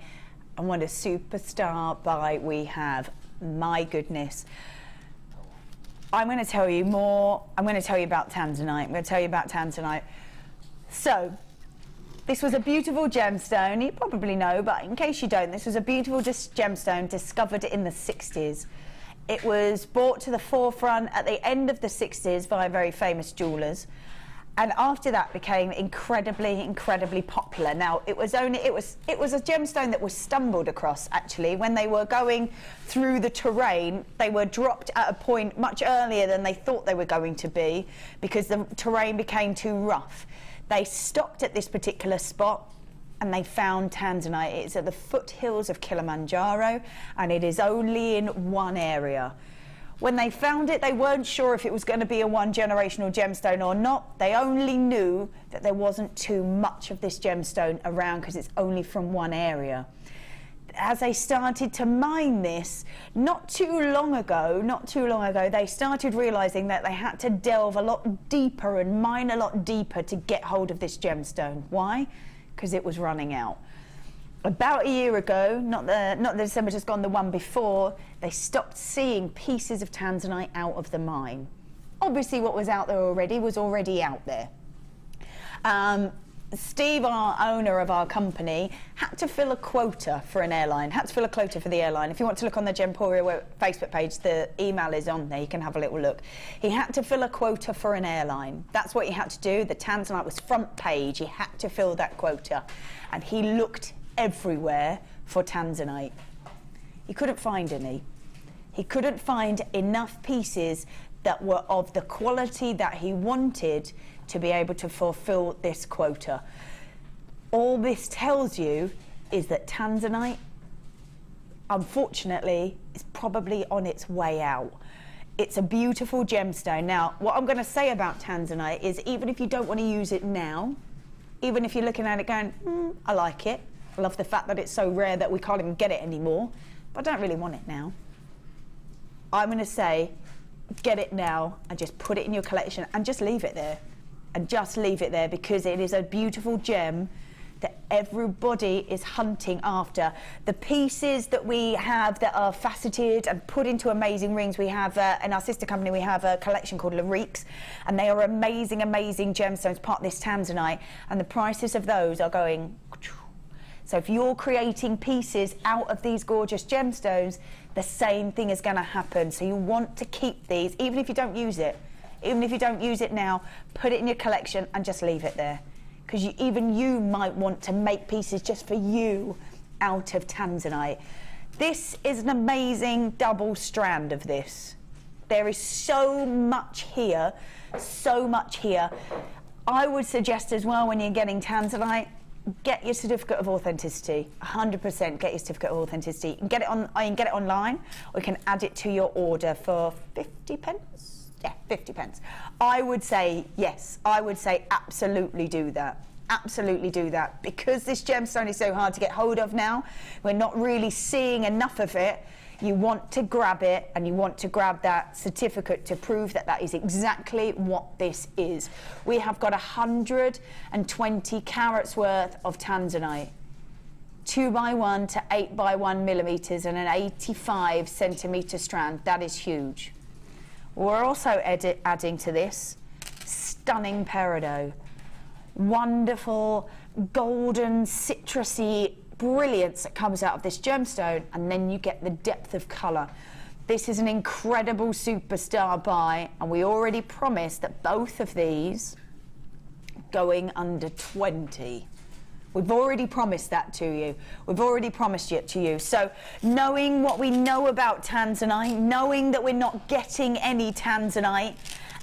and what a superstar buy we have. My goodness. I'm going to tell you more. I'm going to tell you about Tanzanite. So, this was a beautiful gemstone. You probably know, but in case you don't, this was a beautiful gemstone discovered in the 60s. It was brought to the forefront at the end of the 60s by very famous jewellers. And after that became incredibly popular. Now it was a gemstone that was stumbled across actually. When they were going through the terrain, they were dropped at a point much earlier than they thought they were going to be because the terrain became too rough. They stopped at this particular spot and they found Tanzanite. It's at the foothills of Kilimanjaro and it is only in one area. When they found it, they weren't sure if it was going to be a one-generational gemstone or not. They only knew that there wasn't too much of this gemstone around because it's only from one area. As they started to mine this, not too long ago, they started realizing that they had to delve a lot deeper and mine a lot deeper to get hold of this gemstone. Why? Because it was running out. About a year ago, not the December just gone, the one before, they stopped seeing pieces of Tanzanite out of the mine. Obviously what was out there already was already out there. Steve, our owner of our company, had to fill a quota for an airline, had to fill a quota for the airline. If you want to look on the Gemporia Facebook page, the email is on there, you can have a little look. He had to fill a quota for an airline. That's what he had to do. The Tanzanite was front page, he had to fill that quota. And he looked everywhere for Tanzanite. He couldn't find any. He couldn't find enough pieces that were of the quality that he wanted to be able to fulfill this quota. All this tells you is that Tanzanite, unfortunately, is probably on its way out. It's a beautiful gemstone. Now, what I'm going to say about Tanzanite is even if you don't want to use it now, even if you're looking at it going, I like it, I love the fact that it's so rare that we can't even get it anymore, but I don't really want it now. I'm going to say, get it now and just put it in your collection and just leave it there. And just leave it there because it is a beautiful gem that everybody is hunting after. The pieces that we have that are faceted and put into amazing rings, we have, in our sister company, we have a collection called Lyriques, and they are amazing gemstones, part of this Tanzanite, and the prices of those are going. So if you're creating pieces out of these gorgeous gemstones, the same thing is going to happen. So you want to keep these, even if you don't use it. Even if you don't use it now, put it in your collection and just leave it there. Because even you might want to make pieces just for you out of Tanzanite. This is an amazing double strand of this. There is so much here, so much here. I would suggest as well when you're getting Tanzanite, get your certificate of authenticity. 100% get your certificate of authenticity. You can get it online, or you can add it to your order for 50 pence. Yeah, 50 pence. I would say yes. I would say absolutely do that. Absolutely do that. Because this gemstone is so hard to get hold of now, we're not really seeing enough of it. You want to grab it, and you want to grab that certificate to prove that that is exactly what this is. We have got 120 carats worth of Tanzanite, 2x1 to 8x1 millimeters, and an 85 centimeter strand. That is huge. We're also adding to this stunning peridot, wonderful golden citrusy brilliance that comes out of this gemstone, and then you get the depth of colour. This is an incredible superstar buy, and we already promised that both of these going under 20. We've already promised that to you. We've already promised it to you. So knowing what we know about Tanzanite, knowing that we're not getting any Tanzanite,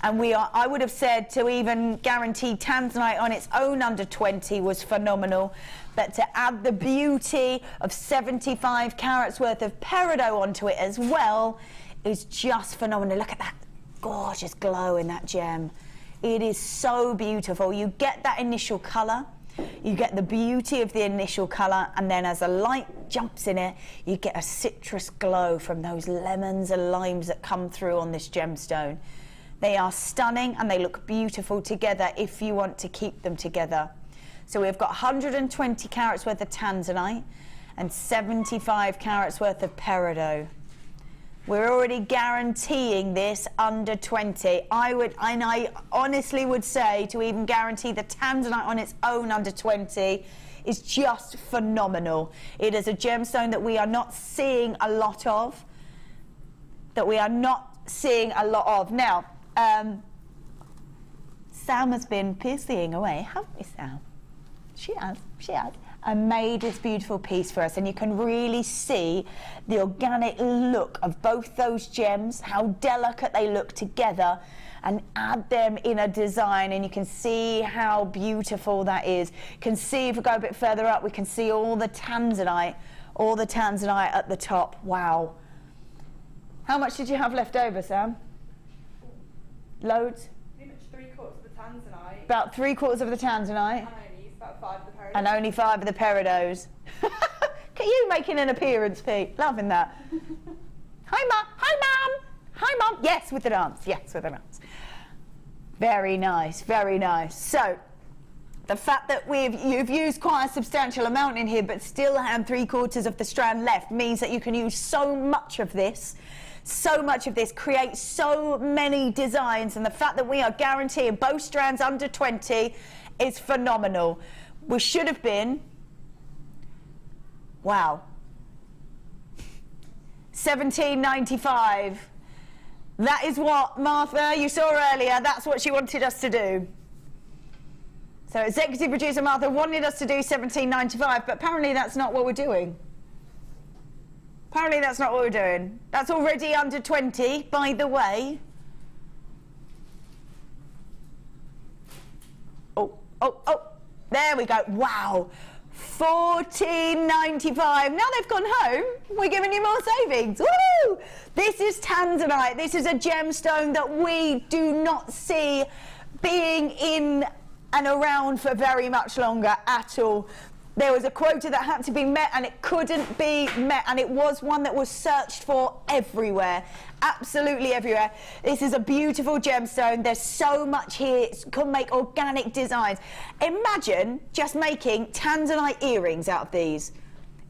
and I would have said to even guarantee Tanzanite on its own under 20 was phenomenal. But to add the beauty of 75 carats worth of peridot onto it as well is just phenomenal. Look at that gorgeous glow in that gem. It is so beautiful. You get that initial colour, you get the beauty of the initial colour, and then as the light jumps in it, you get a citrus glow from those lemons and limes that come through on this gemstone. They are stunning and they look beautiful together if you want to keep them together. So we've got 120 carats worth of Tanzanite and 75 carats worth of peridot. We're already guaranteeing this under 20. I honestly would say to even guarantee the Tanzanite on its own under 20 is just phenomenal. It is a gemstone that we are not seeing a lot of. Now, Sam has been piercing away, haven't we, Sam? She has, and made this beautiful piece for us, and you can really see the organic look of both those gems, how delicate they look together, and add them in a design, and you can see how beautiful that is. You can see, if we go a bit further up, we can see all the Tanzanite at the top. Wow. How much did you have left over, Sam? Loads? Pretty much 3/4 of the Tanzanite. About 3/4 of the Tanzanite. About 5 of the Peridots. And only 5 of the Peridots. Look at you making an appearance, Pete. Loving that. Hi, Mum. Hi, Mum. Hi, Mum. Yes, with the dance. Yes, with the dance. Very nice. Very nice. So, the fact that you've used quite a substantial amount in here, but still have 3/4 of the strand left, means that you can use so much of this, create so many designs, and the fact that we are guaranteeing both strands under 20 is phenomenal. We should have been, wow, $17.95. That is what Martha, you saw earlier, that's what she wanted us to do. So executive producer Martha wanted us to do $17.95, but apparently that's not what we're doing. Apparently that's not what we're doing. That's already under 20, by the way. Oh, there we go. Wow. $14.95. Now they've gone home, we're giving you more savings. Woo! This is Tanzanite. This is a gemstone that we do not see being in and around for very much longer at all. There was a quota that had to be met, and it couldn't be met, and it was one that was searched for everywhere, absolutely everywhere. This is a beautiful gemstone. There's so much here. It can make organic designs. Imagine just making Tanzanite earrings out of these.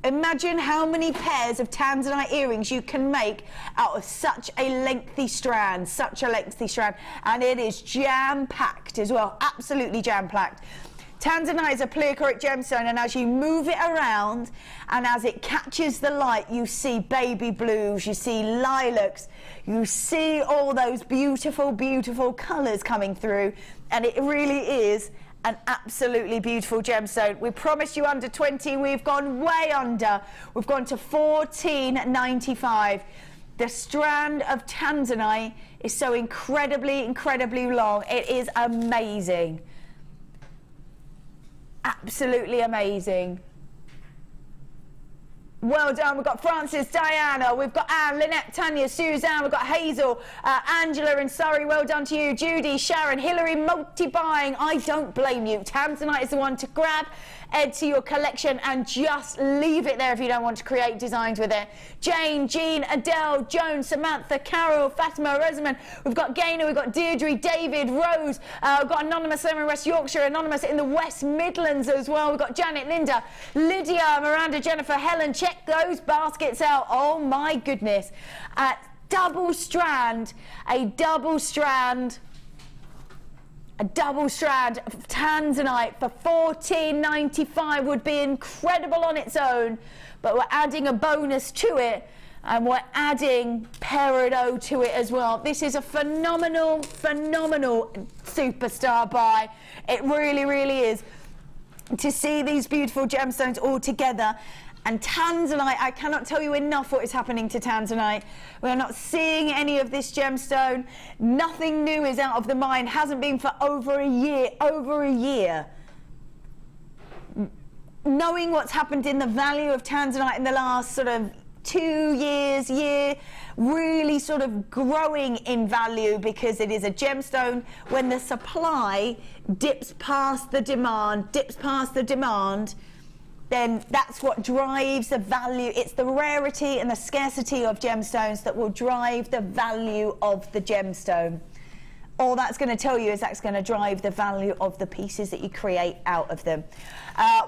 Imagine how many pairs of Tanzanite earrings you can make out of such a lengthy strand, and it is jam-packed as well, absolutely jam-packed. Tanzanite is a pleochoric gemstone, and as you move it around and as it catches the light, you see baby blues, you see lilacs, you see all those beautiful, beautiful colours coming through, and it really is an absolutely beautiful gemstone. We promised you under 20, we've gone way under. We've gone to $14.95. The strand of Tanzanite is so incredibly, incredibly long. It is amazing. Absolutely amazing. Well done. We've got Francis, Diana, we've got Anne, Lynette, Tanya, Suzanne, we've got Hazel, Angela in Surrey, well done to you, Judy, Sharon, Hillary, multi-buying. I don't blame you. Tanzanite is the one to grab, add to your collection, and just leave it there if you don't want to create designs with it. Jane, Jean, Adele, Joan, Samantha, Carol, Fatima, Rosamond, we've got Gaynor, we've got Deirdre, David, Rose, we've got Anonymous in West Yorkshire, Anonymous in the West Midlands as well, we've got Janet, Linda, Lydia, Miranda, Jennifer, Helen. Check those baskets out. Oh my goodness. A double strand of Tanzanite for $14.95 would be incredible on its own, but we're adding a bonus to it, and we're adding Peridot to it as well. This is a phenomenal, phenomenal superstar buy. It really, really is. To see these beautiful gemstones all together. And Tanzanite, I cannot tell you enough what is happening to Tanzanite. We are not seeing any of this gemstone. Nothing new is out of the mine. Hasn't been for over a year. Knowing what's happened in the value of Tanzanite in the last sort of 2 years, really sort of growing in value, because it is a gemstone. When the supply dips past the demand, then that's what drives the value. It's the rarity and the scarcity of gemstones that will drive the value of the gemstone. All that's going to tell you is that's going to drive the value of the pieces that you create out of them.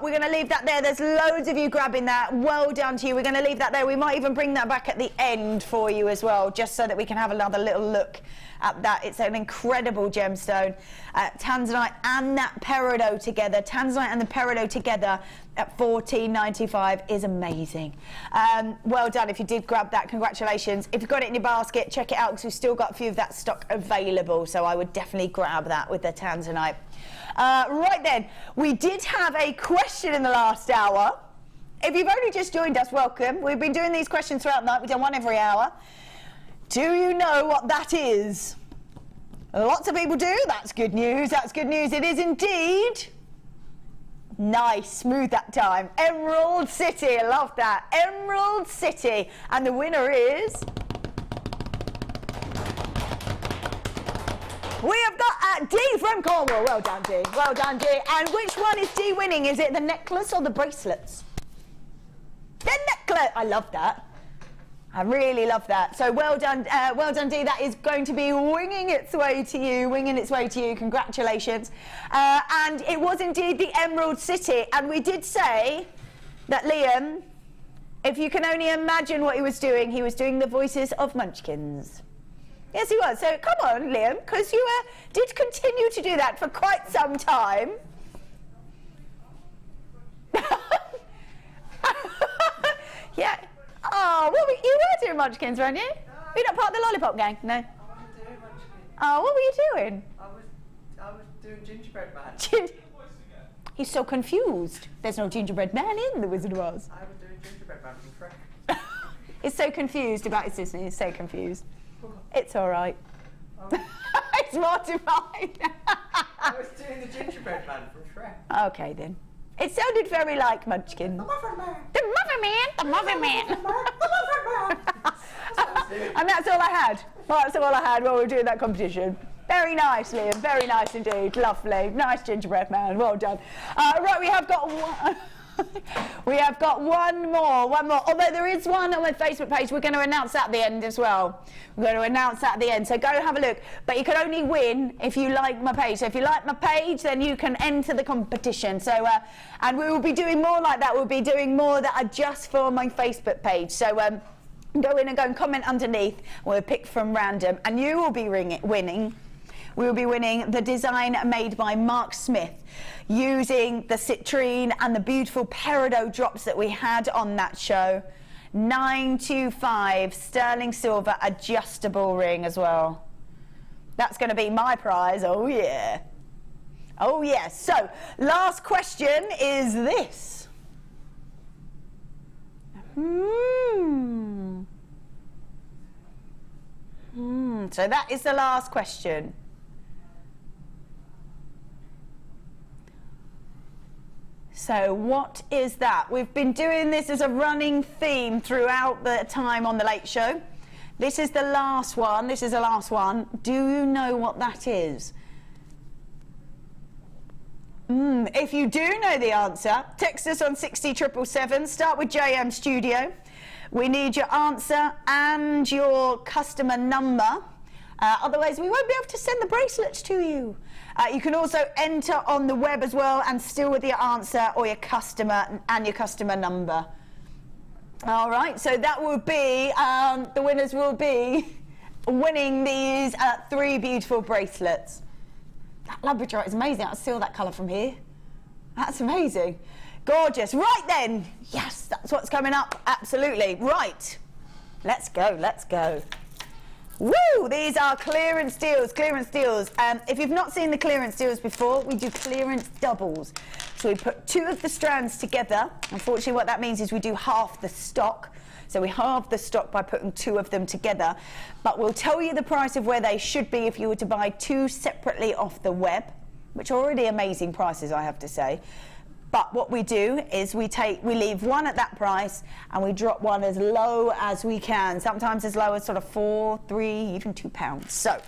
We're going to leave that there. There's loads of you grabbing that. Well done to you. We're going to leave that there. We might even bring that back at the end for you as well, just so that we can have another little look at that. It's an incredible gemstone. Tanzanite and that Peridot together, Tanzanite and the Peridot together at $14.95 is amazing. Well done if you did grab that, congratulations. If you've got it in your basket, check it out because we've still got a few of that stock available, so I would definitely grab that with the Tanzanite. Right then, we did have a question in the last hour. If you've only just joined us, welcome. We've been doing these questions throughout the night. We've done one every hour. Do you know what that is? Lots of people do. That's good news. That's good news. It is indeed. Nice, smooth that time. Emerald City, I love that. Emerald City. And the winner is... we have got D from Cornwall. Well done, D. Well done, D. And which one is D winning? Is it the necklace or the bracelets? The necklace. I love that. I really love that. So well done, D. That is going to be winging its way to you. Congratulations. And it was indeed the Emerald City. And we did say that Liam, if you can only imagine what he was doing the voices of Munchkins. Yes, he was. So come on, Liam, because you did continue to do that for quite some time. Yeah. Oh, you were doing Munchkins, weren't you? You're not part of the Lollipop Gang? No. I wasn't doing Munchkins. Oh, what were you doing? I was doing Gingerbread Man. He's so confused. There's no Gingerbread Man in The Wizard of Oz. I was doing Gingerbread Man from Shrek. He's so confused about his Disney. He's so confused. It's all right. It's mortified. I was doing the Gingerbread Man from Shrek. Okay, then. It sounded very like Munchkins. The Muffin Man. The Muffin Man. The Muffin Man. The Muffin Man. And that's all I had. That's all I had while we were doing that competition. Very nice, Liam. Very nice indeed. Lovely. Nice gingerbread man. Well done. Right, we have got one. We have got one more. Although there is one on my Facebook page, we're going to announce that at the end as well. We're going to announce that at the end. So go have a look. But you can only win if you like my page. So if you like my page, then you can enter the competition. So, and we will be doing more like that. We'll be doing more that are just for my Facebook page. So go in and go and comment underneath. We'll pick from random, and you will be winning. We will be winning the design made by Mark Smith using the citrine and the beautiful peridot drops that we had on that show. 925 sterling silver adjustable ring as well. That's going to be my prize. Oh yeah. Oh yes. So last question is this. So that is the last question. So what is that? We've been doing this as a running theme throughout the time on the Late Show. This is the last one. This is the last one. Do you know what that is? If you do know the answer, text us on 60777. Start with JM Studio. We need your answer and your customer number. Otherwise, we won't be able to send the bracelets to you. You can also enter on the web as well, and still with your answer or your customer and your customer number. All right, so that will be, the winners will be winning these 3 beautiful bracelets. That Labradorite is amazing. I steal that colour from here. That's amazing. Gorgeous. Right then. Yes, that's what's coming up. Absolutely. Right. Let's go. Let's go. Woo! These are clearance deals, clearance deals. If you've not seen the clearance deals before, we do clearance doubles. So we put 2 of the strands together. Unfortunately, what that means is we do half the stock. So we halve the stock by putting 2 of them together. But we'll tell you the price of where they should be if you were to buy 2 separately off the web, which are already amazing prices, I have to say. But what we do is we leave one at that price and we drop one as low as we can, sometimes as low as sort of 4, 3, even £2. So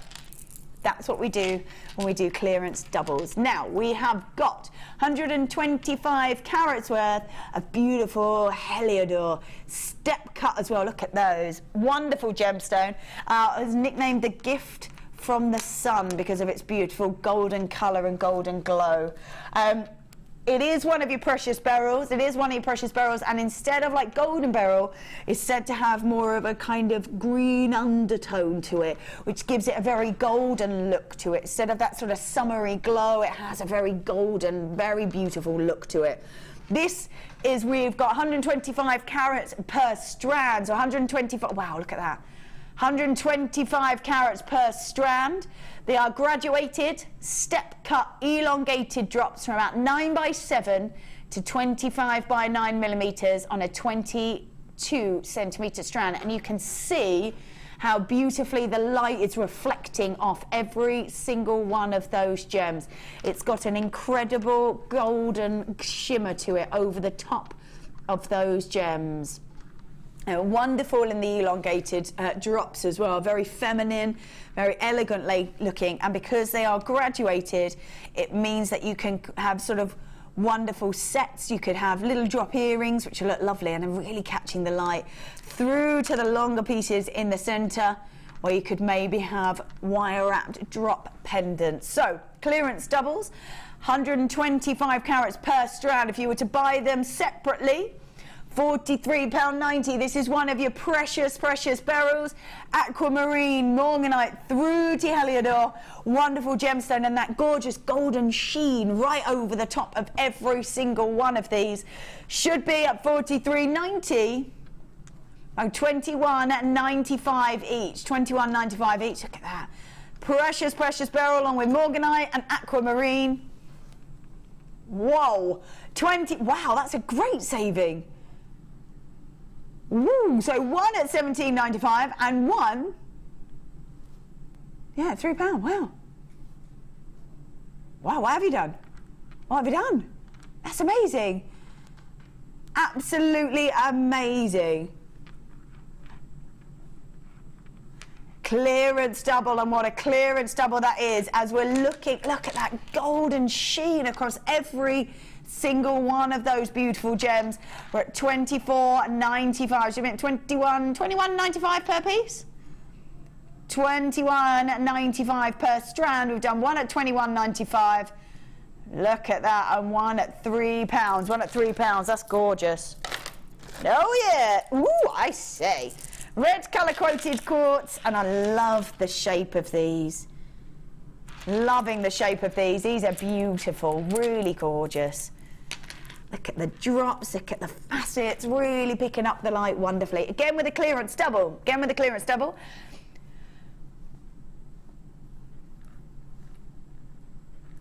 that's what we do when we do clearance doubles. Now we have got 125 carats worth of beautiful Heliodor step cut as well. Look at those. Wonderful gemstone. It's nicknamed the gift from the sun because of its beautiful golden colour and golden glow. It is one of your precious beryls. It is one of your precious beryls, and instead of like golden beryl, it's said to have more of a kind of green undertone to it, which gives it a very golden look to it. Instead of that sort of summery glow, it has a very golden, very beautiful look to it. This is, we've got 125 carats per strand, so 125, wow, look at that. 125 carats per strand. They are graduated, step-cut, elongated drops from about 9x7 to 25x9 millimeters on a 22 centimeter strand. And you can see how beautifully the light is reflecting off every single one of those gems. It's got an incredible golden shimmer to it over the top of those gems. Wonderful in the elongated drops as well, very feminine, very elegantly looking, and because they are graduated, it means that you can have sort of wonderful sets. You could have little drop earrings, which look lovely and are really catching the light, through to the longer pieces in the center, or you could maybe have wire-wrapped drop pendants. So, clearance doubles, 125 carats per strand. If you were to buy them separately, £43.90. This is one of your precious, precious beryls. Aquamarine, Morganite, through to Heliodor. Wonderful gemstone, and that gorgeous golden sheen right over the top of every single one of these. Should be at £43.90. Oh, £21.95 each. £21.95 each. Look at that. Precious, precious beryl along with Morganite and Aquamarine. Whoa. Wow, that's a great saving. Woo, so one at £17.95 and one, yeah, £3. Wow. Wow, what have you done? What have you done? That's amazing. Absolutely amazing. Clearance double, and what a clearance double that is, as we're looking, look at that golden sheen across every single one of those beautiful gems. We're at $24.95. So you meant $21.95 per piece? $21.95 per strand. We've done one at $21.95. Look at that, and one at £3. One at £3. That's gorgeous. Oh yeah. Ooh, I say. Red colour quoted quartz, and I love the shape of these. Loving the shape of these. These are beautiful, really gorgeous. Look at the drops, look at the facets, really picking up the light wonderfully. Again with a clearance double, again with a clearance double.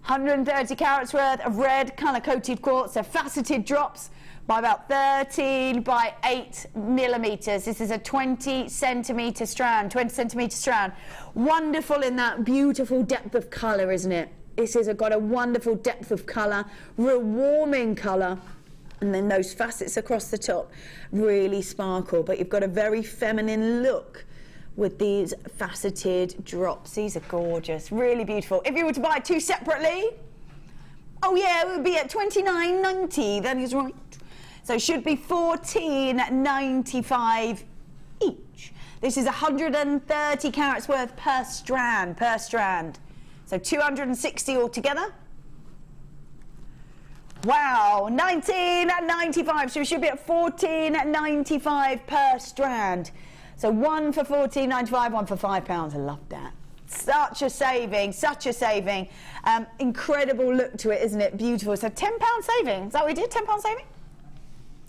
$130 carats worth of red colour coated quartz. They're faceted drops by about 13 by 8 millimeters. This is a 20 centimeter strand, 20 centimeter strand. Wonderful in that beautiful depth of colour, isn't it? This has got a wonderful depth of colour, real warming colour, and then those facets across the top really sparkle, but you've got a very feminine look with these faceted drops. These are gorgeous, really beautiful. If you were to buy two separately, oh yeah, it would be at $29.90, that is right. So it should be $14.95 each. This is 130 carats worth per strand, So 260 altogether. Wow, $19.95. So we should be at $14.95 per strand. So one for $14.95, one for £5. I love that. Such a saving, such a saving. Incredible look to it, isn't it? Beautiful. So £10 saving. Is that what we did? £10 saving?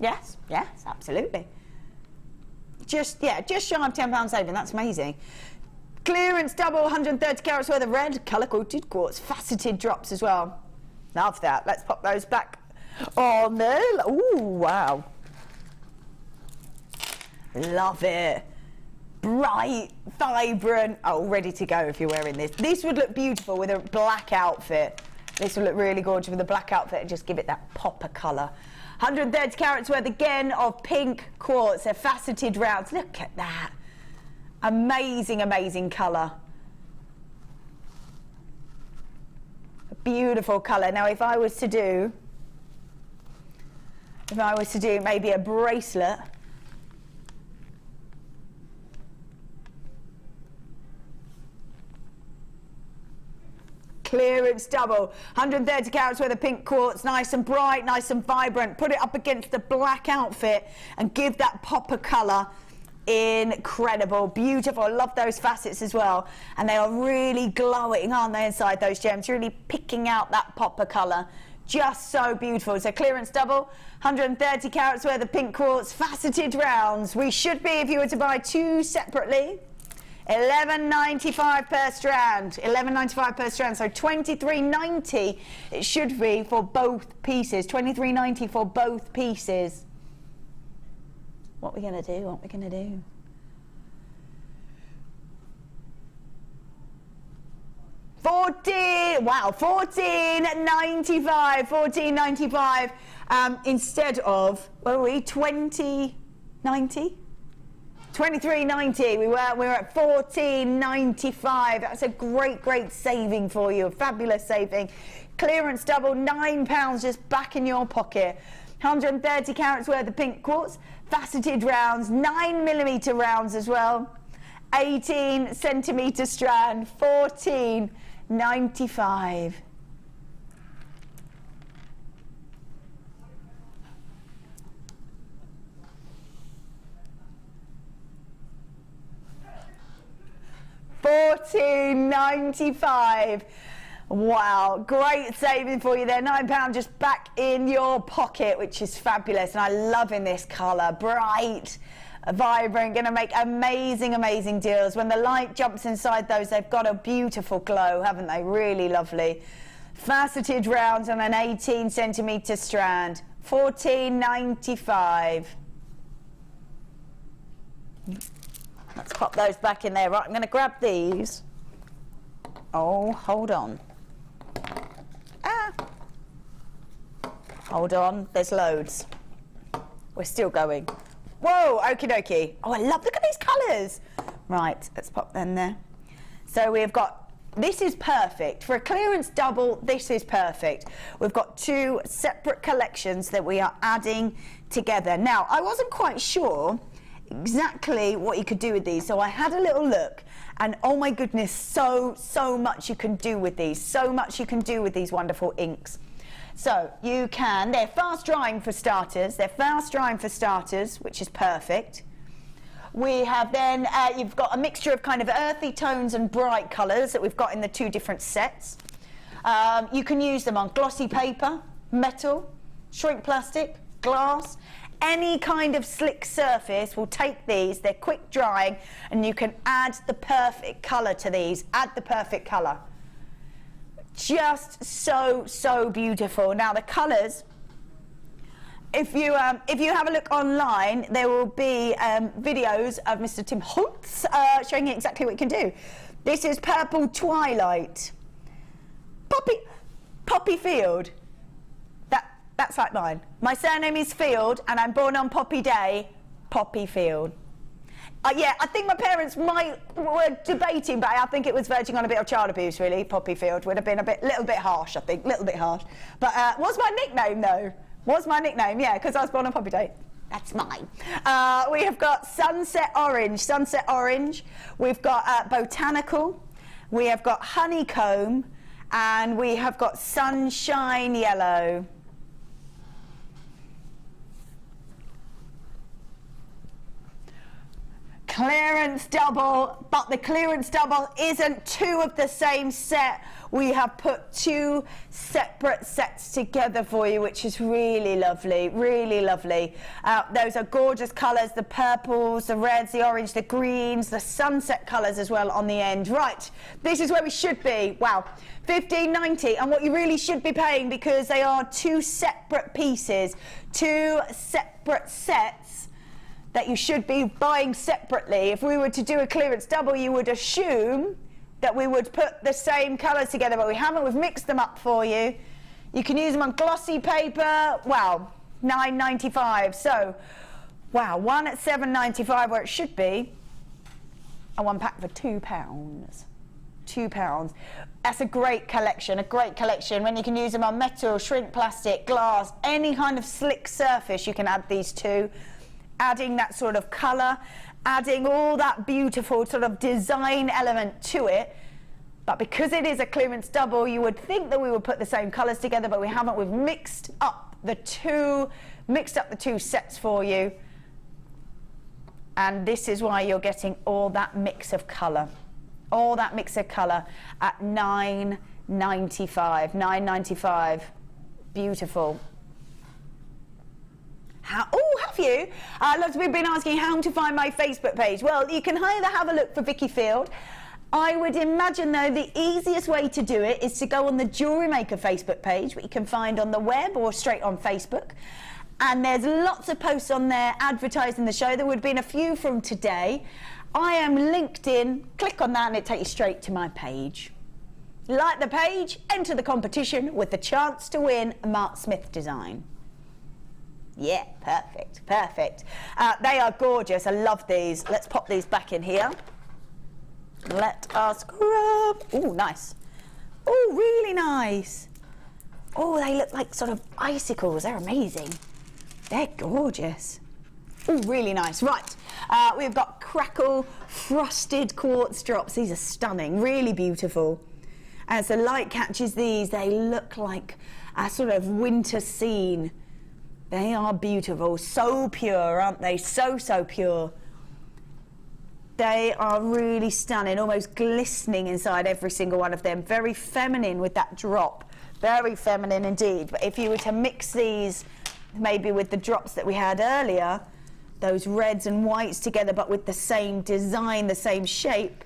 Yes, yes, absolutely. Just shy of £10 saving. That's amazing. Clearance double, 130 carats worth of red colour coated quartz, faceted drops as well. Love that. Let's pop those back on there. Ooh, wow. Love it. Bright, vibrant. Oh, ready to go if you're wearing this. This would look beautiful with a black outfit. This would look really gorgeous with a black outfit and just give it that pop of colour. 130 carats worth again of pink quartz. They're faceted rounds. Look at that. Amazing, amazing colour. A beautiful colour. Now, if I was to do maybe a bracelet, clearance double. 130 carats worth of pink quartz, nice and bright, nice and vibrant. Put it up against the black outfit and give that pop of colour. Incredible, beautiful. I love those facets as well, and they are really glowing, aren't they, inside those gems, really picking out that pop of colour. Just so beautiful. So clearance double, 130 carats worth of pink quartz, faceted rounds. We should be, if you were to buy two separately, $11.95 per strand. $11.95 per strand. So $23.90 it should be for both pieces. $23.90 for both pieces. What are we going to do? What are we going to do? $14.95. $14.95 instead of, what are we? $20.90. $23.90. We were at $14.95. That's a great saving for you. A fabulous saving. Clearance double, £9 just back in your pocket. 130 carats worth of pink quartz, faceted rounds, 9mm rounds as well. 18cm strand, $14.95. $14.95. Wow, great saving for you there. £9 just back in your pocket, which is fabulous. And I'm loving this colour. Bright, vibrant, going to make amazing deals. When the light jumps inside those, they've got a beautiful glow, haven't they? Really lovely. Faceted rounds on an 18cm strand. $14.95. Let's pop those back in there. Right, I'm going to grab these. Oh, hold on. Hold on, there's loads. We're still going. Whoa, okie dokie. Oh, I love, look at these colours. Right, let's pop them there. So we've got, this is perfect. For a clearance double, this is perfect. We've got two separate collections that we are adding together. Now, I wasn't quite sure exactly what you could do with these, so I had a little look, and oh my goodness, so much you can do with these. So much you can do with these wonderful inks. So you can, they're fast drying for starters. They're fast drying for starters, which is perfect. We have then, you've got a mixture of kind of earthy tones and bright colours that we've got in the two different sets. You can use them on glossy paper, metal, shrink plastic, glass. Any kind of slick surface will take these. They're quick drying, and you can add the perfect colour to these. Add the perfect colour. Just so beautiful. Now the colours, if you have a look online, there will be videos of Mr. Tim Holtz showing you exactly what you can do. This is Purple Twilight. Poppy Field. That's like mine. My surname is Field, and I'm born on Poppy Day, Poppy Field. Yeah, I think my parents were debating, but I think it was verging on a bit of child abuse, really. Poppy Field would have been little bit harsh, I think, little bit harsh. But what's my nickname, though? What's my nickname? Yeah, because I was born on Poppy Day. That's mine. We have got Sunset Orange. We've got Botanical. We have got Honeycomb, and we have got Sunshine Yellow. Clearance double, but the clearance double isn't two of the same set. We have put two separate sets together for you, which is really lovely, really lovely. Those are gorgeous colours, the purples, the reds, the orange, the greens, the sunset colours as well on the end. Right, this is where we should be. Wow, $15.90, and what you really should be paying, because they are two separate pieces, two separate sets, that you should be buying separately. If we were to do a clearance double, you would assume that we would put the same colours together, but we haven't. We've mixed them up for you. You can use them on glossy paper. Wow, $9.95. So, wow, one at $7.95 where it should be, and one pack for £2. £2. That's a great collection, when you can use them on metal, shrink plastic, glass, any kind of slick surface you can add these to. Adding that sort of colour, adding all that beautiful sort of design element to it, But because it is a clearance double, you would think that we would put the same colours together, but we haven't. We've mixed up the two sets for you. And this is why you're getting all that mix of colour. All that mix of colour at $9.95. $9.95. Beautiful. Oh, have you? Lots of people have been asking how to find my Facebook page. Well, you can either have a look for Vicky Field. I would imagine, though, the easiest way to do it is to go on the Jewellery Maker Facebook page, which you can find on the web or straight on Facebook. And there's lots of posts on there advertising the show. There would have been a few from today. I am linked in. Click on that and it takes you straight to my page. Like the page, enter the competition with the chance to win a Mark Smith design. Yeah, perfect, perfect. They are gorgeous. I love these. Let's pop these back in here. Let us grab. Oh, nice. Oh, really nice. Oh, they look like sort of icicles. They're amazing. They're gorgeous. Oh, really nice. Right, we've got crackle frosted quartz drops. These are stunning, really beautiful. As the light catches these, they look like a sort of winter scene. They are beautiful. So pure, aren't they? So, so pure. They are really stunning, almost glistening inside every single one of them. Very feminine with that drop. Very feminine indeed. But if you were to mix these maybe with the drops that we had earlier, those reds and whites together but with the same design, the same shape,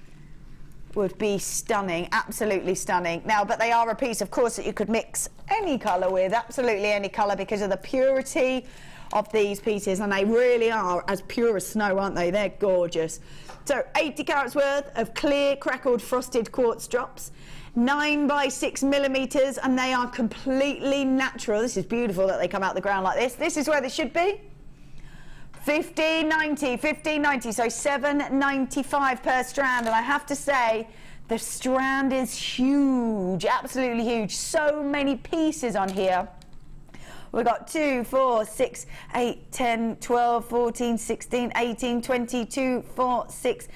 would be stunning, absolutely stunning. Now, but they are a piece, of course, that you could mix any colour with, absolutely any colour, because of the purity of these pieces, and they really are as pure as snow, aren't they? They're gorgeous. So 80 carats worth of clear crackled frosted quartz drops, 9 by 6 millimeters, and they are completely natural. This is beautiful that they come out the ground like this. This is where they should be. $15.90, so $7.95 per strand, and I have to say the strand is huge, absolutely huge. So many pieces on here. We've got 2, 4, 6, 8, 10, 12, 14, 16, 18, 22, 4, 6,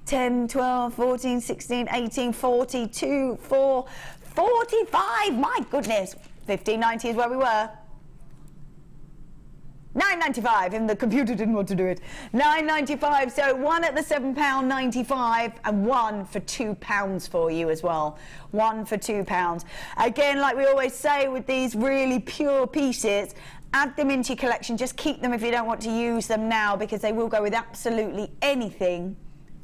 10, 12, 14, 16, 18, 42, 4, 45. My goodness. $15.90 is where we were. $9.95, and the computer didn't want to do it. $9.95, so one at the £7.95 and one for £2 for you as well. One for £2. Again, like we always say with these really pure pieces, add them into your collection. Just keep them if you don't want to use them now, because they will go with absolutely anything.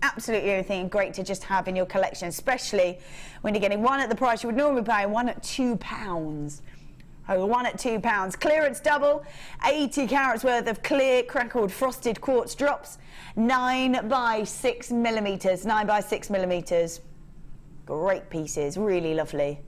Absolutely everything. Great to just have in your collection, especially when you're getting one at the price you would normally pay, one at £2. Oh, one at £2. Clearance double, 80 carats worth of clear crackled frosted quartz drops, 9 by 6 millimeters. 9 by 6 millimeters. Great pieces, really lovely.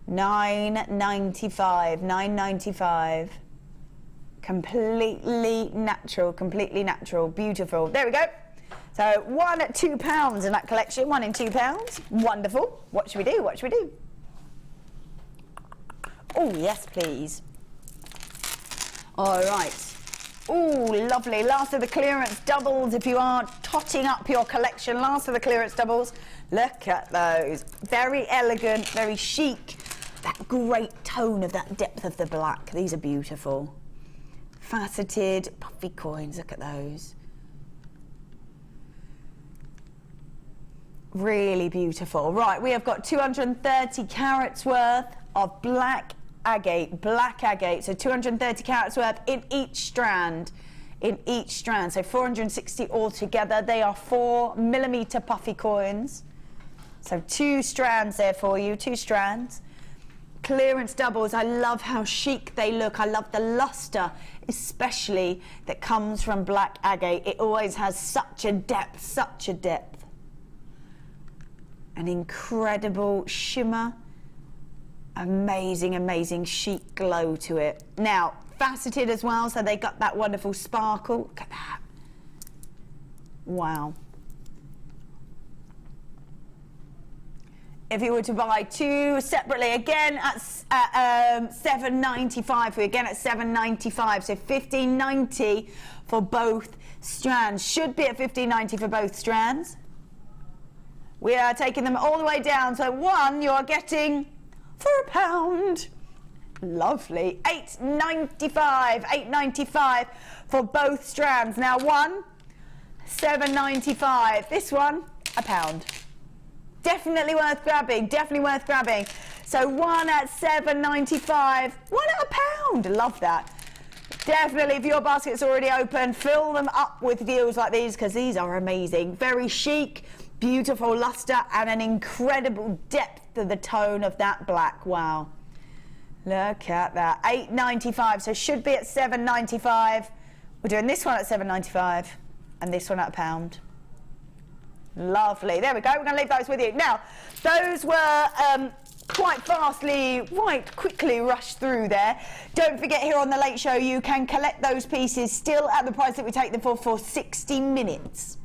$9.95. Completely natural, beautiful. There we go. So one at £2 in that collection, one in £2. Wonderful. What should we do? What should we do? Oh, yes, please. All right. Oh, lovely. Last of the clearance doubles. If you are totting up your collection, last of the clearance doubles. Look at those. Very elegant, very chic. That great tone of that depth of the black. These are beautiful. Faceted, puffy coins, look at those. Really beautiful. Right, we have got 230 carats worth of black agate. So 230 carats worth in each strand. So 460 altogether. They are 4 millimeter puffy coins. So 2 strands there for you, 2 strands. Clearance doubles. I love how chic they look. I love the luster, especially that comes from black agate. It always has such a depth, such a depth. An incredible shimmer. Amazing, amazing chic glow to it. Now, faceted as well, so they got that wonderful sparkle. Look at that. Wow. if you were to buy two separately, again at $7.95, again at $7.95, so $15.90 for both strands. Should be at $15.90 for both strands. We are taking them all the way down, so one you are getting for £1. Lovely. $8.95 for both strands. Now one, $7.95. This one, £1. Definitely worth grabbing, definitely worth grabbing. So one at $7.95, one at £1. Love that. Definitely, if your basket's already open, fill them up with deals like these, because these are amazing. Very chic, beautiful luster, and an incredible depth to the tone of that black. Wow. Look at that. $8.95, so should be at $7.95. We're doing this one at $7.95 and this one at £1. Lovely. There we go. We're going to leave those with you. Now, those were quite quickly rushed through there. Don't forget, here on the Late Show, you can collect those pieces still at the price that we take them for 60 minutes.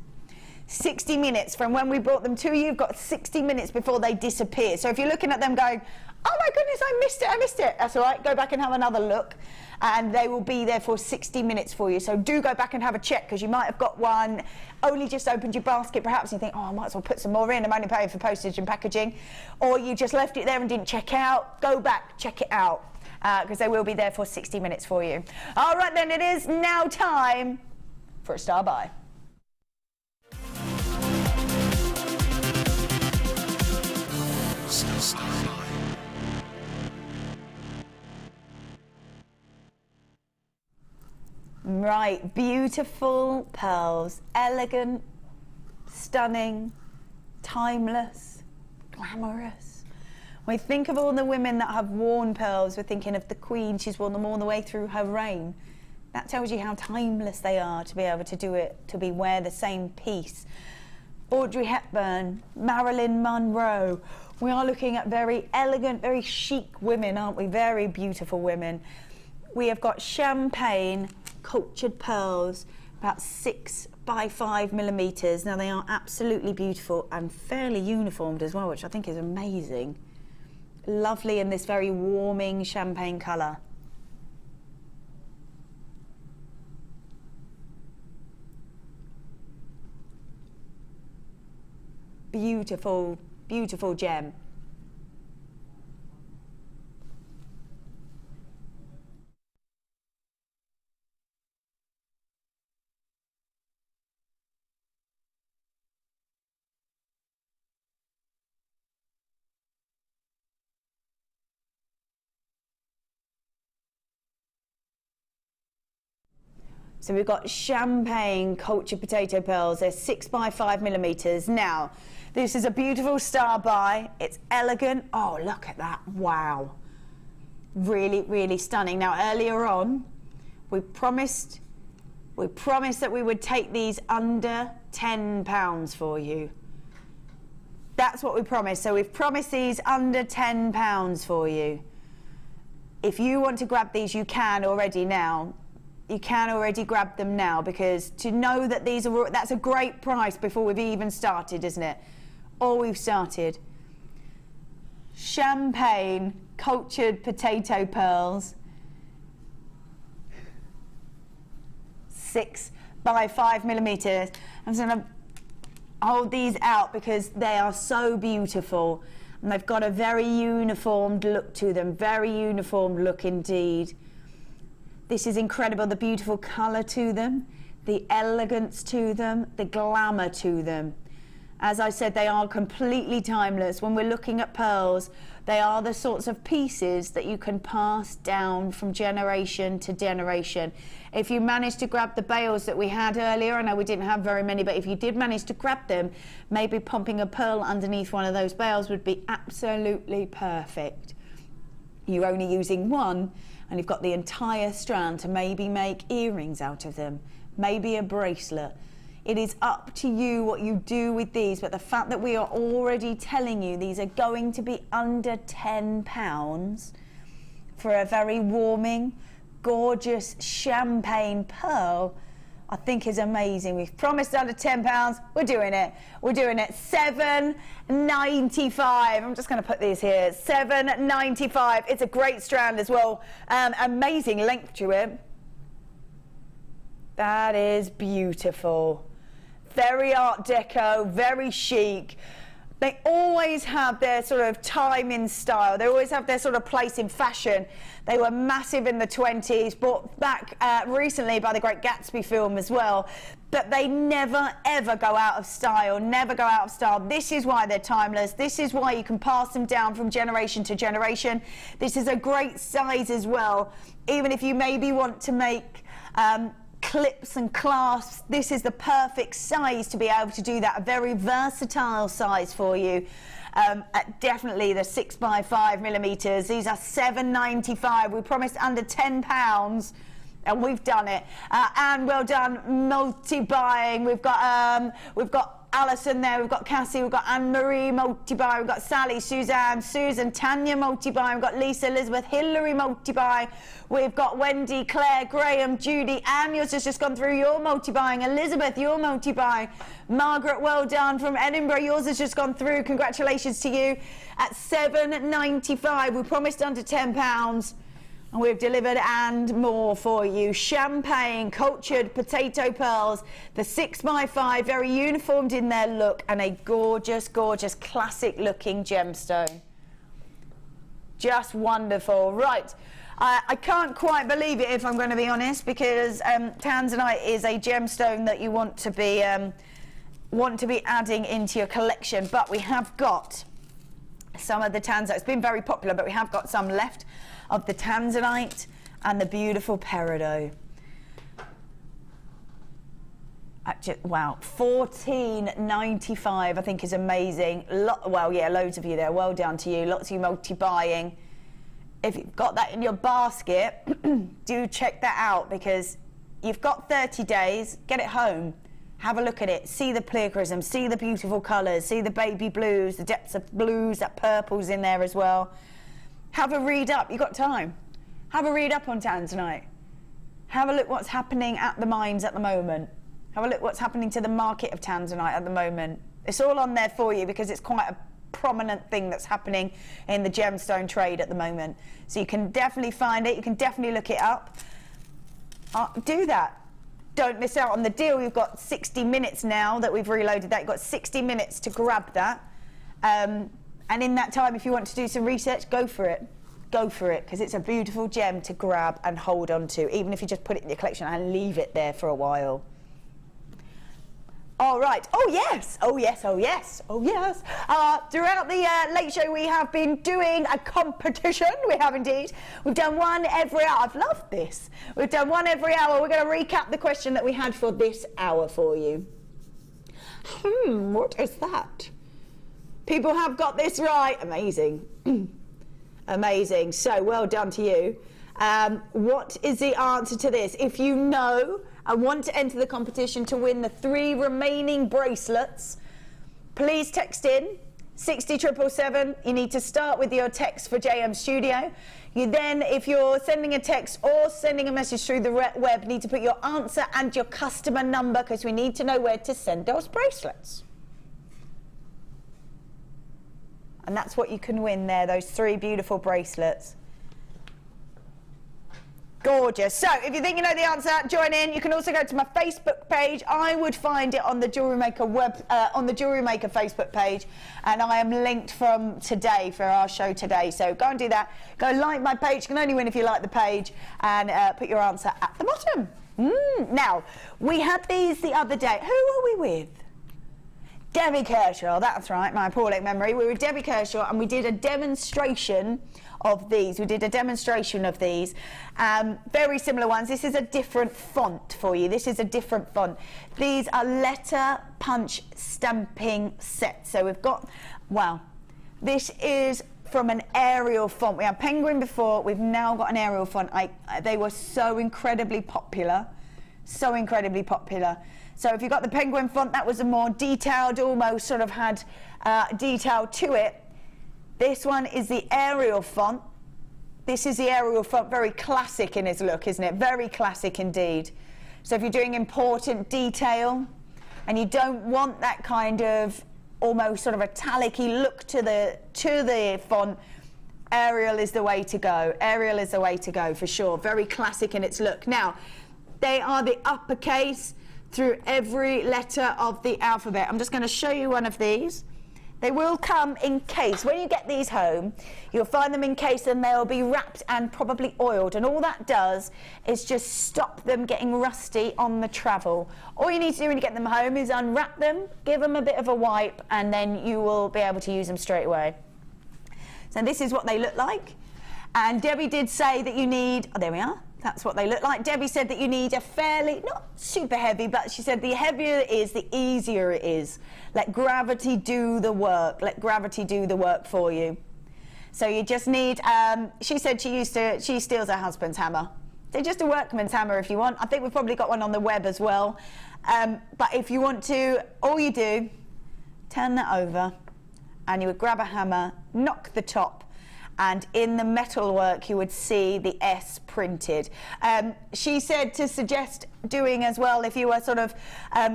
60 minutes from when we brought them to you. You've got 60 minutes before they disappear. So if you're looking at them going, oh my goodness, I missed it. That's all right. Go back and have another look. And they will be there for 60 minutes for you. So do go back and have a check, because you might have got one, only just opened your basket perhaps, and you think, oh, I might as well put some more in. I'm only paying for postage and packaging. Or you just left it there and didn't check out. Go back, check it out, because they will be there for 60 minutes for you. All right, then, it is now time for a star buy. Right, beautiful pearls, elegant, stunning, timeless, glamorous. When we think of all the women that have worn pearls, we're thinking of the Queen. She's worn them all the way through her reign. That tells you how timeless they are, to be able to do it, to wear the same piece. Audrey Hepburn, Marilyn Monroe. We are looking at very elegant, very chic women, aren't we? Very beautiful women. We have got champagne cultured pearls, about 6 by 5 millimeters. Now, they are absolutely beautiful and fairly uniformed as well, which I think is amazing. Lovely in this very warming champagne colour. Beautiful, beautiful gem. So we've got champagne cultured potato pearls. They're 6 by 5 millimeters. Now, this is a beautiful star buy. It's elegant. Oh, look at that. Wow. Really, really stunning. Now, earlier on, we promised that we would take these under £10 for you. That's what we promised. So we've promised these under £10 for you. If you want to grab these, you can already now. You can already grab them now, because to know that these are, that's a great price before we've even started, isn't it? Or we've started. Champagne cultured potato pearls, 6 by 5 millimeters. I'm just going to hold these out because they are so beautiful, and they've got a very uniformed look to them. Very uniformed look indeed. This is incredible, the beautiful colour to them, the elegance to them, the glamour to them. As I said, they are completely timeless. When we're looking at pearls, they are the sorts of pieces that you can pass down from generation to generation. If you manage to grab the bales that we had earlier, I know we didn't have very many, but if you did manage to grab them, maybe pumping a pearl underneath one of those bales would be absolutely perfect. You're only using one, and you've got the entire strand to maybe make earrings out of them, maybe a bracelet. It is up to you what you do with these, but the fact that we are already telling you these are going to be under £10 for a very warming, gorgeous champagne pearl, I think is amazing. We've promised under £10. We're doing it. We're doing it. $7.95. I'm just going to put these here. $7.95. It's a great strand as well. Amazing length to it. That is beautiful. Very Art Deco, very chic. They always have their sort of time in style. They always have their sort of place in fashion. They were massive in the 20s, brought back recently by the Great Gatsby film as well. But they never, ever go out of style, never go out of style. This is why they're timeless. This is why you can pass them down from generation to generation. This is a great size as well. Even if you maybe want to make clips and clasps, this is the perfect size to be able to do that. A very versatile size for you. Definitely the 6x5mm. These are $7.95. We promised under £10 and we've done it. And well done multi-buying. We've got Alison there, we've got Cassie, we've got Anne-Marie multi-buy, we've got Sally, Suzanne, Susan, Tanya multi-buy, we've got Lisa, Elizabeth, Hilary multi-buy, we've got Wendy, Claire, Graham, Judy, Anne, yours has just gone through, your multi-buying, Elizabeth, your multi-buy, Margaret, well done, from Edinburgh, yours has just gone through, congratulations to you, at $7.95, we promised under £10. And we've delivered and more for you. Champagne, cultured potato pearls, the 6x5, very uniformed in their look, and a gorgeous, gorgeous, classic looking gemstone. Just wonderful. Right, I can't quite believe it, if I'm going to be honest, because Tanzanite is a gemstone that you want to be adding into your collection, but we have got some of the Tanzanite. It's been very popular, but we have got some left of the Tanzanite and the beautiful Peridot. Wow, $14.95 I think is amazing. Well, yeah, loads of you there. Well done to you. Lots of you multi-buying. If you've got that in your basket, do check that out, because you've got 30 days. Get it home. Have a look at it. See the pleochrysm. See the beautiful colours. See the baby blues, the depths of blues. That purple's in there as well. Have a read up. You've got time. Have a read up on Tanzanite. Have a look what's happening at the mines at the moment. Have a look what's happening to the market of Tanzanite at the moment. It's all on there for you, because it's quite a prominent thing that's happening in the gemstone trade at the moment. So you can definitely find it. You can definitely look it up. Do that. Don't miss out on the deal. You've got 60 minutes now that we've reloaded that. You've got 60 minutes to grab that. And in that time, if you want to do some research, go for it. Go for it, because it's a beautiful gem to grab and hold on to, even if you just put it in your collection and leave it there for a while. All right. Oh, yes. Oh, yes. Oh, yes. Oh, yes. Throughout the Late Show, we have been doing a competition. We have indeed. We've done one every hour. I've loved this. We've done one every hour. We're going to recap the question that we had for this hour for you. What is that? People have got this right. Amazing. Amazing. So well done to you. What is the answer to this? If you know and want to enter the competition to win the 3 remaining bracelets, please text in 60777. You need to start with your text for JM Studio. You then, if you're sending a text or sending a message through the web, need to put your answer and your customer number, because we need to know where to send those bracelets. And that's what you can win there, those 3 beautiful bracelets. Gorgeous. So if you think you know the answer, join in. You can also go to my Facebook page. I would find it on the Jewellery Maker on the Jewellery Maker Facebook page, and I am linked from today for our show today. So go and do that. Go like my page. You can only win if you like the page, and put your answer at the bottom. Now, we had these the other day. Who are we with? Debbie Kershaw, that's right, my appalling memory. We were with Debbie Kershaw and we did a demonstration of these. Very similar ones. This is a different font for you. This is a different font. These are letter punch stamping sets. So we've got, wow, this is from an Arial font. We had Penguin before, we've now got an Arial font. They were so incredibly popular, so incredibly popular. So if you got the Penguin font, that was a more detailed, almost sort of had detail to it. This one is the Arial font. This is the Arial font, very classic in its look, isn't it? Very classic indeed. So if you're doing important detail and you don't want that kind of almost sort of metallic-y look to the font, Arial is the way to go. Arial is the way to go for sure. Very classic in its look. Now, they are the uppercase through every letter of the alphabet. I'm just going to show you one of these. They will come in case. When you get these home, you'll find them in case and they'll be wrapped and probably oiled. And all that does is just stop them getting rusty on the travel. All you need to do when you get them home is unwrap them, give them a bit of a wipe, and then you will be able to use them straight away. So this is what they look like. And Debbie did say that you need, oh, there we are. That's what they look like. Debbie said that you need a fairly, not super heavy, but she said the heavier it is, the easier it is. Let gravity do the work. Let gravity do the work for you. So you just need, she said she steals her husband's hammer. They're just a workman's hammer if you want. I think we've probably got one on the web as well. But if you want to, all you do, turn that over and you would grab a hammer, knock the top, and in the metalwork you would see the S printed. She said to suggest doing as well, if you were sort of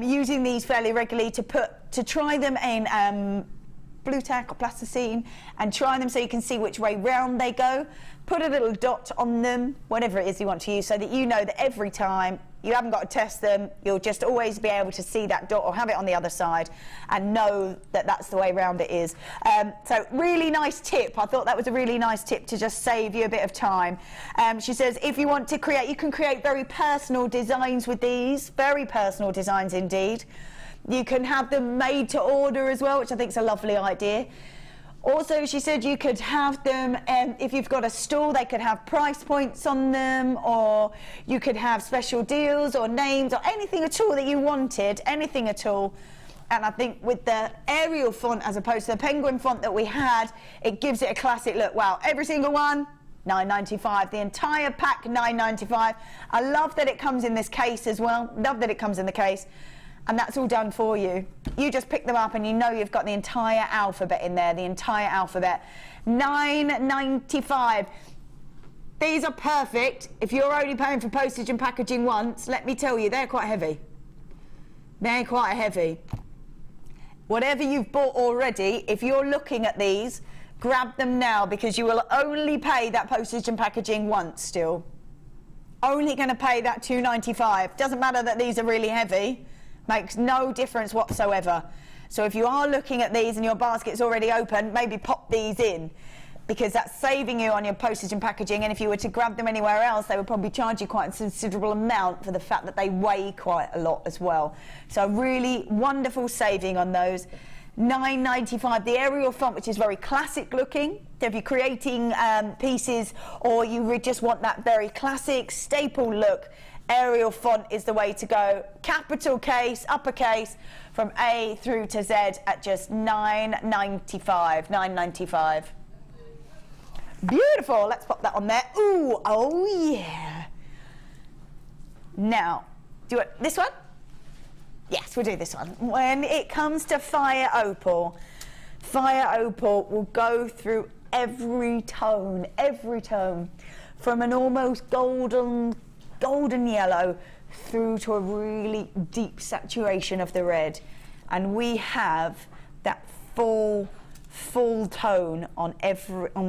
using these fairly regularly, to try them in blue tack or plasticine and try them so you can see which way round they go. Put a little dot on them, whatever it is you want to use, so that you know that every time you haven't got to test them, you'll just always be able to see that dot or have it on the other side and know that that's the way round it is. So really nice tip. I thought that was a really nice tip to just save you a bit of time. She says if you want to create, you can create very personal designs with these, very personal designs indeed. You can have them made to order as well, which I think is a lovely idea. Also, she said you could have them, if you've got a store, they could have price points on them, or you could have special deals or names or anything at all that you wanted, anything at all. And I think with the Arial font as opposed to the Penguin font that we had, it gives it a classic look. Wow, every single one, $9.95. The entire pack, $9.95. I love that it comes in this case as well. Love that it comes in the case. And that's all done for you. You just pick them up and you know you've got the entire alphabet in there, the entire alphabet. $9.95. These are perfect. If you're only paying for postage and packaging once, let me tell you, they're quite heavy. They're quite heavy. Whatever you've bought already, if you're looking at these, grab them now because you will only pay that postage and packaging once still. Only going to pay that $2.95. Doesn't matter that these are really heavy. Makes no difference whatsoever. So if you are looking at these and your basket's already open, maybe pop these in because that's saving you on your postage and packaging, and if you were to grab them anywhere else, they would probably charge you quite a considerable amount for the fact that they weigh quite a lot as well. So really wonderful saving on those. $9.95. The Arial font, which is very classic looking. So if you're creating pieces or you just want that very classic staple look, Arial font is the way to go. Capital case, uppercase, from A through to Z at just $9.95. $9.95. Beautiful. Let's pop that on there. Ooh, oh yeah. Now, do it. This one? Yes, we'll do this one. When it comes to fire opal will go through every tone, from an almost golden yellow through to a really deep saturation of the red, and we have that full tone on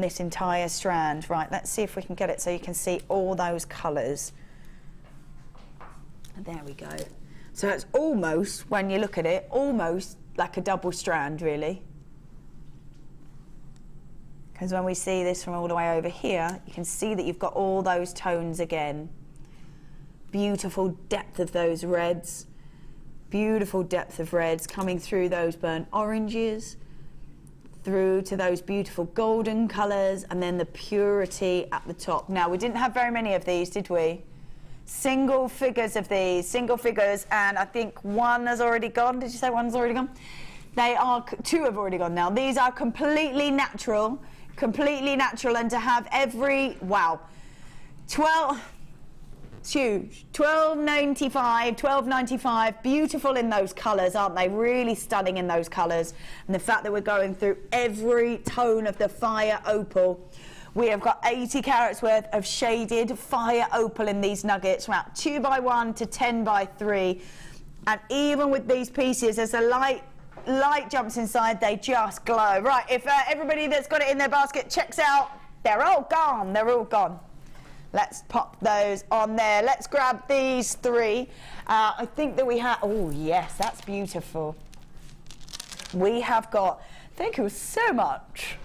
this entire strand. Right, let's see if we can get it so you can see all those colours. There we go. So it's almost, when you look at it, almost like a double strand really, because when we see this from all the way over here, you can see that you've got all those tones again. Beautiful depth of those reds, beautiful depth of reds coming through those burnt oranges, through to those beautiful golden colours, and then the purity at the top. Now, we didn't have very many of these, did we? Single figures of these, single figures, and I think one has already gone. Did you say one's already gone? They are, two have already gone now. These are completely natural, and to have every, wow, 12... It's huge. $12.95, beautiful in those colours, aren't they? Really stunning in those colours. And the fact that we're going through every tone of the fire opal We have got 80 carats worth of shaded fire opal in these nuggets, about 2x1 to 10x3. And even with these pieces, as the light jumps inside, they just glow. Right, if everybody that's got it in their basket checks out, they're all gone, they're all gone. Let's pop those on there. Let's grab these three. I think that we have, oh yes, that's beautiful. We have got, thank you so much.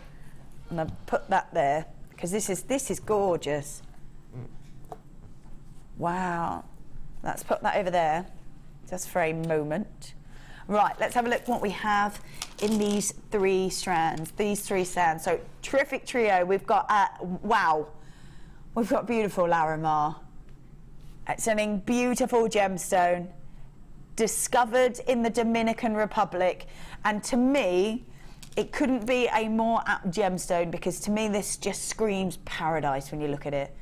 I'm gonna put that there, because this is gorgeous. Wow. Let's put that over there, just for a moment. Right, let's have a look what we have in these three strands. So, terrific trio. We've got, wow. We've got beautiful Larimar. It's a beautiful gemstone, discovered in the Dominican Republic. And to me, it couldn't be a more apt gemstone, because to me this just screams paradise when you look at it.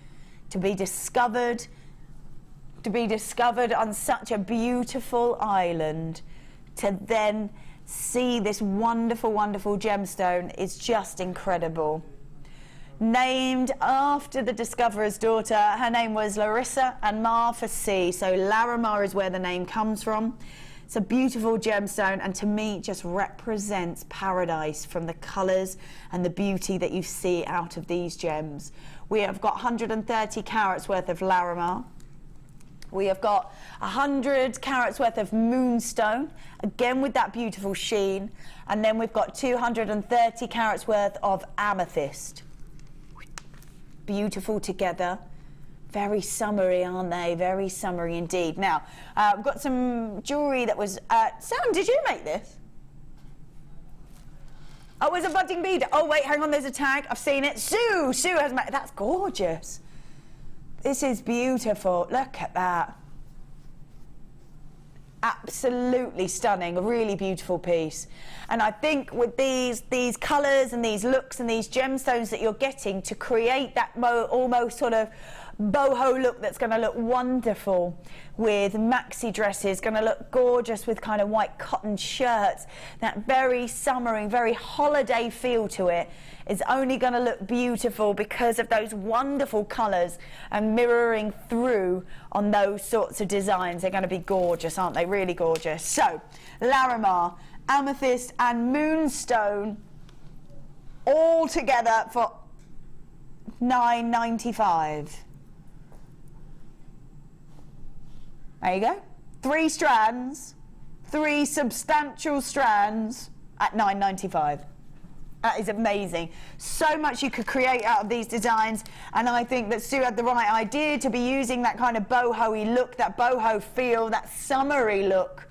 To be discovered on such a beautiful island, to then see this wonderful, wonderful gemstone is just incredible. Named after the discoverer's daughter, her name was Larissa and Mar for sea, so Larimar is where the name comes from. It's a beautiful gemstone, and to me it just represents paradise from the colours and the beauty that you see out of these gems. We have got 130 carats worth of Larimar. We have got 100 carats worth of moonstone, again with that beautiful sheen, and then we've got 230 carats worth of amethyst. Beautiful together. Very summery, aren't they? Very summery indeed. Now, we've got some jewellery that was... Sam, did you make this? Oh, it was a budding beader. Oh, wait, hang on, there's a tag. I've seen it. Sue has made... That's gorgeous. This is beautiful. Look at that. Absolutely stunning. A really beautiful piece. And I think with these colours and these looks and these gemstones that you're getting to create that almost sort of boho look that's going to look wonderful with maxi dresses, going to look gorgeous with kind of white cotton shirts, that very summery, very holiday feel to it is only going to look beautiful because of those wonderful colours and mirroring through on those sorts of designs. They're going to be gorgeous, aren't they? Really gorgeous. So, Larimar, amethyst and moonstone all together for $9.95. There you go. 3 strands, 3 substantial strands at $9.95. That is amazing. So much you could create out of these designs, and I think that Sue had the right idea to be using that kind of boho-y look, that boho feel, that summery look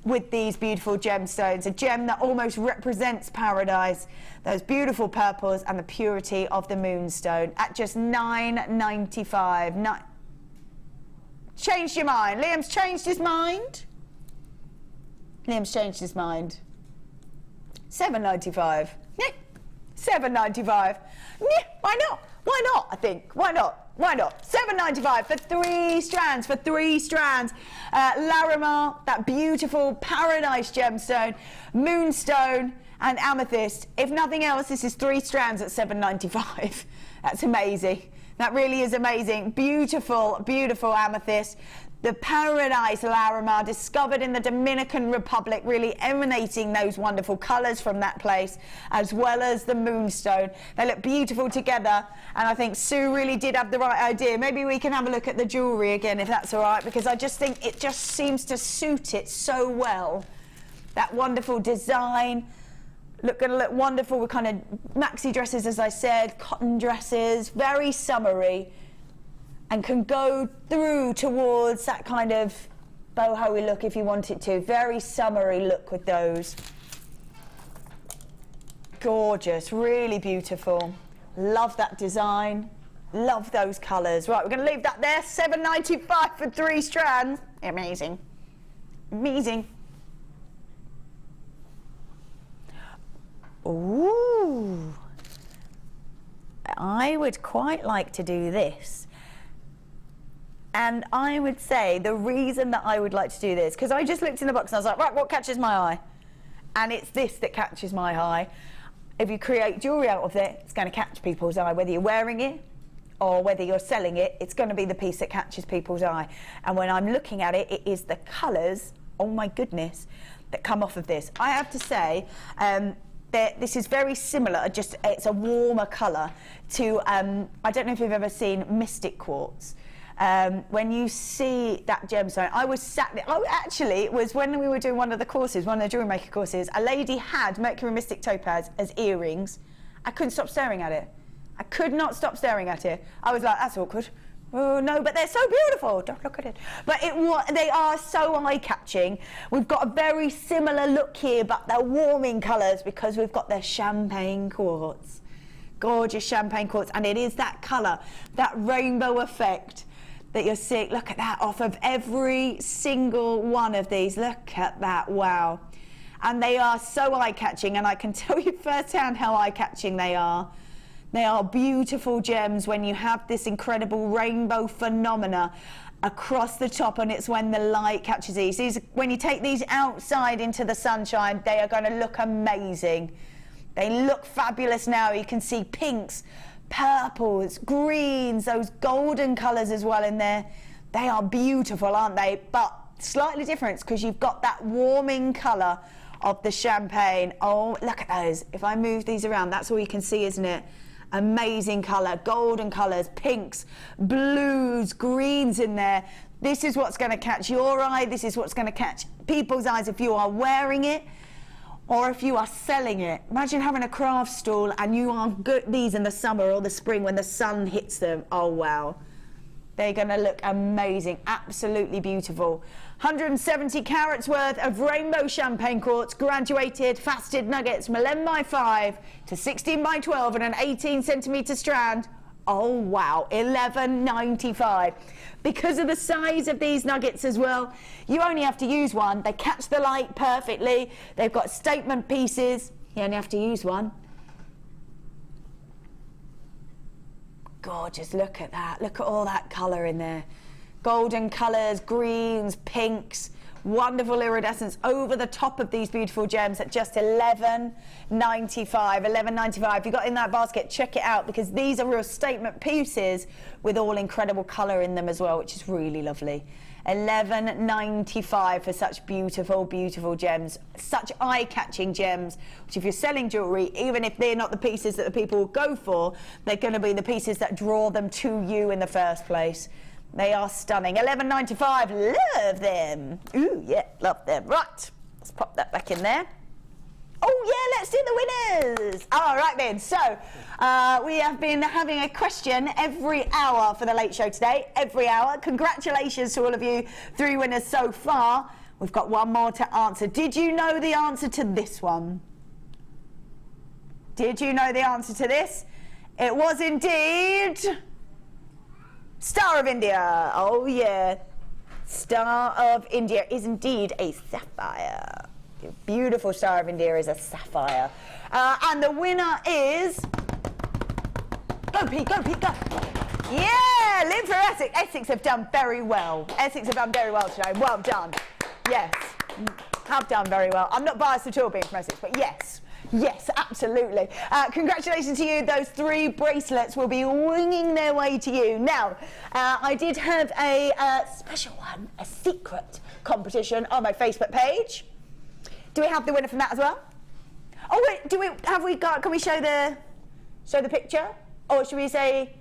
with these beautiful gemstones. A gem that almost represents paradise, those beautiful purples and the purity of the moonstone at just $9.95. Changed your mind. Liam's changed his mind. Liam's changed his mind. $7.95. Yeah. $7.95. Yeah, why not? Why not, I think? Why not? Why not? $7.95 for 3 strands, Larimar, that beautiful paradise gemstone, moonstone and amethyst. If nothing else, this is 3 strands at $7.95. That's amazing. That really is amazing. Beautiful, beautiful amethyst. The paradise Larimar, discovered in the Dominican Republic, really emanating those wonderful colours from that place, as well as the moonstone. They look beautiful together, and I think Sue really did have the right idea. Maybe we can have a look at the jewellery again, if that's all right, because I just think it just seems to suit it so well. That wonderful design. Going to look wonderful with kind of maxi dresses, as I said, cotton dresses, very summery, and can go through towards that kind of boho-y look if you want it to. Very summery look with those. Gorgeous, really beautiful. Love that design. Love those colours. Right, we're going to leave that there. $7.95 for 3 strands. Amazing. Amazing. Ooh. I would quite like to do this. And I would say the reason that I would like to do this, because I just looked in the box and I was like, right, what catches my eye? And it's this that catches my eye. if you create jewellery out of it, it's going to catch people's eye. Whether you're wearing it or whether you're selling it, it's going to be the piece that catches people's eye. And when I'm looking at it, it is the colours, oh my goodness, that come off of this. I have to say, this is very similar, just it's a warmer colour to, I don't know if you've ever seen Mystic Quartz. When you see that gemstone, I was sat there, actually, it was when we were doing one of the courses, one of the Jewellery Maker courses, a lady had Mercury Mystic Topaz as earrings. I couldn't stop staring at it. I could not stop staring at it. I was like, that's awkward. Oh no, but they're so beautiful. Don't look at it. But they are so eye-catching. We've got a very similar look here, but they're warming colours because we've got their champagne quartz. Gorgeous champagne quartz, and it is that colour, that rainbow effect that you're seeing. Look at that, off of every single one of these. Look at that, wow. And they are so eye-catching, and I can tell you firsthand how eye-catching they are. They are beautiful gems when you have this incredible rainbow phenomena across the top, and it's when the light catches these. When you take these outside into the sunshine, they are going to look amazing. They look fabulous now. You can see pinks, purples, greens, those golden colours as well in there. They are beautiful, aren't they? But slightly different because you've got that warming colour of the champagne. Oh, look at those. If I move these around, that's all you can see, isn't it? Amazing colour, golden colours, pinks, blues, greens in there. This is what's going to catch your eye. This is what's going to catch people's eyes if you are wearing it or if you are selling it. Imagine having a craft stall and you are good these in the summer or the spring when the sun hits them. Oh wow, they're going to look amazing, absolutely beautiful. 170 carats worth of rainbow champagne quartz, graduated faceted nuggets, 11 by 5 to 16 by 12 and an 18 centimetre strand. Oh wow, $11.95. Because of the size of these nuggets as well, you only have to use one. They catch the light perfectly. They've got statement pieces. You only have to use one. Gorgeous, look at that. Look at all that colour in there. Golden colours, greens, pinks, wonderful iridescence over the top of these beautiful gems at just $11.95. $11.95. If you got in that basket, check it out because these are real statement pieces with all incredible colour in them as well, which is really lovely. $11.95 for such beautiful, beautiful gems, such eye-catching gems, which if you're selling jewellery, even if they're not the pieces that the people will go for, they're going to be the pieces that draw them to you in the first place. They are stunning. $11.95. Love them. Ooh, yeah, love them. Right, let's pop that back in there. Oh, yeah, let's do the winners. All right, then. So we have been having a question every hour for the Late Show today. Every hour. Congratulations to all of you. 3 winners so far. We've got one more to answer. Did you know the answer to this one? Did you know the answer to this? It was indeed Star of India. Oh, yeah. Star of India is indeed a sapphire. Beautiful Star of India is a sapphire. And the winner is... Go, Pete, go, Pete, go. Yeah, live for Essex. Essex have done very well. Essex have done very well today. Well done. Yes, have done very well. I'm not biased at all being from Essex, but yes. Yes, absolutely. Congratulations to you. Those 3 bracelets will be winging their way to you. Now, I did have a special one, a secret competition on my Facebook page. Do we have the winner from that as well? Oh wait, can we show the picture? Or should we say,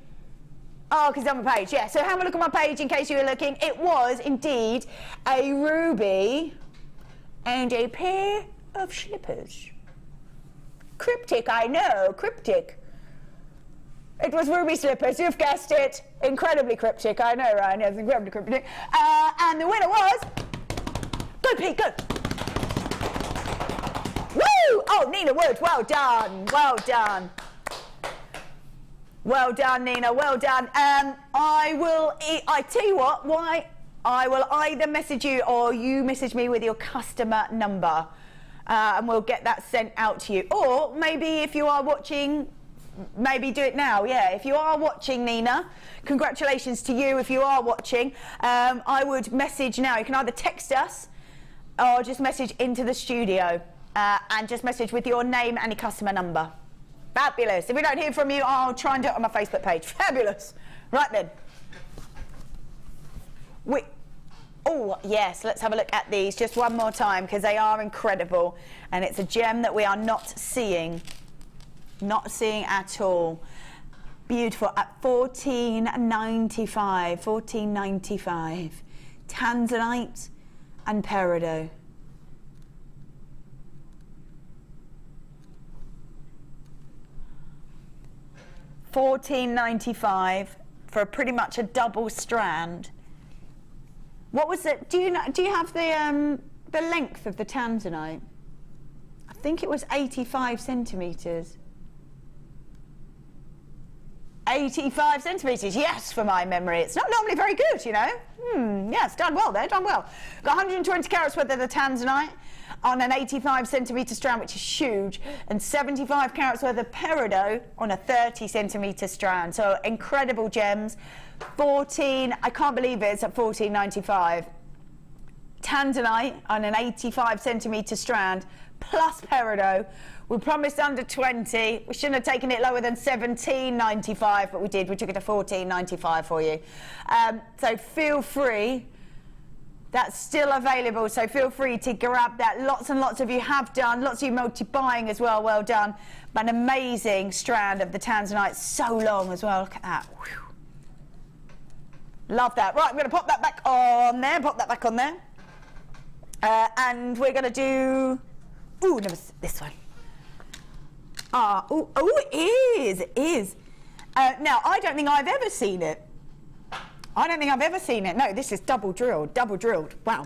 oh, because it's on my page, yeah. So have a look at my page in case you were looking. It was indeed a ruby and a pair of slippers. Cryptic, I know, cryptic. It was ruby slippers, you've guessed it. Incredibly cryptic, I know, Ryan, yes, incredibly cryptic. And the winner was... Go, Pete, go! Woo! Oh, Nina Wood, well done, well done. Well done, Nina, well done. I tell you what, I will either message you or you message me with your customer number. And we'll get that sent out to you. Or maybe if you are watching, maybe do it now, yeah. If you are watching, Nina, congratulations to you if you are watching. I would message now. You can either text us or just message into the studio and just message with your name and your customer number. Fabulous. If we don't hear from you, I'll try and do it on my Facebook page. Fabulous. Right then. Oh, yes, let's have a look at these just one more time because they are incredible. And it's a gem that we are not seeing at all. Beautiful at $14.95. Tanzanite and Peridot. $14.95 for pretty much a double strand. What was it? Do you have the length of the Tanzanite? I think it was 85 centimeters. 85 centimetres, yes, for my memory. It's not normally very good, you know. Yes, done well there, done well. Got 120 carats worth of the Tanzanite on an 85 centimetre strand, which is huge, and 75 carats worth of Peridot on a 30 centimetre strand. So incredible gems. I can't believe it's at $14.95. Tanzanite on an 85 centimetre strand, plus Peridot. We promised under 20. We shouldn't have taken it lower than $17.95, but we did. We took it to $14.95 for you. So feel free. That's still available, so feel free to grab that. Lots and lots of you have done. Lots of you multi-buying as well. Well done. But an amazing strand of the Tanzanite. So long as well. Look at that. Whew. Love that. Right, I'm going to pop that back on there. Pop that back on there. And we're going to do... Ooh, no, this one. Oh, it is. Now, I don't think I've ever seen it. No, this is double drilled. Wow.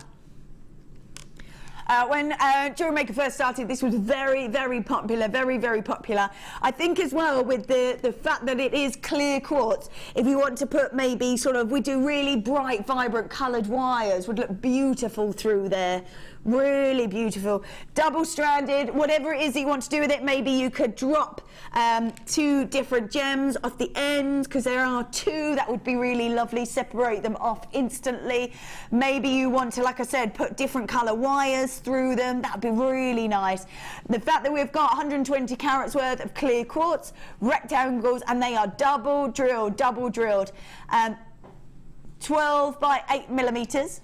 When Jewellery Maker first started, this was very, very popular, very popular. I think as well with the fact that it is clear quartz, if you want to put maybe sort of, we do really bright, vibrant coloured wires, would look beautiful through there. Really beautiful. Double-stranded, whatever it is that you want to do with it, maybe you could drop 2 different gems off the ends, because there are 2, that would be really lovely. Separate them off instantly. Maybe you want to, like I said, put different colour wires through them. That would be really nice. The fact that we've got 120 carats worth of clear quartz, rectangles, and they are double drilled. 12 by 8 millimeters.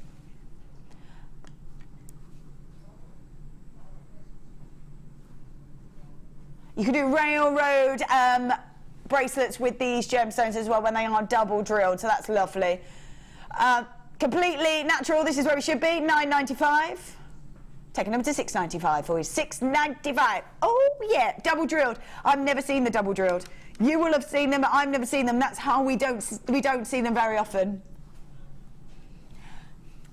You can do railroad bracelets with these gemstones as well when they are double drilled, so that's lovely. Completely natural, this is where we should be, $9.95. Taking them to $6.95 for you, $6.95. Oh yeah, double drilled. I've never seen the double drilled. You will have seen them, but I've never seen them. That's how we don't see them very often.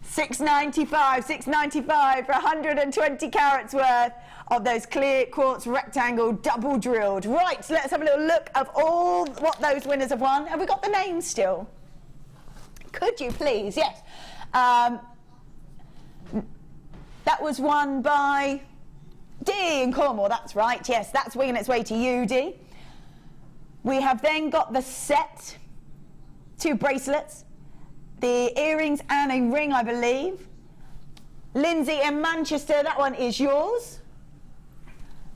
$6.95 for 120 carats worth of those clear quartz rectangle double drilled. Right, so let's have a little look of all what those winners have won. Have we got the names still? Could you please? Yes. That was won by Dee in Cornwall, that's right. Yes, that's winging its way to you, Dee. We have then got the set, 2 bracelets, the earrings and a ring, I believe. Lindsay in Manchester, that one is yours.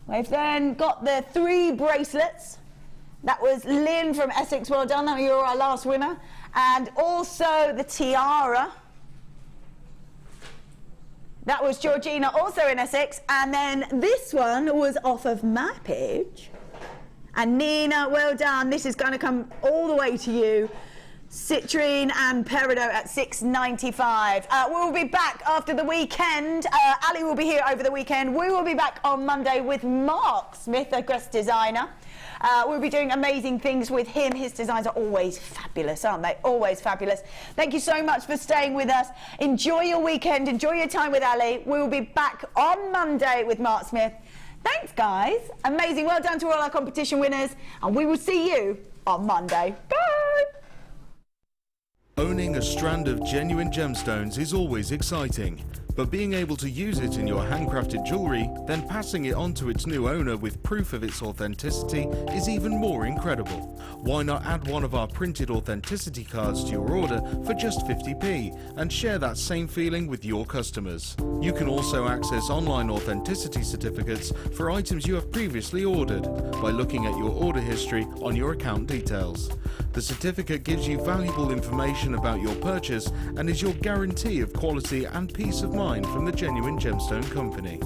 We've then got the 3 bracelets. That was Lynn from Essex, well done, you're our last winner. And also the tiara. That was Georgina, also in Essex. And then this one was off of my page. And Nina, well done, this is going to come all the way to you. Citrine and Peridot at $6.95. We'll be back after the weekend. Ali will be here over the weekend. We will be back on Monday with Mark Smith, a guest designer. We'll be doing amazing things with him. His designs are always fabulous, aren't they? Always fabulous. Thank you so much for staying with us. Enjoy your weekend. Enjoy your time with Ali. We will be back on Monday with Mark Smith. Thanks, guys. Amazing. Well done to all our competition winners. And we will see you on Monday. Bye. Owning a strand of genuine gemstones is always exciting, but being able to use it in your handcrafted jewellery, then passing it on to its new owner with proof of its authenticity is even more incredible. Why not add one of our printed authenticity cards to your order for just 50p and share that same feeling with your customers? You can also access online authenticity certificates for items you have previously ordered by looking at your order history on your account details. The certificate gives you valuable information about your purchase and is your guarantee of quality and peace of mind from the Genuine Gemstone Company.